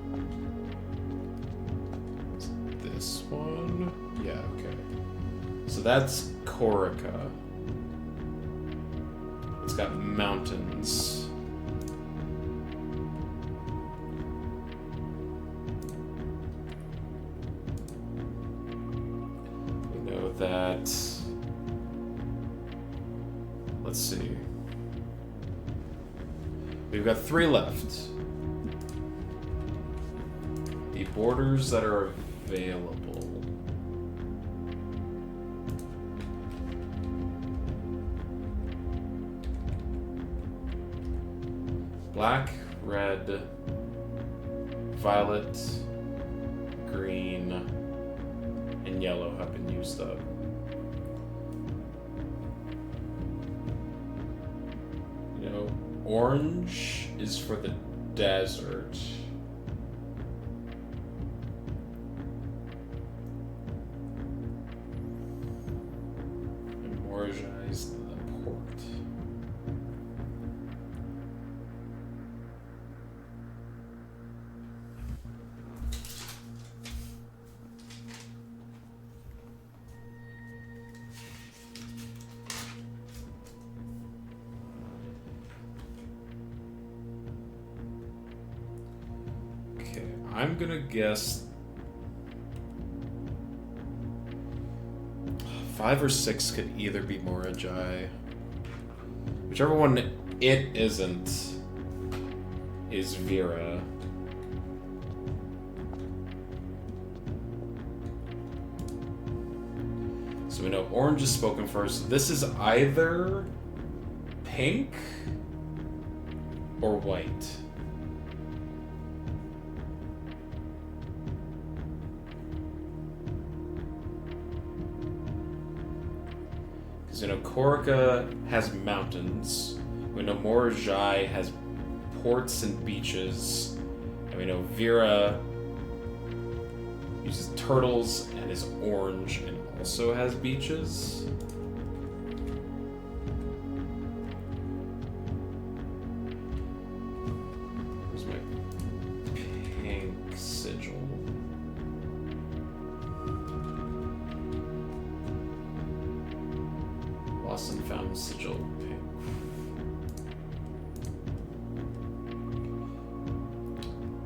This one? Yeah, okay. So that's Corica. It's got mountains. that... Let's see. We've got 3 left. The borders that are available. Black, red, violet, green, and yellow have been used up. You know, orange is for the desert. And Moraja is the port. I'm gonna guess 5 or 6 could either be Morajai. Whichever one it isn't is Vera. So we know orange is spoken first. This is either pink or white. You know, Corica has mountains. We know Morajai has ports and beaches. And we know Vera uses turtles and is orange and also has beaches. Where's my pink sigil? Lost and found sigil pink.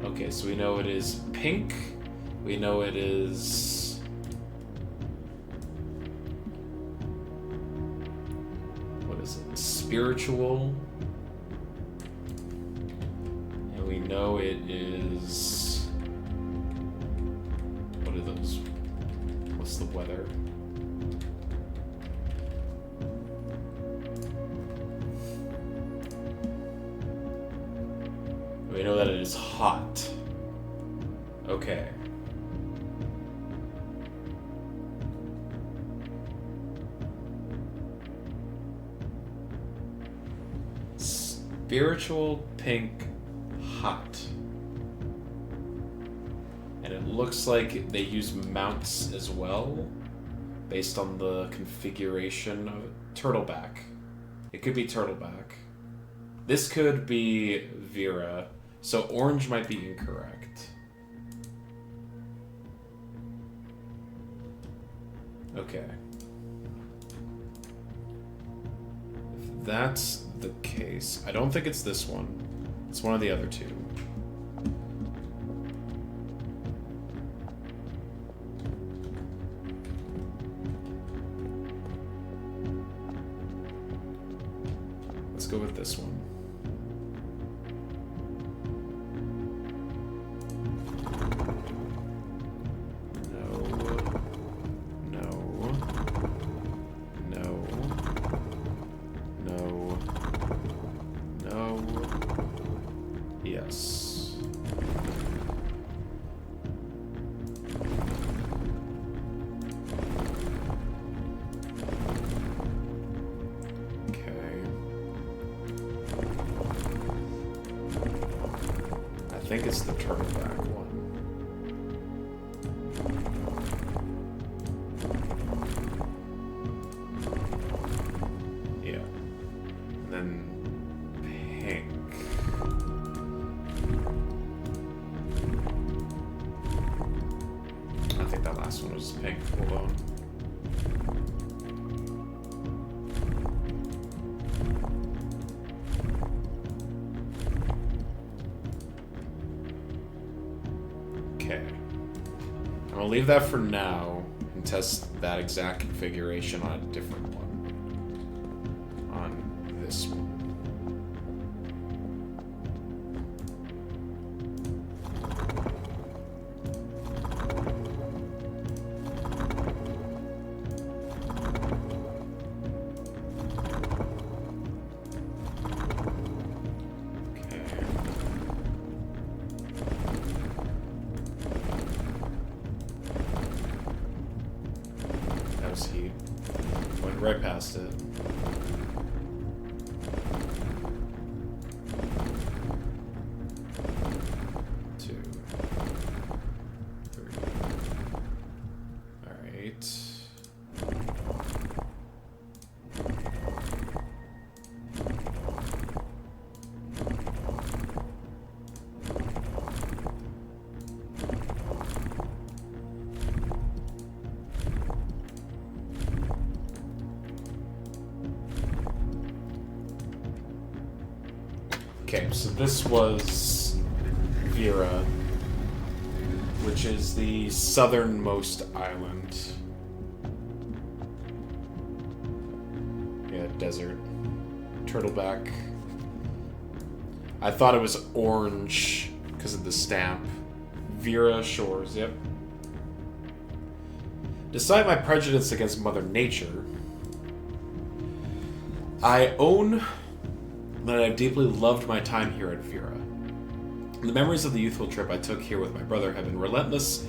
Okay, so we know it is pink. We know it is... What is it? Spiritual. And we know it is... What are those? What's the weather? We know that it is hot. Okay. Spiritual, pink, hot. And it looks like they use mounts as well, based on the configuration of it. Turtleback. It could be Turtleback. This could be Vera. So orange might be incorrect. Okay. If that's the case, I don't think it's this one. It's one of the other two. Let's go with this one. Yes. Okay. I think it's the turtleback one. Yeah. And then pink. I think that last one was pink. Hold on. Okay. I'm gonna leave that for now. and test that exact configuration on a different one. On this one. Heat. Went right past it. Two. Three. Alright. Okay, so this was Vera, which is the southernmost island. Yeah, desert. Turtleback. I thought it was orange because of the stamp. Vera Shores, yep. Despite my prejudice against Mother Nature, I own that I've deeply loved my time here at Vera. The memories of the youthful trip I took here with my brother have been relentless,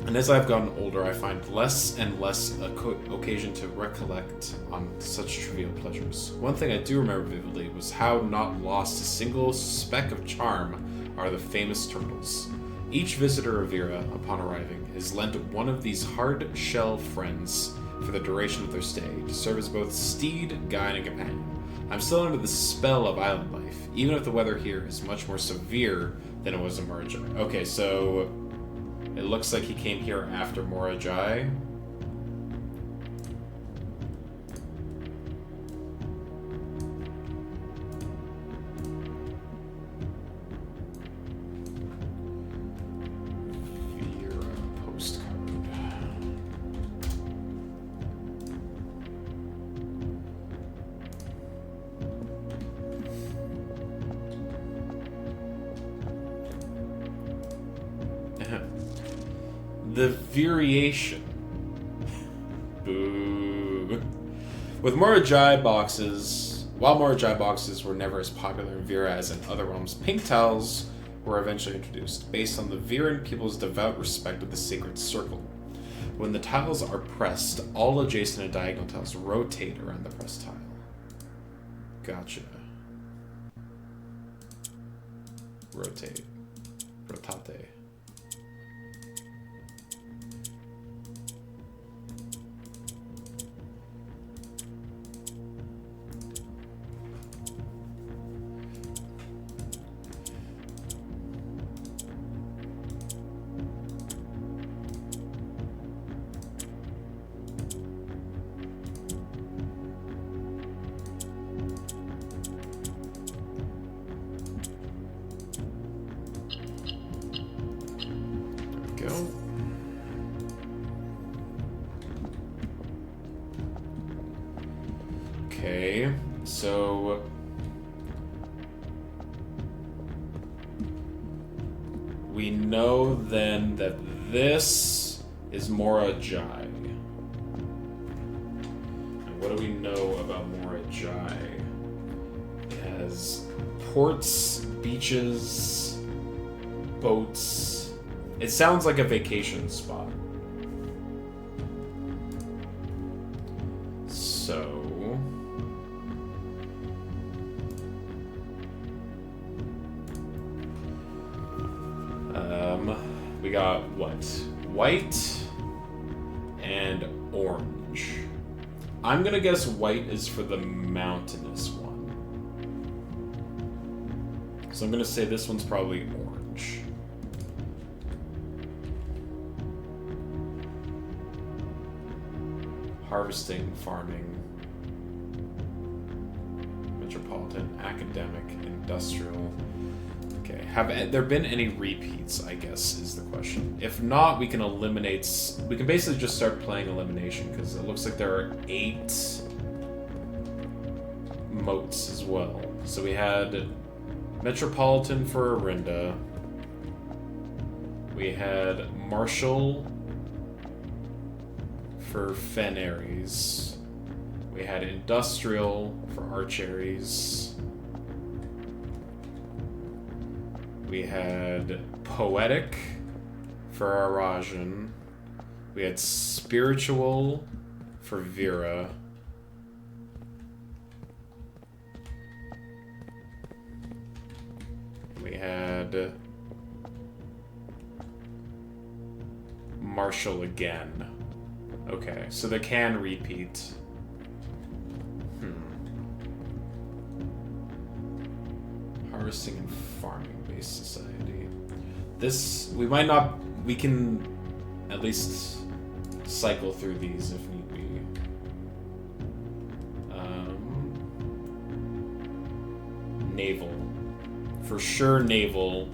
and as I've gotten older, I find less and less occasion to recollect on such trivial pleasures. One thing I do remember vividly was how not lost a single speck of charm are the famous turtles. Each visitor of Vera, upon arriving, is lent one of these hard-shell friends for the duration of their stay, to serve as both steed, guide, and companion. I'm still under the spell of island life, even if the weather here is much more severe than it was in Morajai. Okay, so it looks like he came here after Morajai. Vera postcard. The variation. Boo. With Morajai boxes, while Morajai boxes were never as popular in Vera as in other realms, pink tiles were eventually introduced, based on the Viran people's devout respect of the sacred circle. When the tiles are pressed, all adjacent and diagonal tiles rotate around the pressed tile. Gotcha. Rotate. Rotate. Go. Okay, so we know then that this is Morajai. And what do we know about Morajai? It has ports, beaches, boats. It sounds like a vacation spot. So we got what? White and orange. I'm gonna guess white is for the mountainous one. So I'm gonna say this one's probably orange. Harvesting, farming, metropolitan, academic, industrial. Okay, have there been any repeats, I guess, is the question. If not, we can eliminate... We can basically just start playing elimination, because it looks like there are 8 moats as well. So we had Metropolitan for Arinda. We had Marshall for Fenaries. We had Industrial for Archeries. We had Poetic for Arajan. We had Spiritual for Vera. We had Marshall again. Okay, so they can repeat. Harvesting and farming-based society. This, we might not... We can at least cycle through these if need be. Naval. For sure, naval.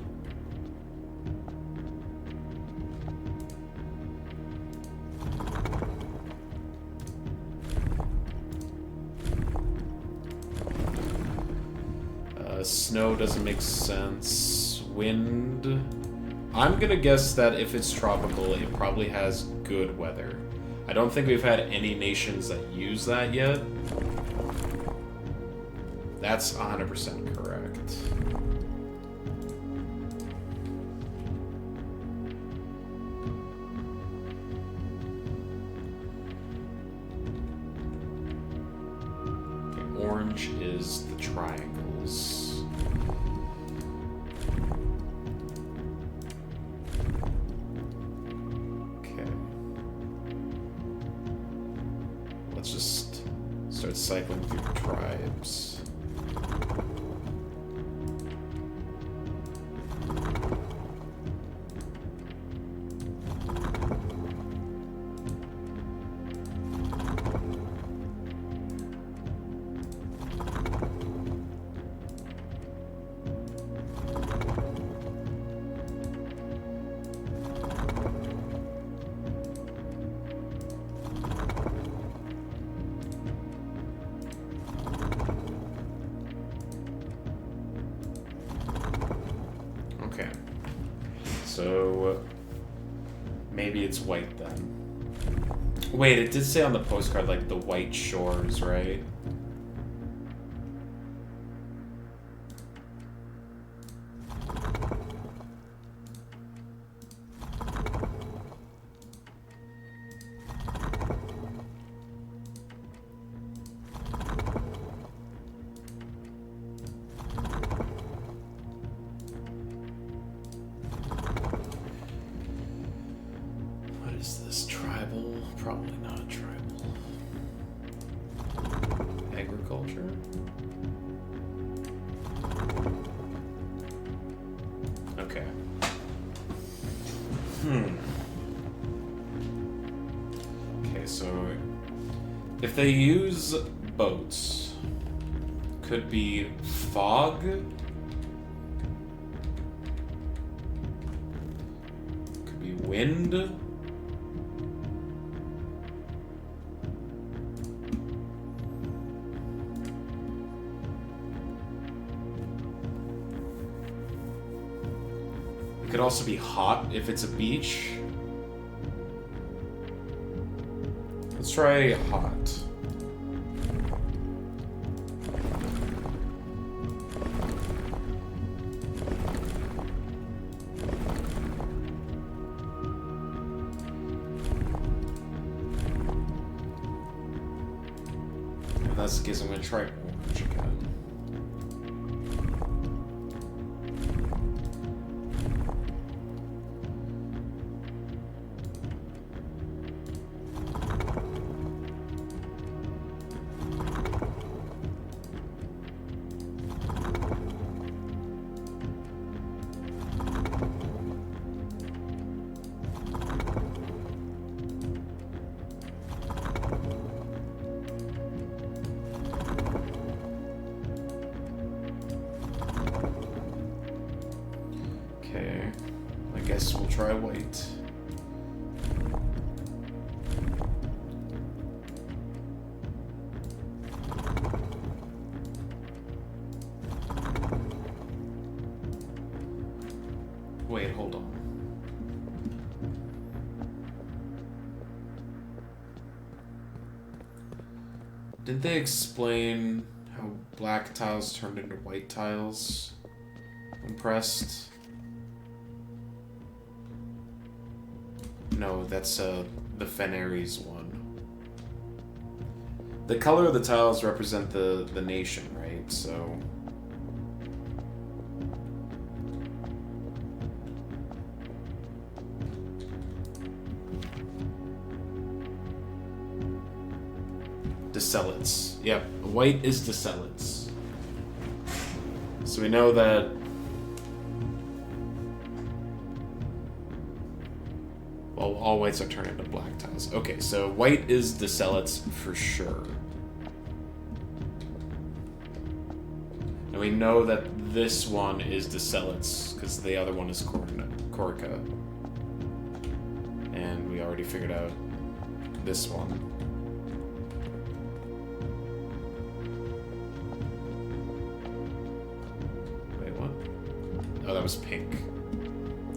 Snow doesn't make sense. Wind. I'm gonna guess that if it's tropical, it probably has good weather. I don't think we've had any nations that use that yet. That's 100% correct. Okay, orange is the triangles. Cycling through the tribes. So, maybe it's white then. Wait, it did say on the postcard, like, the white shores, right? Probably not tribal. Agriculture? Okay. Okay, so if they use boats, could be fog? Could be wind? Could also be hot if it's a beach. Let's try hot. And that's the case, I'm gonna try orange again. Okay, I guess we'll try white. Wait, hold on. Didn't they explain how black tiles turned into white tiles when pressed? No, that's the Fenaries one. The color of the tiles represent the nation, right? So Descellants. Yep, white is Descellants. So we know that well, all whites are turned into black tiles. Okay, so white is Descellants for sure. And we know that this one is Descellants because the other one is Corica. And we already figured out this one. Oh, that was pink.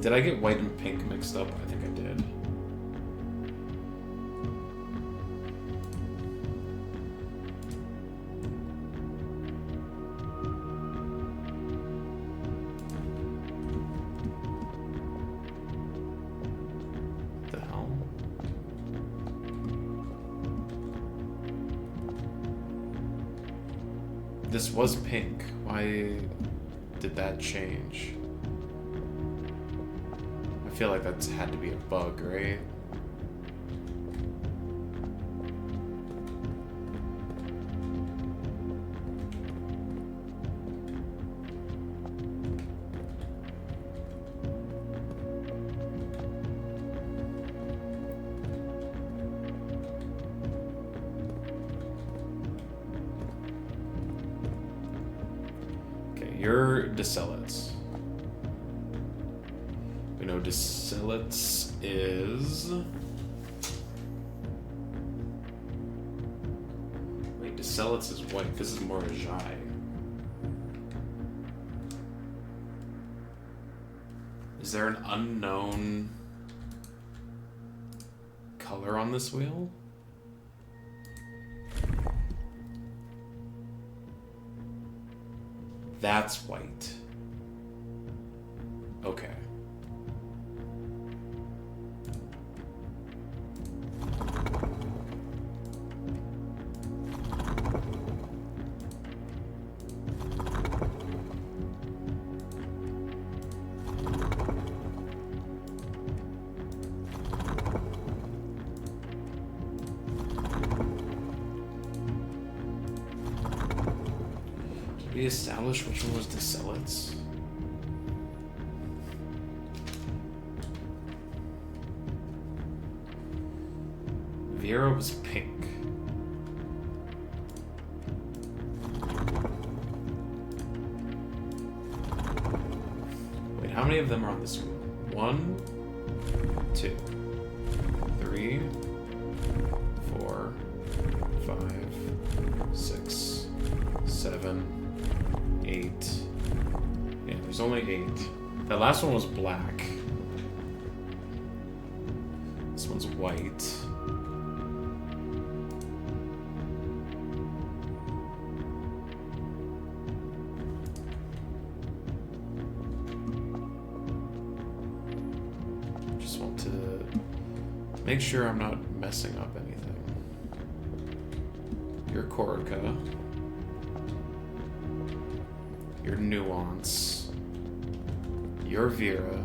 Did I get white and pink mixed up? I think I did. What the hell? This was pink. Why did that change? I feel like that's had to be a bug, right? You're Descellants. We know Descellants is... Wait, Descellants is white. This is more Ajay. Is there an unknown color on this wheel? That's white. Okay. We established which one was Descellants. Vera was pink. Wait, how many of them are on this wheel? 1, 2, 3, 4, 5, 6, 7, 8. Yeah, there's only 8. That last one was black. This one's white. Just want to make sure I'm not messing up anything. You're Corica. Your Nuance, your Vera,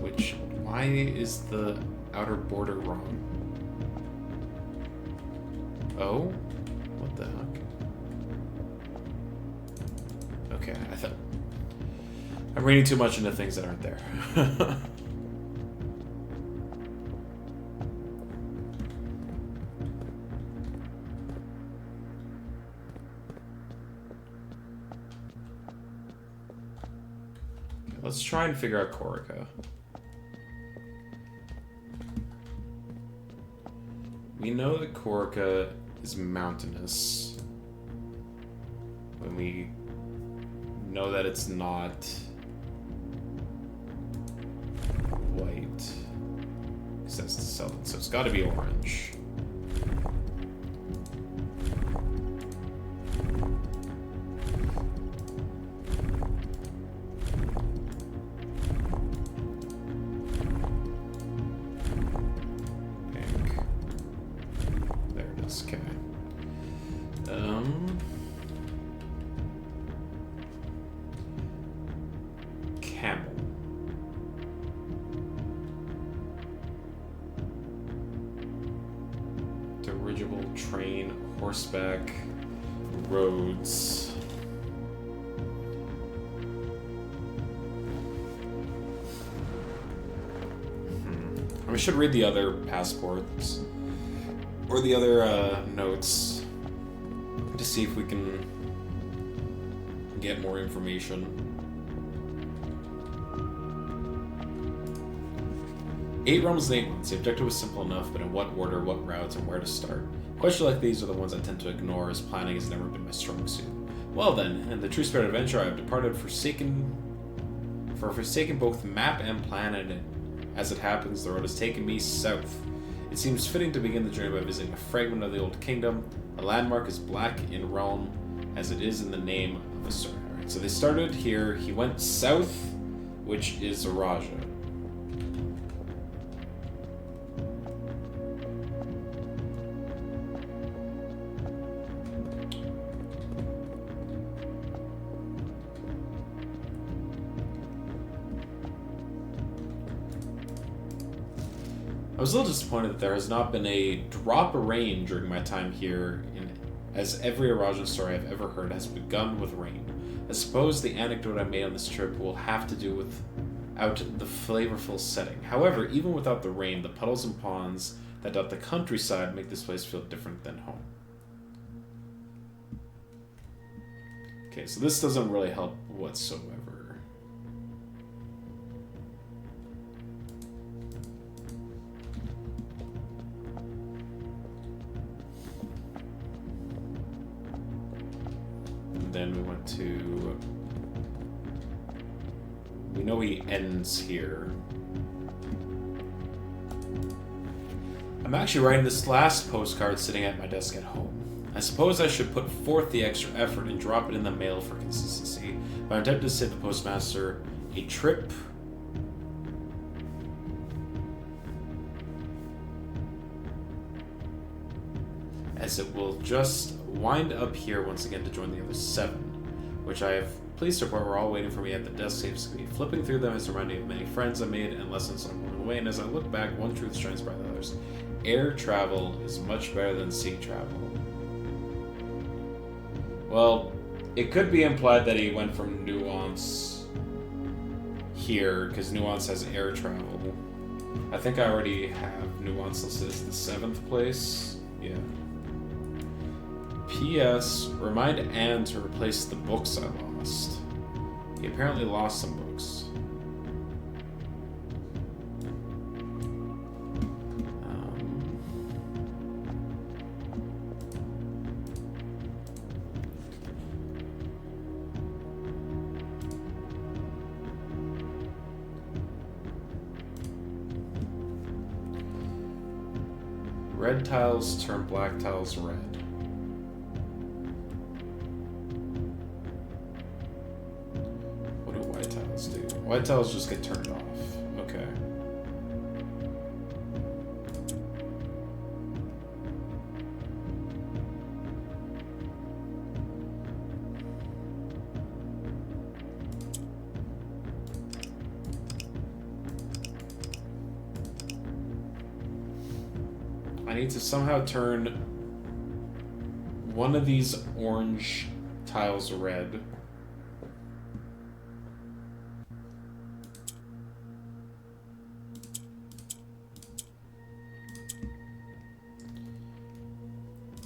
which, why is the outer border wrong? Oh? What the heck? Okay, I thought... I'm reading too much into things that aren't there. Let's try and figure out Corica. We know that Corica is mountainous. When we know that it's not white. Because that's the southern, so it's got to be orange. Camel. Dirigible, train, horseback, roads. We should read the other passports or the other notes to see if we can get more information. 8 realms and 8 months. The objective was simple enough, but in what order, what routes, and where to start? Questions like these are the ones I tend to ignore, as planning has never been my strong suit. Well then, in the true spirit of adventure, I have departed, forsaken both map and plan, and as it happens, the road has taken me south. It seems fitting to begin the journey by visiting a fragment of the old kingdom. A landmark as black in realm as it is in the name of a sir. Alright, so they started here. He went south, which is Araja. I was a little disappointed that there has not been a drop of rain during my time here, as every Arajan story I've ever heard has begun with rain. I suppose the anecdote I made on this trip will have to do without the flavorful setting. However, even without the rain, the puddles and ponds that dot the countryside make this place feel different than home. Okay, so this doesn't really help whatsoever. Then we went to... We know he ends here. I'm actually writing this last postcard sitting at my desk at home. I suppose I should put forth the extra effort and drop it in the mail for consistency, but I'm tempted to save the postmaster a trip. As it will just wind up here once again to join the other 7, which I have pleased to report were all waiting for me at the desk safe screen. Flipping through them has reminded me of many friends I made and lessons on the way, and as I look back, one truth shines bright than others. Air travel is much better than sea travel. Well, it could be implied that he went from Nuance here, because Nuance has air travel. I think I already have Nuance listed as the 7th place. Yeah. P.S. Remind Anne to replace the books I lost. He apparently lost some books. Red tiles turn black tiles red. Do. White tiles just get turned off. Okay. I need to somehow turn one of these orange tiles red.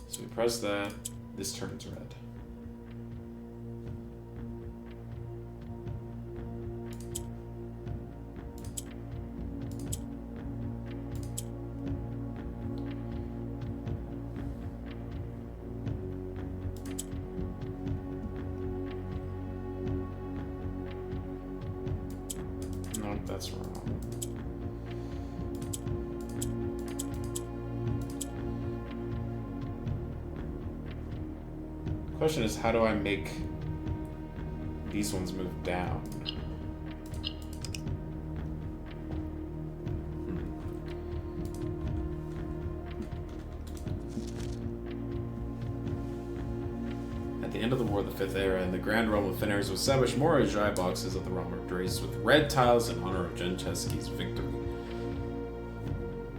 So we press that, this turns red. Nope, that's wrong. The question is, how do I make these ones move down? At the end of the War of the Fifth Era, in the Grand Realm of Fenris was established more Ajai boxes of the realm of race with red tiles in honor of Gencheski's victory.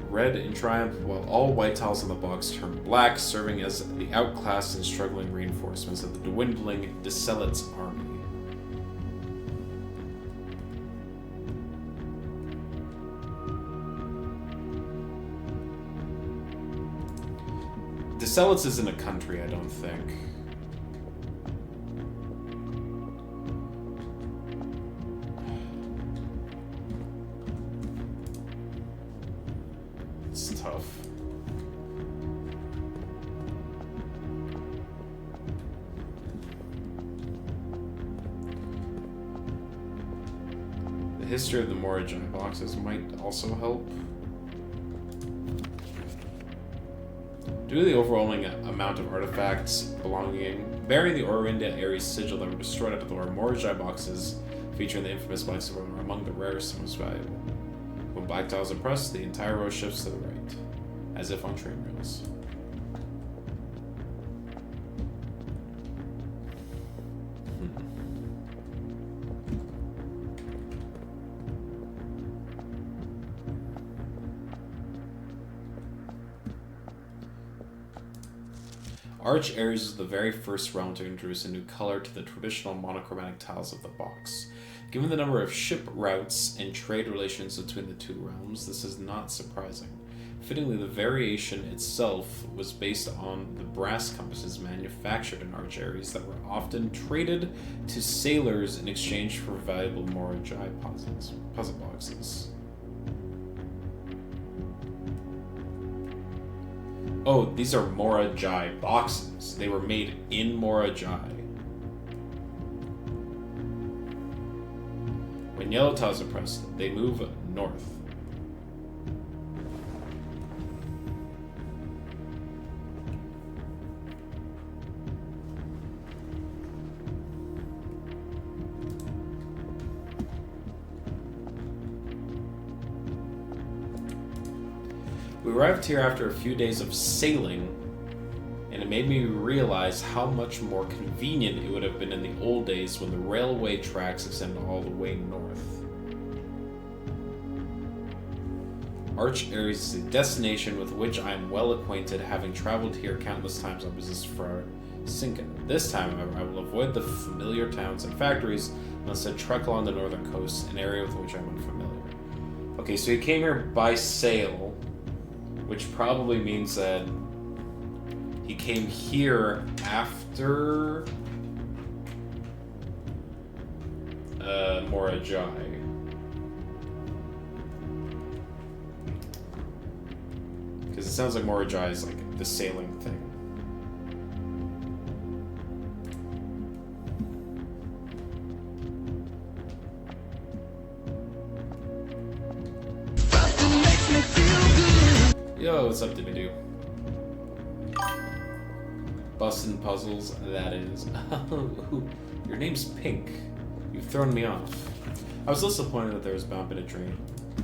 Red in triumph, while all white tiles on the box turned black, serving as the outclassed and struggling reinforcements of the dwindling Deceletes army. Deceletes isn't a country, I don't think. It's tough. The history of the Morajai boxes might also help. Due to the overwhelming amount of artifacts bearing the Orinda Ares sigil that were destroyed after the war, Morajai boxes featuring the infamous Black Silver are among the rarest and most valuable. When black tiles are pressed, the entire row shifts to the right, as if on train rails. Arch Ares is the very first realm to introduce a new color to the traditional monochromatic tiles of the box. Given the number of ship routes and trade relations between the two realms, this is not surprising. Fittingly, the variation itself was based on the brass compasses manufactured in Arch Ares that were often traded to sailors in exchange for valuable Morajai puzzle boxes. Oh, these are Morajai boxes. They were made in Morajai. When yellow tiles are pressed, they move north. We arrived here after a few days of sailing, and it made me realize how much more convenient it would have been in the old days when the railway tracks extended all the way north. Arch Ares is a destination with which I am well acquainted, having traveled here countless times on business for Sinkin. This time, however, I will avoid the familiar towns and factories and instead trek along the northern coast, an area with which I'm unfamiliar. Okay, so he came here by sail, which probably means that he came here after Morajai. Because it sounds like Morajai is like the sailing thing. Yo, what's up, Dibidoo? Bustin' puzzles, that is. Your name's Pink. You've thrown me off. I was disappointed that there was bound in a dream.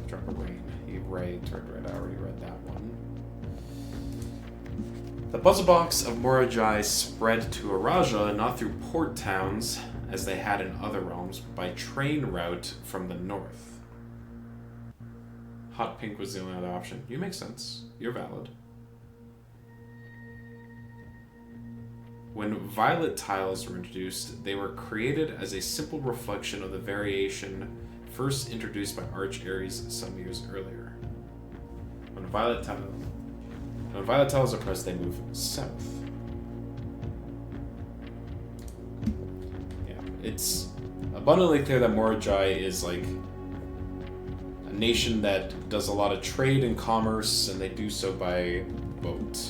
Drop of rain. I already read that one. The puzzle box of Morajai spread to Araja not through port towns, as they had in other realms, but by train route from the north. Hot pink was the only other option. You make sense. You're valid. When violet tiles were introduced, they were created as a simple reflection of the variation first introduced by Arch Ares some years earlier. When violet tiles are pressed, they move south. Yeah, it's abundantly clear that Morajai is like a nation that does a lot of trade and commerce, and they do so by boat.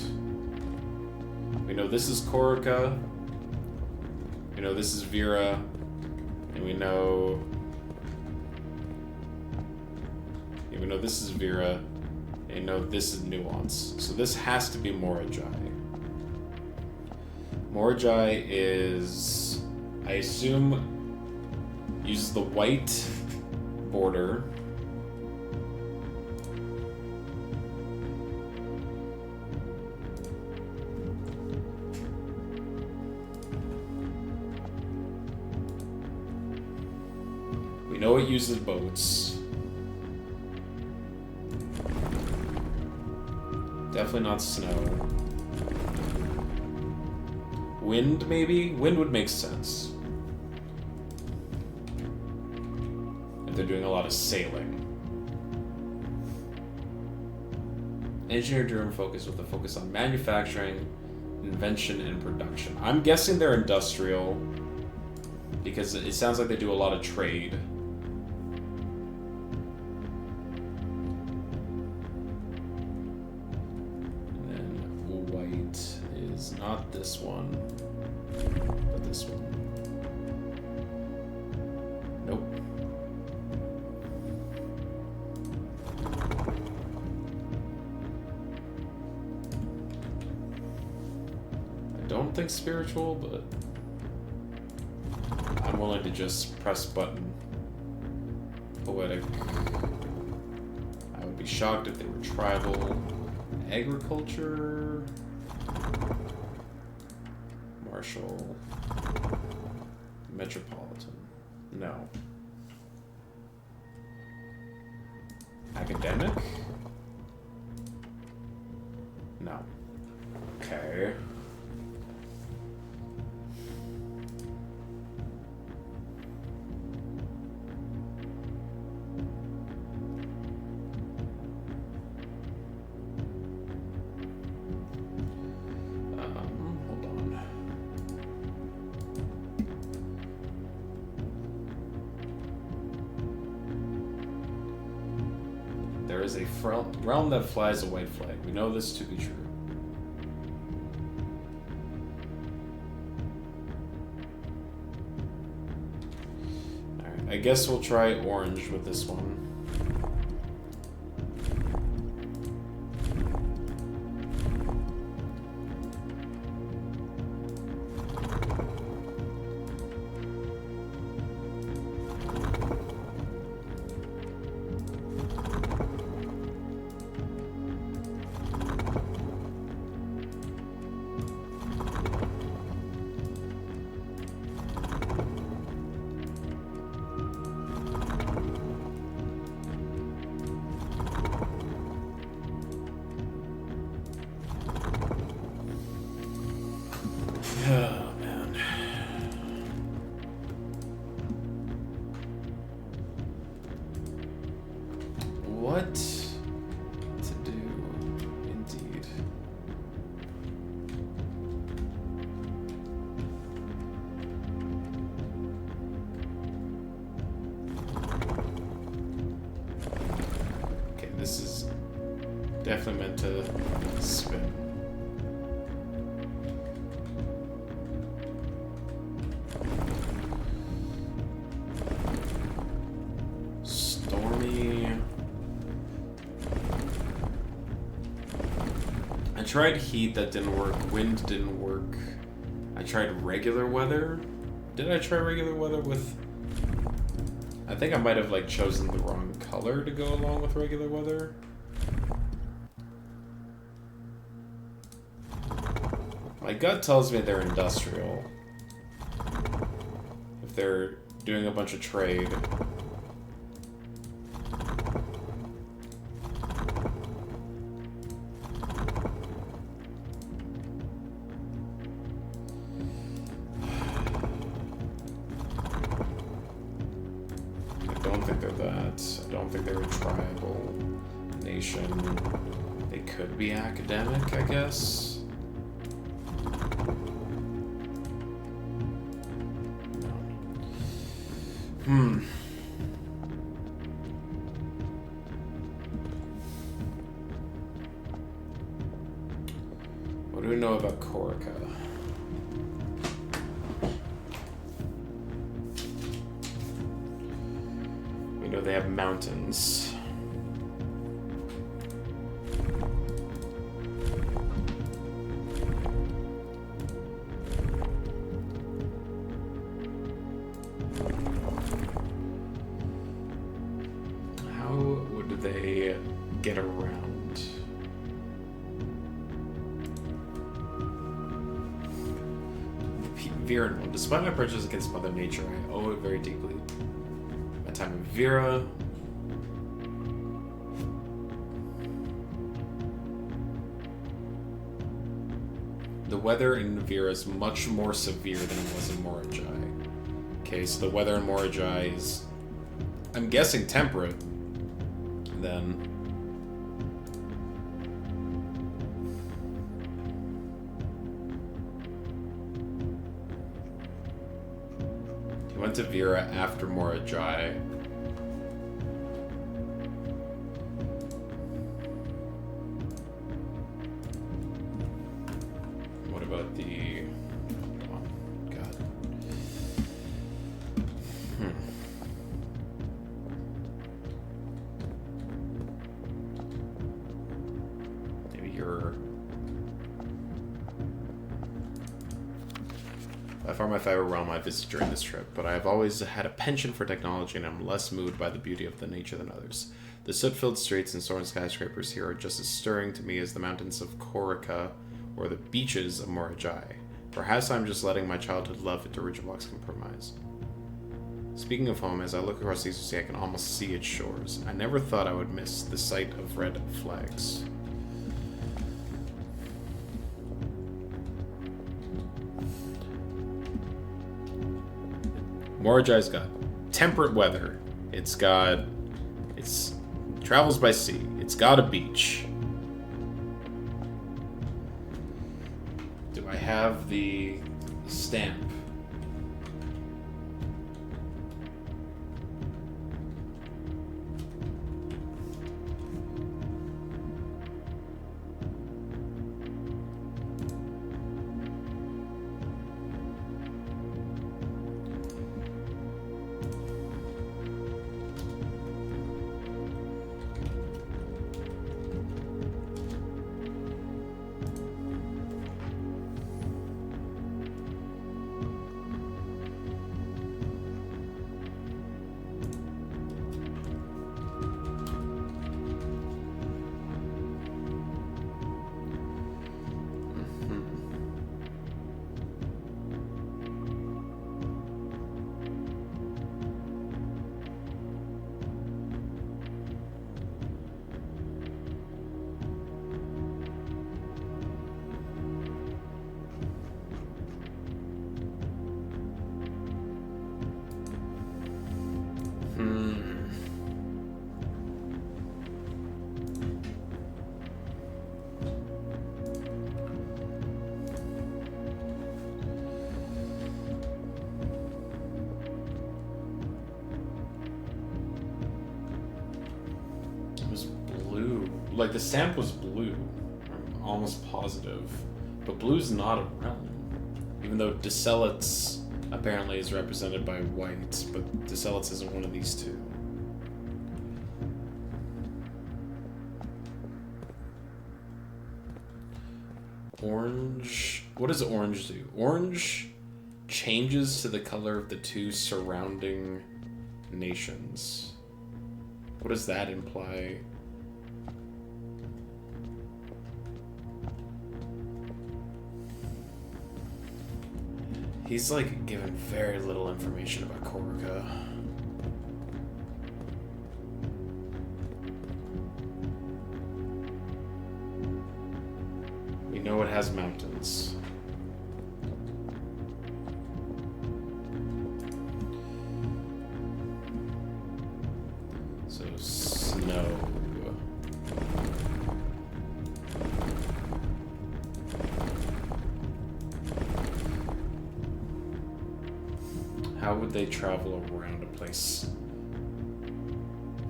We know this is Corica, we know this is Vera, and we know We know this is Vera. And we know this is Nuance. So this has to be Morajai. Morajai is, I assume, uses the white border. We know it uses boats. Definitely not snow. Wind, maybe? Wind would make sense. If they're doing a lot of sailing. Engineer-driven focus with a focus on manufacturing, invention, and production. I'm guessing they're industrial because it sounds like they do a lot of trade. And then white is not this one, but this one. Nope. I don't think spiritual, but I'm willing to just press button. Poetic. I would be shocked if they were tribal. Agriculture. Martial. Metropolitan. No. Academic? No. Okay. Hold on. There is a realm that flies a white flag. We know this to be true. Alright, I guess we'll try orange with this one. Oh, man. What to do, indeed. Okay, this is definitely meant to spin. I tried heat, that didn't work. Wind didn't work. I tried regular weather. Did I try regular weather with... I think I might have like chosen the wrong color to go along with regular weather. My gut tells me they're industrial. If they're doing a bunch of trade. I don't think they're that. I don't think they're a tribal nation. They could be academic, I guess. What do we know about Corica? We know they have mountains. they get around? Viren. Despite my prejudice against Mother Nature, I owe it very deeply. My time with Vera. The weather in Vera is much more severe than it was in Morajai. Okay, so the weather in Morajai is, I'm guessing, temperate. Then. He went to Vera after Morajai. What about the... Come on, God. Maybe you're... By far my favorite realm I visited during this trip, but I have always had a penchant for technology and I'm less moved by the beauty of the nature than others. The soot-filled streets and soaring skyscrapers here are just as stirring to me as the mountains of Corica or the beaches of Morajai. Perhaps I'm just letting my childhood love at Dirigiblok's compromise. Speaking of home, as I look across the Eastern Sea, I can almost see its shores. I never thought I would miss the sight of red flags. Morajai's got temperate weather. It's travels by sea. It's got a beach. Do I have the stamp? Like, the stamp was blue. I'm almost positive. But blue's not a realm. Even though Decellets apparently is represented by white, but Decellets isn't one of these two. Orange... What does orange do? Orange changes to the color of the two surrounding nations. What does that imply? He's, like, given very little information about Corica. We know it has mountains. So, snow. How would they travel around a place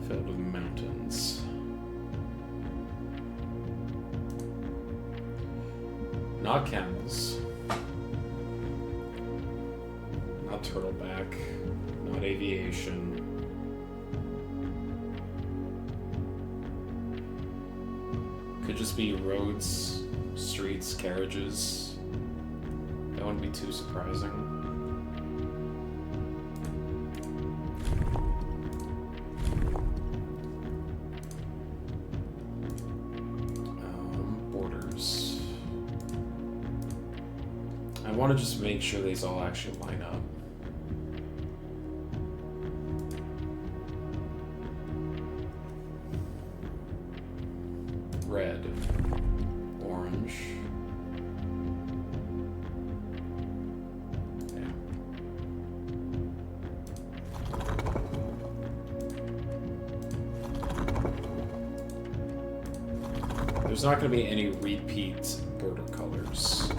filled with mountains? Not camels. Not turtleback. Not aviation. Could just be roads, streets, carriages. That wouldn't be too surprising. I want to just make sure these all actually line up. Red, orange. Yeah. There's not going to be any repeat border colors.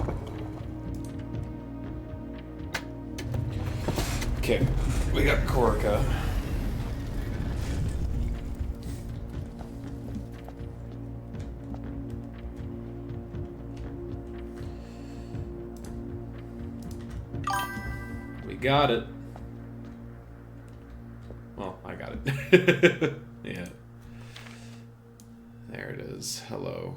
Okay, we got Corica. We got it. Well, I got it. Yeah. There it is. Hello.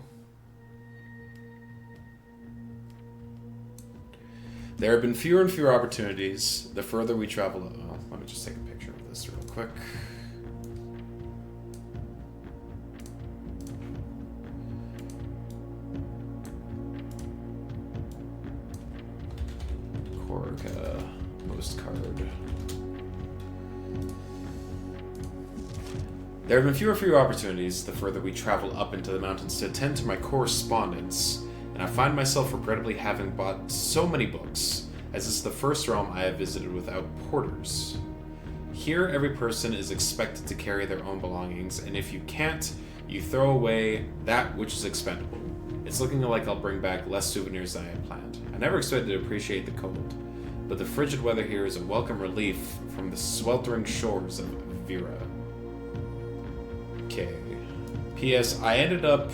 There have been fewer and fewer opportunities the further we travel. Oh, let me just take a picture of this real quick. Corica postcard. There have been fewer and fewer opportunities the further we travel up into the mountains to attend to my correspondence, and I find myself regrettably having bought so many books, as this is the first realm I have visited without porters. Here, every person is expected to carry their own belongings, and if you can't, you throw away that which is expendable. It's looking like I'll bring back less souvenirs than I had planned. I never expected to appreciate the cold, but the frigid weather here is a welcome relief from the sweltering shores of Vera. Okay. P.S. I ended up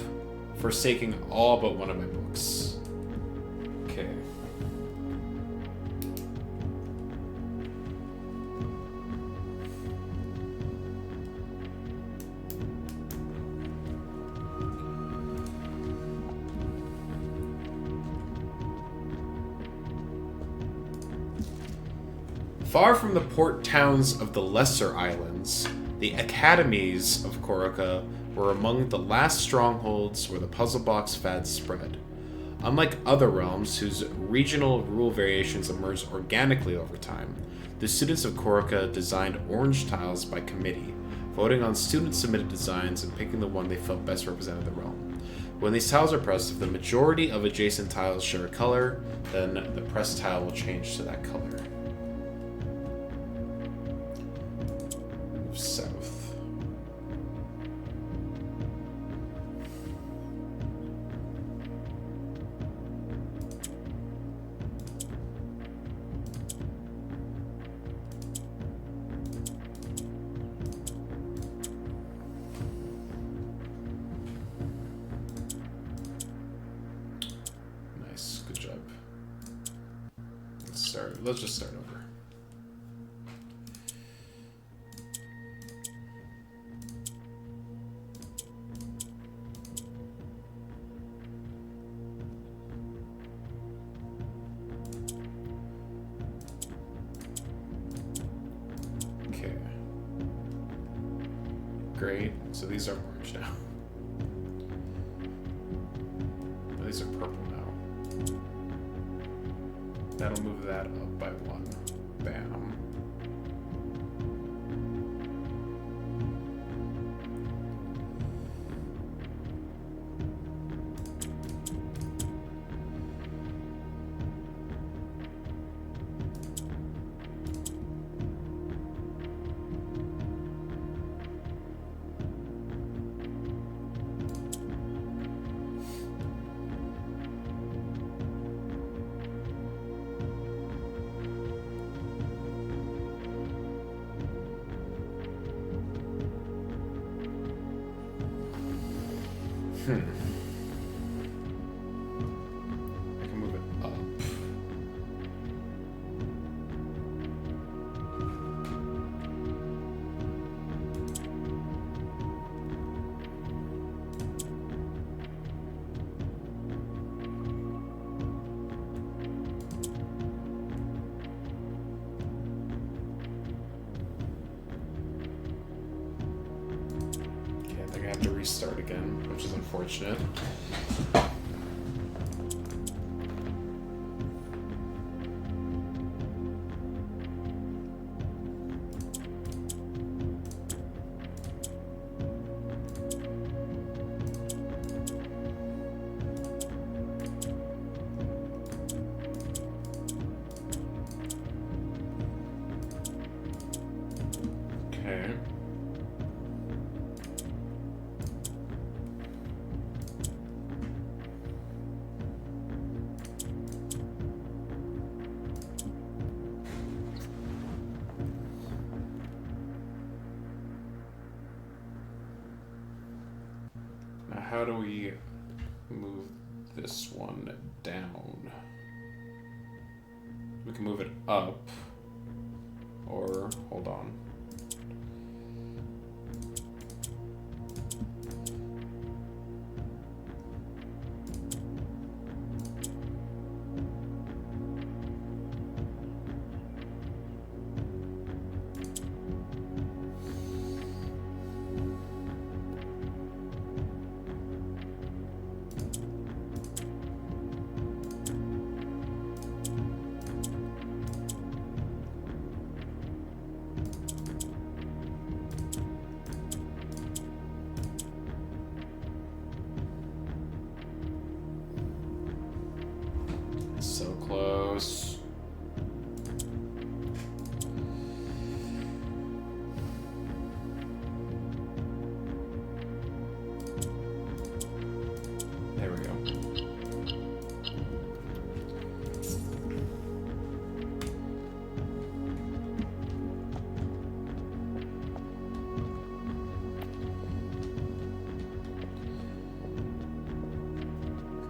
forsaking all but one of my books. Okay. Far from the port towns of the lesser islands, the academies of Corica were among the last strongholds where the puzzle box fad spread. Unlike other realms whose regional rule variations emerged organically over time, the students of Corica designed orange tiles by committee, voting on student-submitted designs and picking the one they felt best represented the realm. When these tiles are pressed, if the majority of adjacent tiles share a color, then the pressed tile will change to that color. Move south. Nice, good job. Let's just start over. Okay. Great. So these are orange now. Oh, these are purple now. That'll move that up by one. Bam. I can move it up. Okay, I think I have to restart again, which is unfortunate. Now, how do we move this one down? We can move it up. Or, hold on. So close. There we go.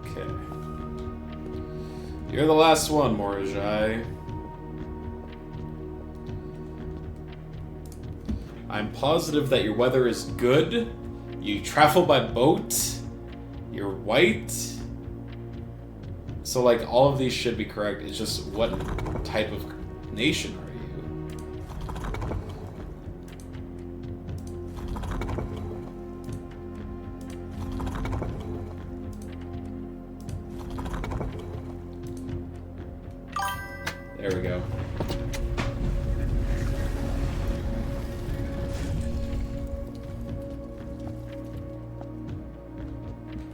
Okay. You're the last one, Morajai. I'm positive that your weather is good. You travel by boat. You're white. So, like, all of these should be correct. It's just what type of nation are you? There we go.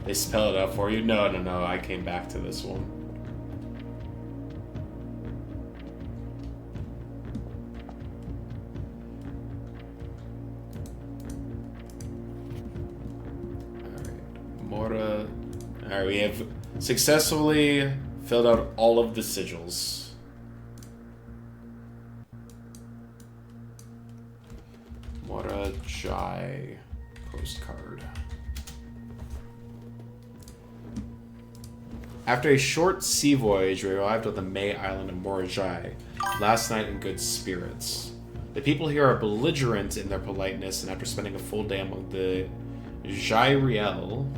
They spell it out for you? No, no, no. I came back to this one. Alright. Mora. Alright, we have successfully filled out all of the sigils. Morajai postcard. After a short sea voyage, we arrived on the May Island of Morajai, last night in good spirits. The people here are belligerent in their politeness, and after spending a full day among the Jairiel,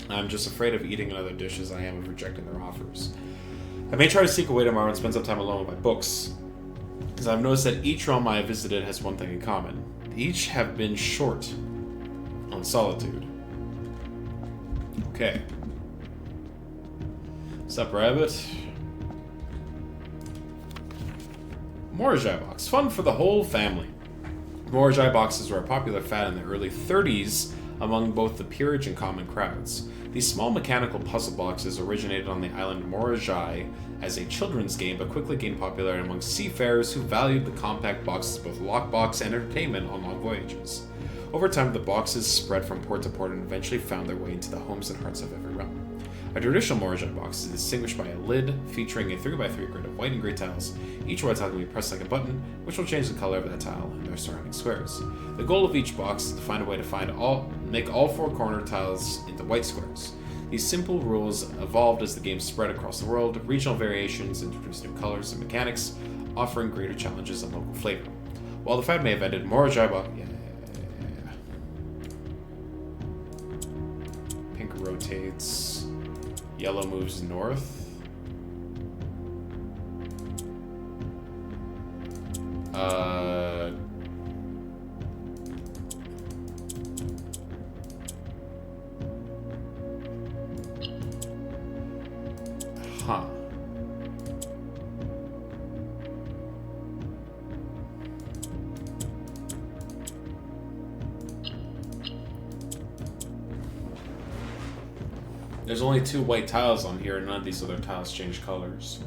I'm just afraid of eating another dish as I am of rejecting their offers. I may try to seek away tomorrow and spend some time alone with my books, because I've noticed that each realm I have visited has one thing in common. Each have been short on solitude. Okay. Sup, rabbit? Morajai box. Fun for the whole family. Morajai boxes were a popular fad in the early 30s among both the peerage and common crowds. These small mechanical puzzle boxes originated on the island Morajai as a children's game, but quickly gained popularity among seafarers who valued the compact boxes both lockbox and entertainment on long voyages. Over time, the boxes spread from port to port and eventually found their way into the homes and hearts of every realm. A traditional Morajai box is distinguished by a lid featuring a 3x3 grid of white and gray tiles. Each white tile can be pressed like a button, which will change the color of that tile and their surrounding squares. The goal of each box is to find a way to make all four corner tiles into white squares. These simple rules evolved as the game spread across the world. Regional variations introduced new colors and mechanics, offering greater challenges and local flavor. While the fad may have ended, Morajai box... Pink rotates... Yellow moves north. Huh. There's only 2 white tiles on here, and none of these other tiles change colors.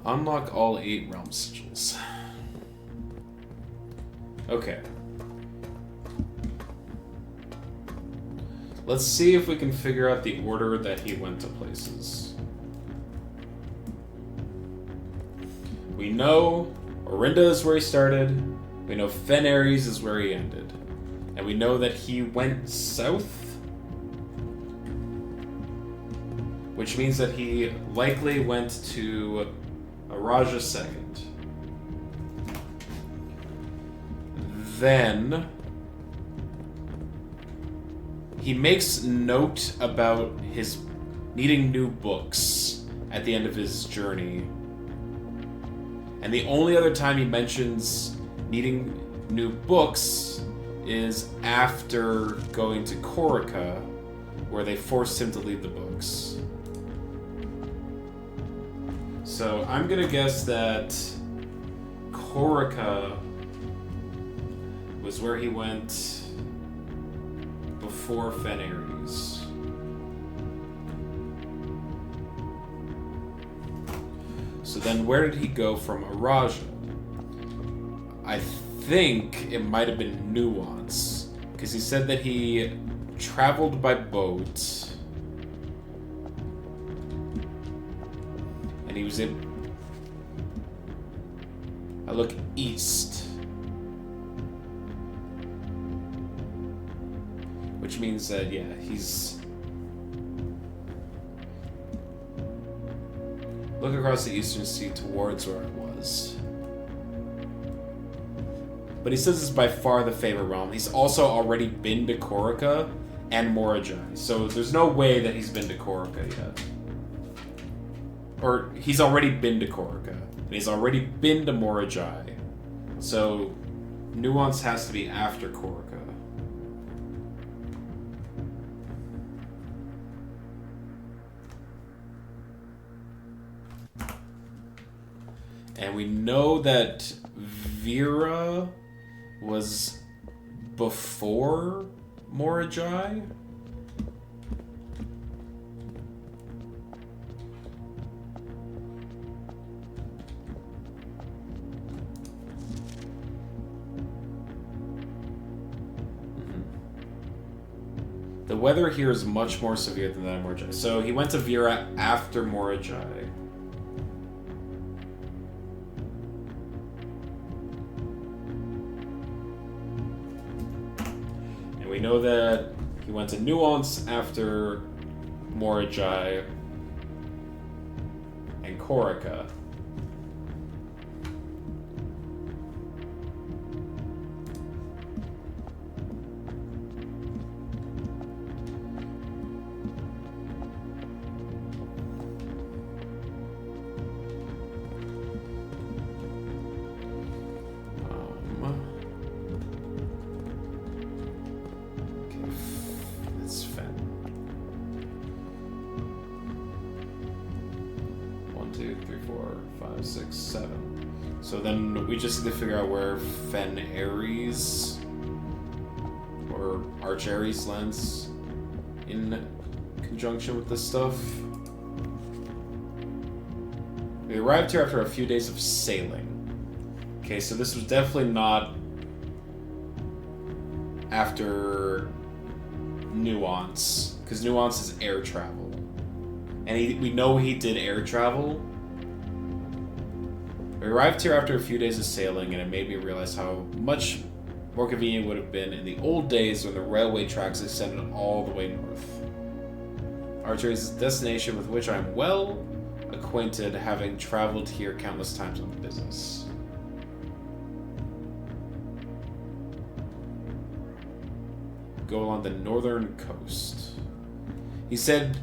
Unlock all 8 realm sigils. Okay. Let's see if we can figure out the order that he went to places. We know Orinda is where he started. We know Fen Ares is where he ended. And we know that he went south. Which means that he likely went to Araja second. Then he makes note about his needing new books at the end of his journey. And the only other time he mentions needing new books is after going to Corica, where they forced him to leave the books. So I'm gonna guess that Corica was where he went before Fen Ares. So then where did he go from Araja? I think it might have been Nuance, because he said that he traveled by boat and he was in... I look east, which means that, yeah, he's... Look across the eastern sea towards where I was. But he says it's by far the favorite realm. He's also already been to Corica and Morajai, so there's no way that he's been to Corica yet. Or he's already been to Corica, and he's already been to Morajai. So Nuance has to be after Corica. And we know that Vera was before Morajai. The weather here is much more severe than that in Morajai. So he went to Vera after Morajai. We know that he went to Nuance after Morajai and Corica. It's Fen. 1, 2, 3, 4, 5, 6, 7. So then we just need to figure out where Fen Ares or Arch Ares lands in conjunction with this stuff. We arrived here after a few days of sailing. Okay, so this was definitely not after Nuance, because Nuance is air travel. And we know he did air travel. We arrived here after a few days of sailing, and it made me realize how much more convenient it would have been in the old days when the railway tracks extended all the way north. Archer is a destination with which I am well acquainted, having traveled here countless times on business. Go along the northern coast. He said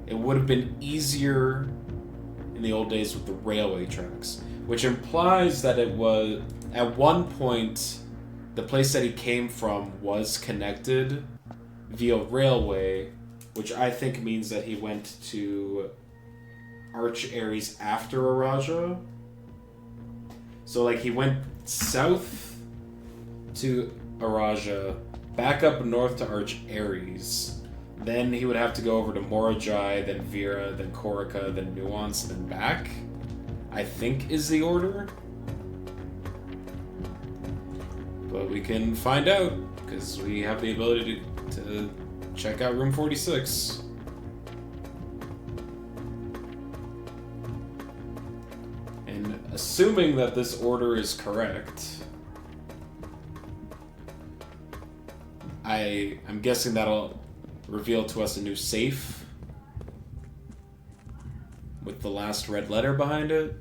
it would have been easier in the old days with the railway tracks, which implies that it was, at one point, the place that he came from was connected via railway, which I think means that he went to Arch Ares after Araja. So, like, he went south to Araja, back up north to Arch Ares. Then he would have to go over to Morajai, then Vera, then Corica, then Nuance, then back. I think is the order. But we can find out, because we have the ability to check out room 46. And assuming that this order is correct, I'm guessing that'll reveal to us a new safe with the last red letter behind it.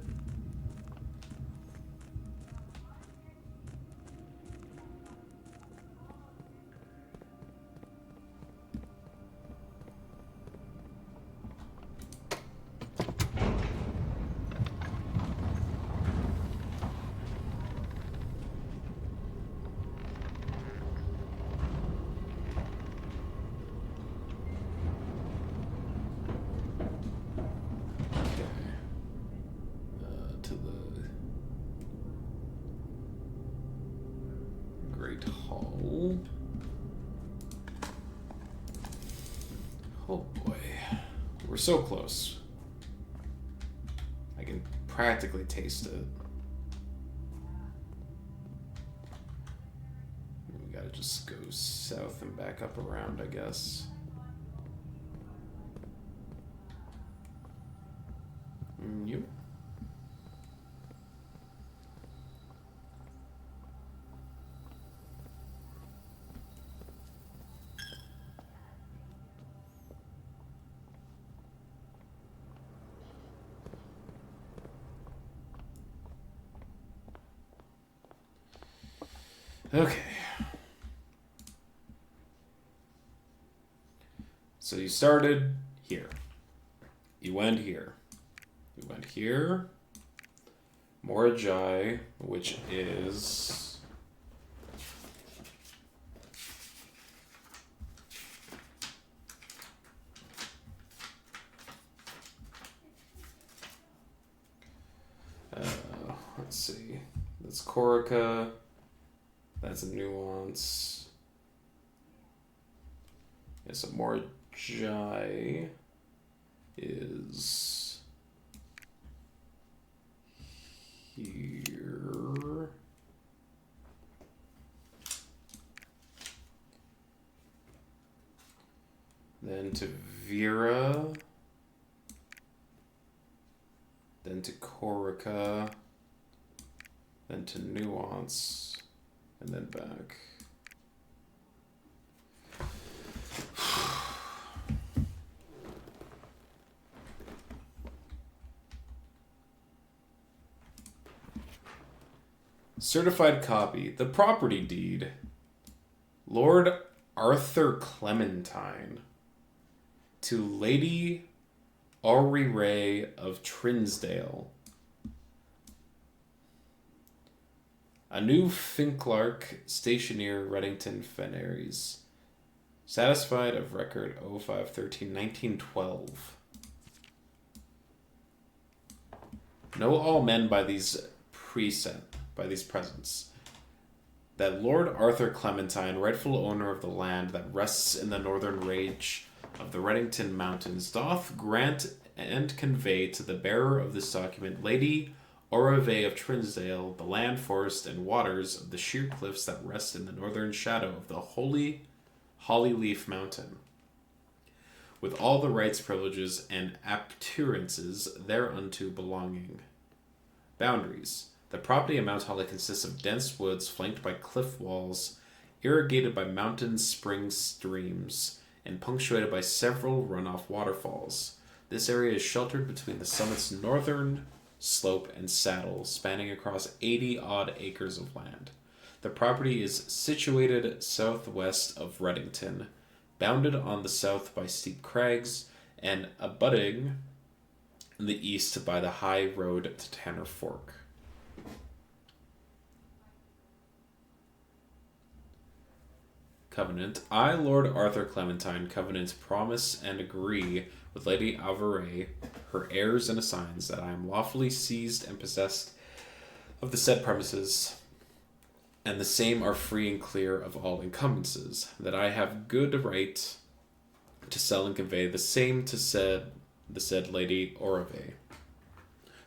Hall. Oh boy. We're so close. I can practically taste it. We gotta just go south and back up around, I guess. Yep. Okay. So you started here. You went here. You went here. Morajai, which is... let's see. That's Corica. That's a nuance. Yes, a Morajai is here. Then to Vera. Then to Corica. Then to Nuance. And then back. Certified copy. The property deed. Lord Arthur Clementine to Lady Auri Ray of Trinsdale. A new Finclark Stationeer Reddington Fenneries. Satisfied of record 05-13-1912. Know all men by these presents, that Lord Arthur Clementine, rightful owner of the land that rests in the northern range of the Reddington Mountains, doth grant and convey to the bearer of this document, Lady Orave of Trinsdale, the land, forest, and waters of the sheer cliffs that rest in the northern shadow of the holy Hollyleaf Mountain, with all the rights, privileges, and appurtenances thereunto belonging. Boundaries. The property of Mount Holly consists of dense woods flanked by cliff walls, irrigated by mountain spring streams, and punctuated by several runoff waterfalls. This area is sheltered between the summit's northern slope and saddle, spanning across 80-odd acres of land. The property is situated southwest of Reddington, bounded on the south by steep crags, and abutting in the east by the high road to Tanner Fork. Covenant. I, Lord Arthur Clementine, covenant, promise, and agree with Lady Alvaray, her heirs and assigns, that I am lawfully seized and possessed of the said premises, and the same are free and clear of all encumbrances, that I have good right to sell and convey the same to the said Lady Orave.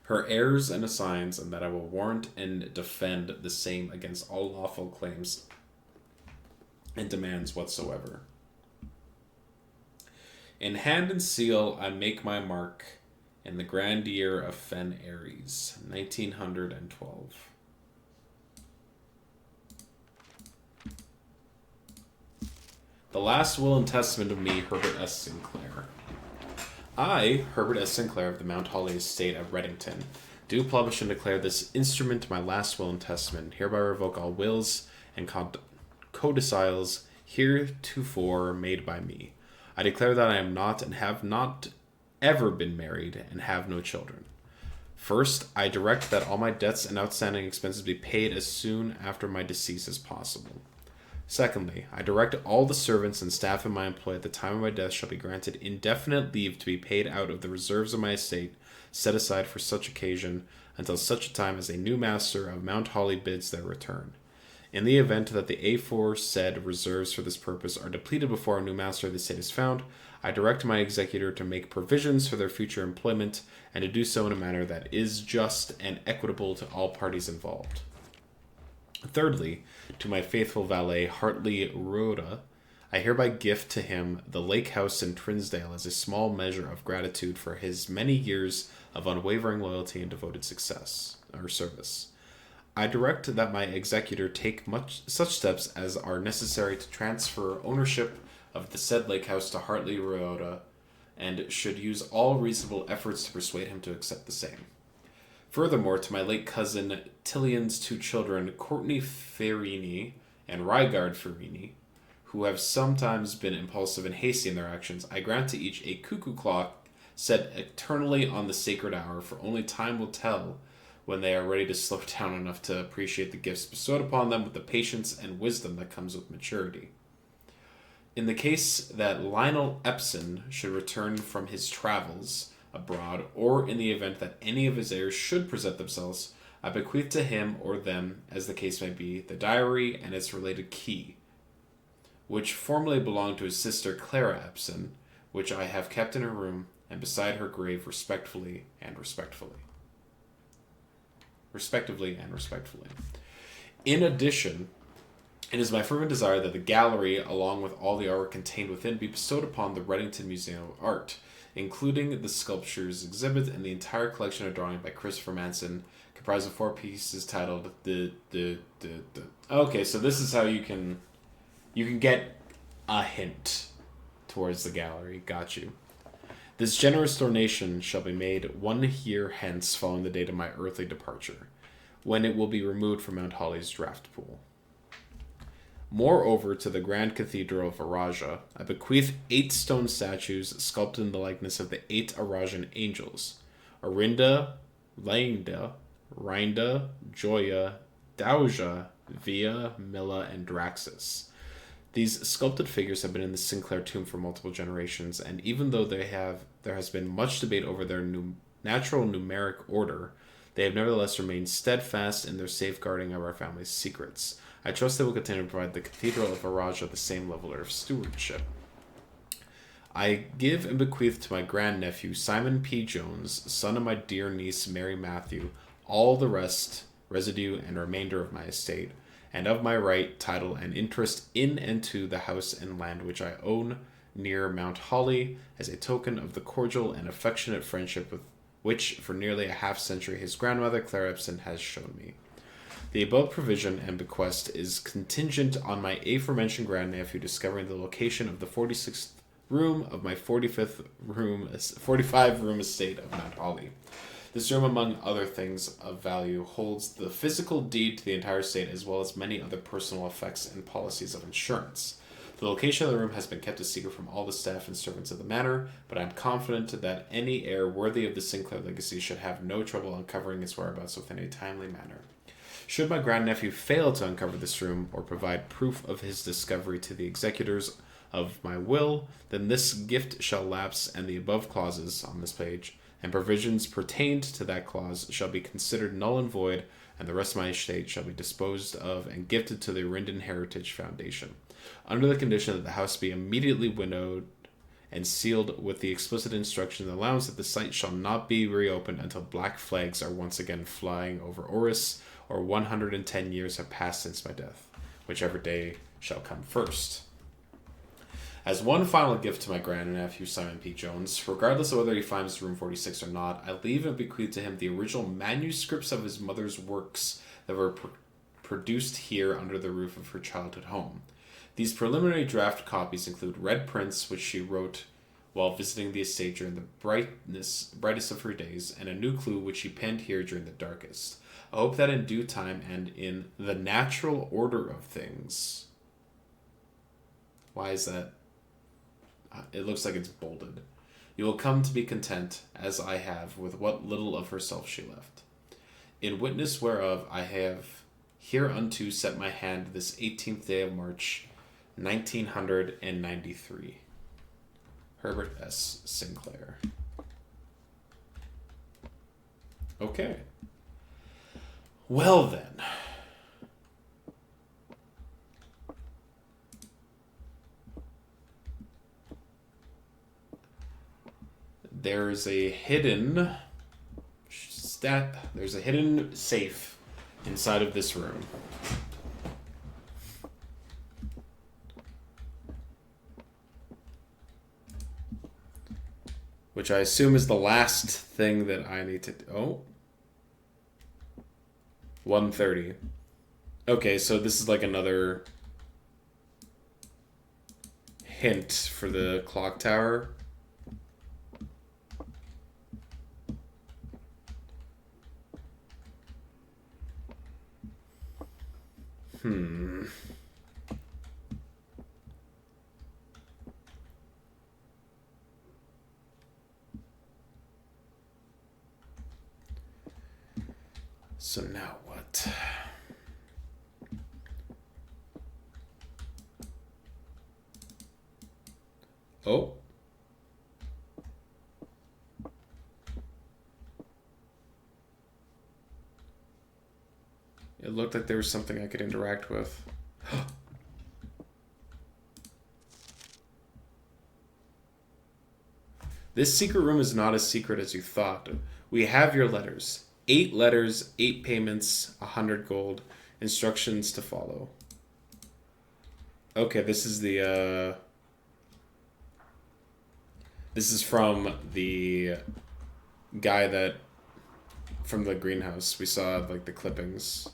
her heirs and assigns, and that I will warrant and defend the same against all lawful claims and demands whatsoever. In hand and seal I make my mark in the grand year of Fen Aries, 1912. The last will and testament of me, Herbert S. Sinclair. I, Herbert S. Sinclair of the Mount Holly estate at Reddington, do publish and declare this instrument my last will and testament, hereby revoke all wills and codicils heretofore made by me. I declare that I am not and have not ever been married and have no children. First, I direct that all my debts and outstanding expenses be paid as soon after my decease as possible. Secondly, I direct all the servants and staff in my employ at the time of my death shall be granted indefinite leave to be paid out of the reserves of my estate set aside for such occasion until such a time as a new master of Mount Holly bids their return. In the event that the aforesaid reserves for this purpose are depleted before a new master of the estate is found, I direct my executor to make provisions for their future employment and to do so in a manner that is just and equitable to all parties involved. Thirdly, to my faithful valet, Hartley Rhoda, I hereby gift to him the lake house in Trinsdale as a small measure of gratitude for his many years of unwavering loyalty and devoted service. I direct that my executor take such steps as are necessary to transfer ownership of the said lake house to Hartley Rhoda, and should use all reasonable efforts to persuade him to accept the same. Furthermore, to my late cousin Tillion's two children, Courtney Ferrini and Rygard Ferrini, who have sometimes been impulsive and hasty in their actions, I grant to each a cuckoo clock set eternally on the sacred hour, for only time will tell when they are ready to slow down enough to appreciate the gifts bestowed upon them with the patience and wisdom that comes with maturity. In the case that Lionel Epson should return from his travels abroad, or in the event that any of his heirs should present themselves, I bequeath to him or them, as the case may be, the diary and its related key, which formerly belonged to his sister Clara Epson, which I have kept in her room and beside her grave respectively and respectfully. In addition, it is my fervent desire that the gallery, along with all the artwork contained within, be bestowed upon the Reddington Museum of Art, including the sculptures exhibit and the entire collection of drawing by Christopher Manson, comprised of 4 pieces titled Okay, so this is how you can get a hint towards the gallery. Got you. This generous donation shall be made 1 year hence following the date of my earthly departure, when it will be removed from Mount Holly's draft pool. Moreover, to the Grand Cathedral of Araja, I bequeath 8 stone statues sculpted in the likeness of the 8 Arajan angels, Arinda, Lainda, Rinda, Joya, Dauja, Via, Milla, and Draxus. These sculpted figures have been in the Sinclair tomb for multiple generations, and even though there has been much debate over their natural numeric order, they have nevertheless remained steadfast in their safeguarding of our family's secrets. I trust they will continue to provide the Cathedral of Araja the same level of stewardship. I give and bequeath to my grandnephew, Simon P. Jones, son of my dear niece, Mary Matthew, all the residue, and remainder of my estate, and of my right, title, and interest in and to the house and land which I own near Mount Holly, as a token of the cordial and affectionate friendship with which for nearly a half-century his grandmother, Clara Epson, has shown me. The above provision and bequest is contingent on my aforementioned grandnephew discovering the location of the 46th room of my 45-room estate of Mount Holly. This room, among other things of value, holds the physical deed to the entire estate as well as many other personal effects and policies of insurance. The location of the room has been kept a secret from all the staff and servants of the manor, but I am confident that any heir worthy of the Sinclair legacy should have no trouble uncovering its whereabouts within a timely manner. Should my grandnephew fail to uncover this room or provide proof of his discovery to the executors of my will, then this gift shall lapse, and the above clauses on this page and provisions pertained to that clause shall be considered null and void, and the rest of my estate shall be disposed of and gifted to the Arindon Heritage Foundation, under the condition that the house be immediately winnowed and sealed with the explicit instruction that allows that the site shall not be reopened until black flags are once again flying over Oris, or 110 years have passed since my death, whichever day shall come first. As one final gift to my grandnephew Simon P. Jones, regardless of whether he finds room 46 or not, I leave and bequeath to him the original manuscripts of his mother's works that were produced here under the roof of her childhood home. These preliminary draft copies include red prints which she wrote while visiting the estate during the brightest of her days, and a new clue which she penned here during the darkest. I hope that in due time and in the natural order of things. Why is that? It looks like it's bolded. You will come to be content, as I have, with what little of herself she left. In witness whereof I have hereunto set my hand this 18th day of March, 1993. Herbert S. Sinclair. Okay. Well then. There's a hidden there's a hidden safe inside of this room. Which I assume is the last thing that I need to... Oh. 1:30. Okay, so this is like another hint for the clock tower. So now what? Oh. It looked like there was something I could interact with. This secret room is not as secret as you thought. We have your letters. 8 letters, 8 payments, 100 gold. Instructions to follow. Okay, this is the, This is from the guy that... From the greenhouse. We saw, like, the clippings.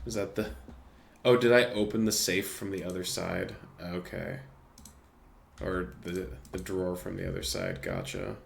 Is that the... Oh, did I open the safe from the other side? Okay. Or the drawer from the other side. Gotcha.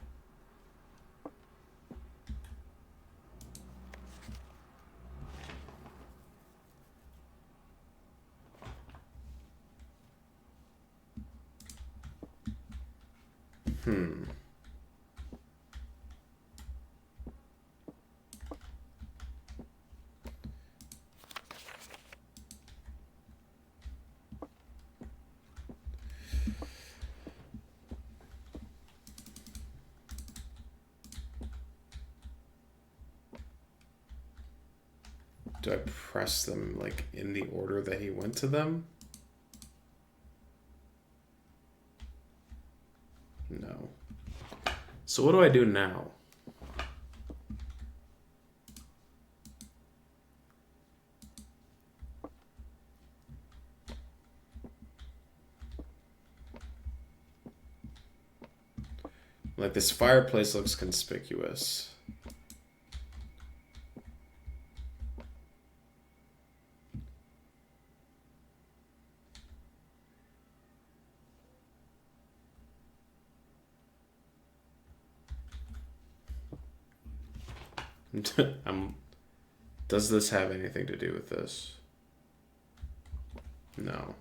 Do I press them, like, in the order that he went to them? No. So what do I do now? Like, this fireplace looks conspicuous. Does this have anything to do with this? No.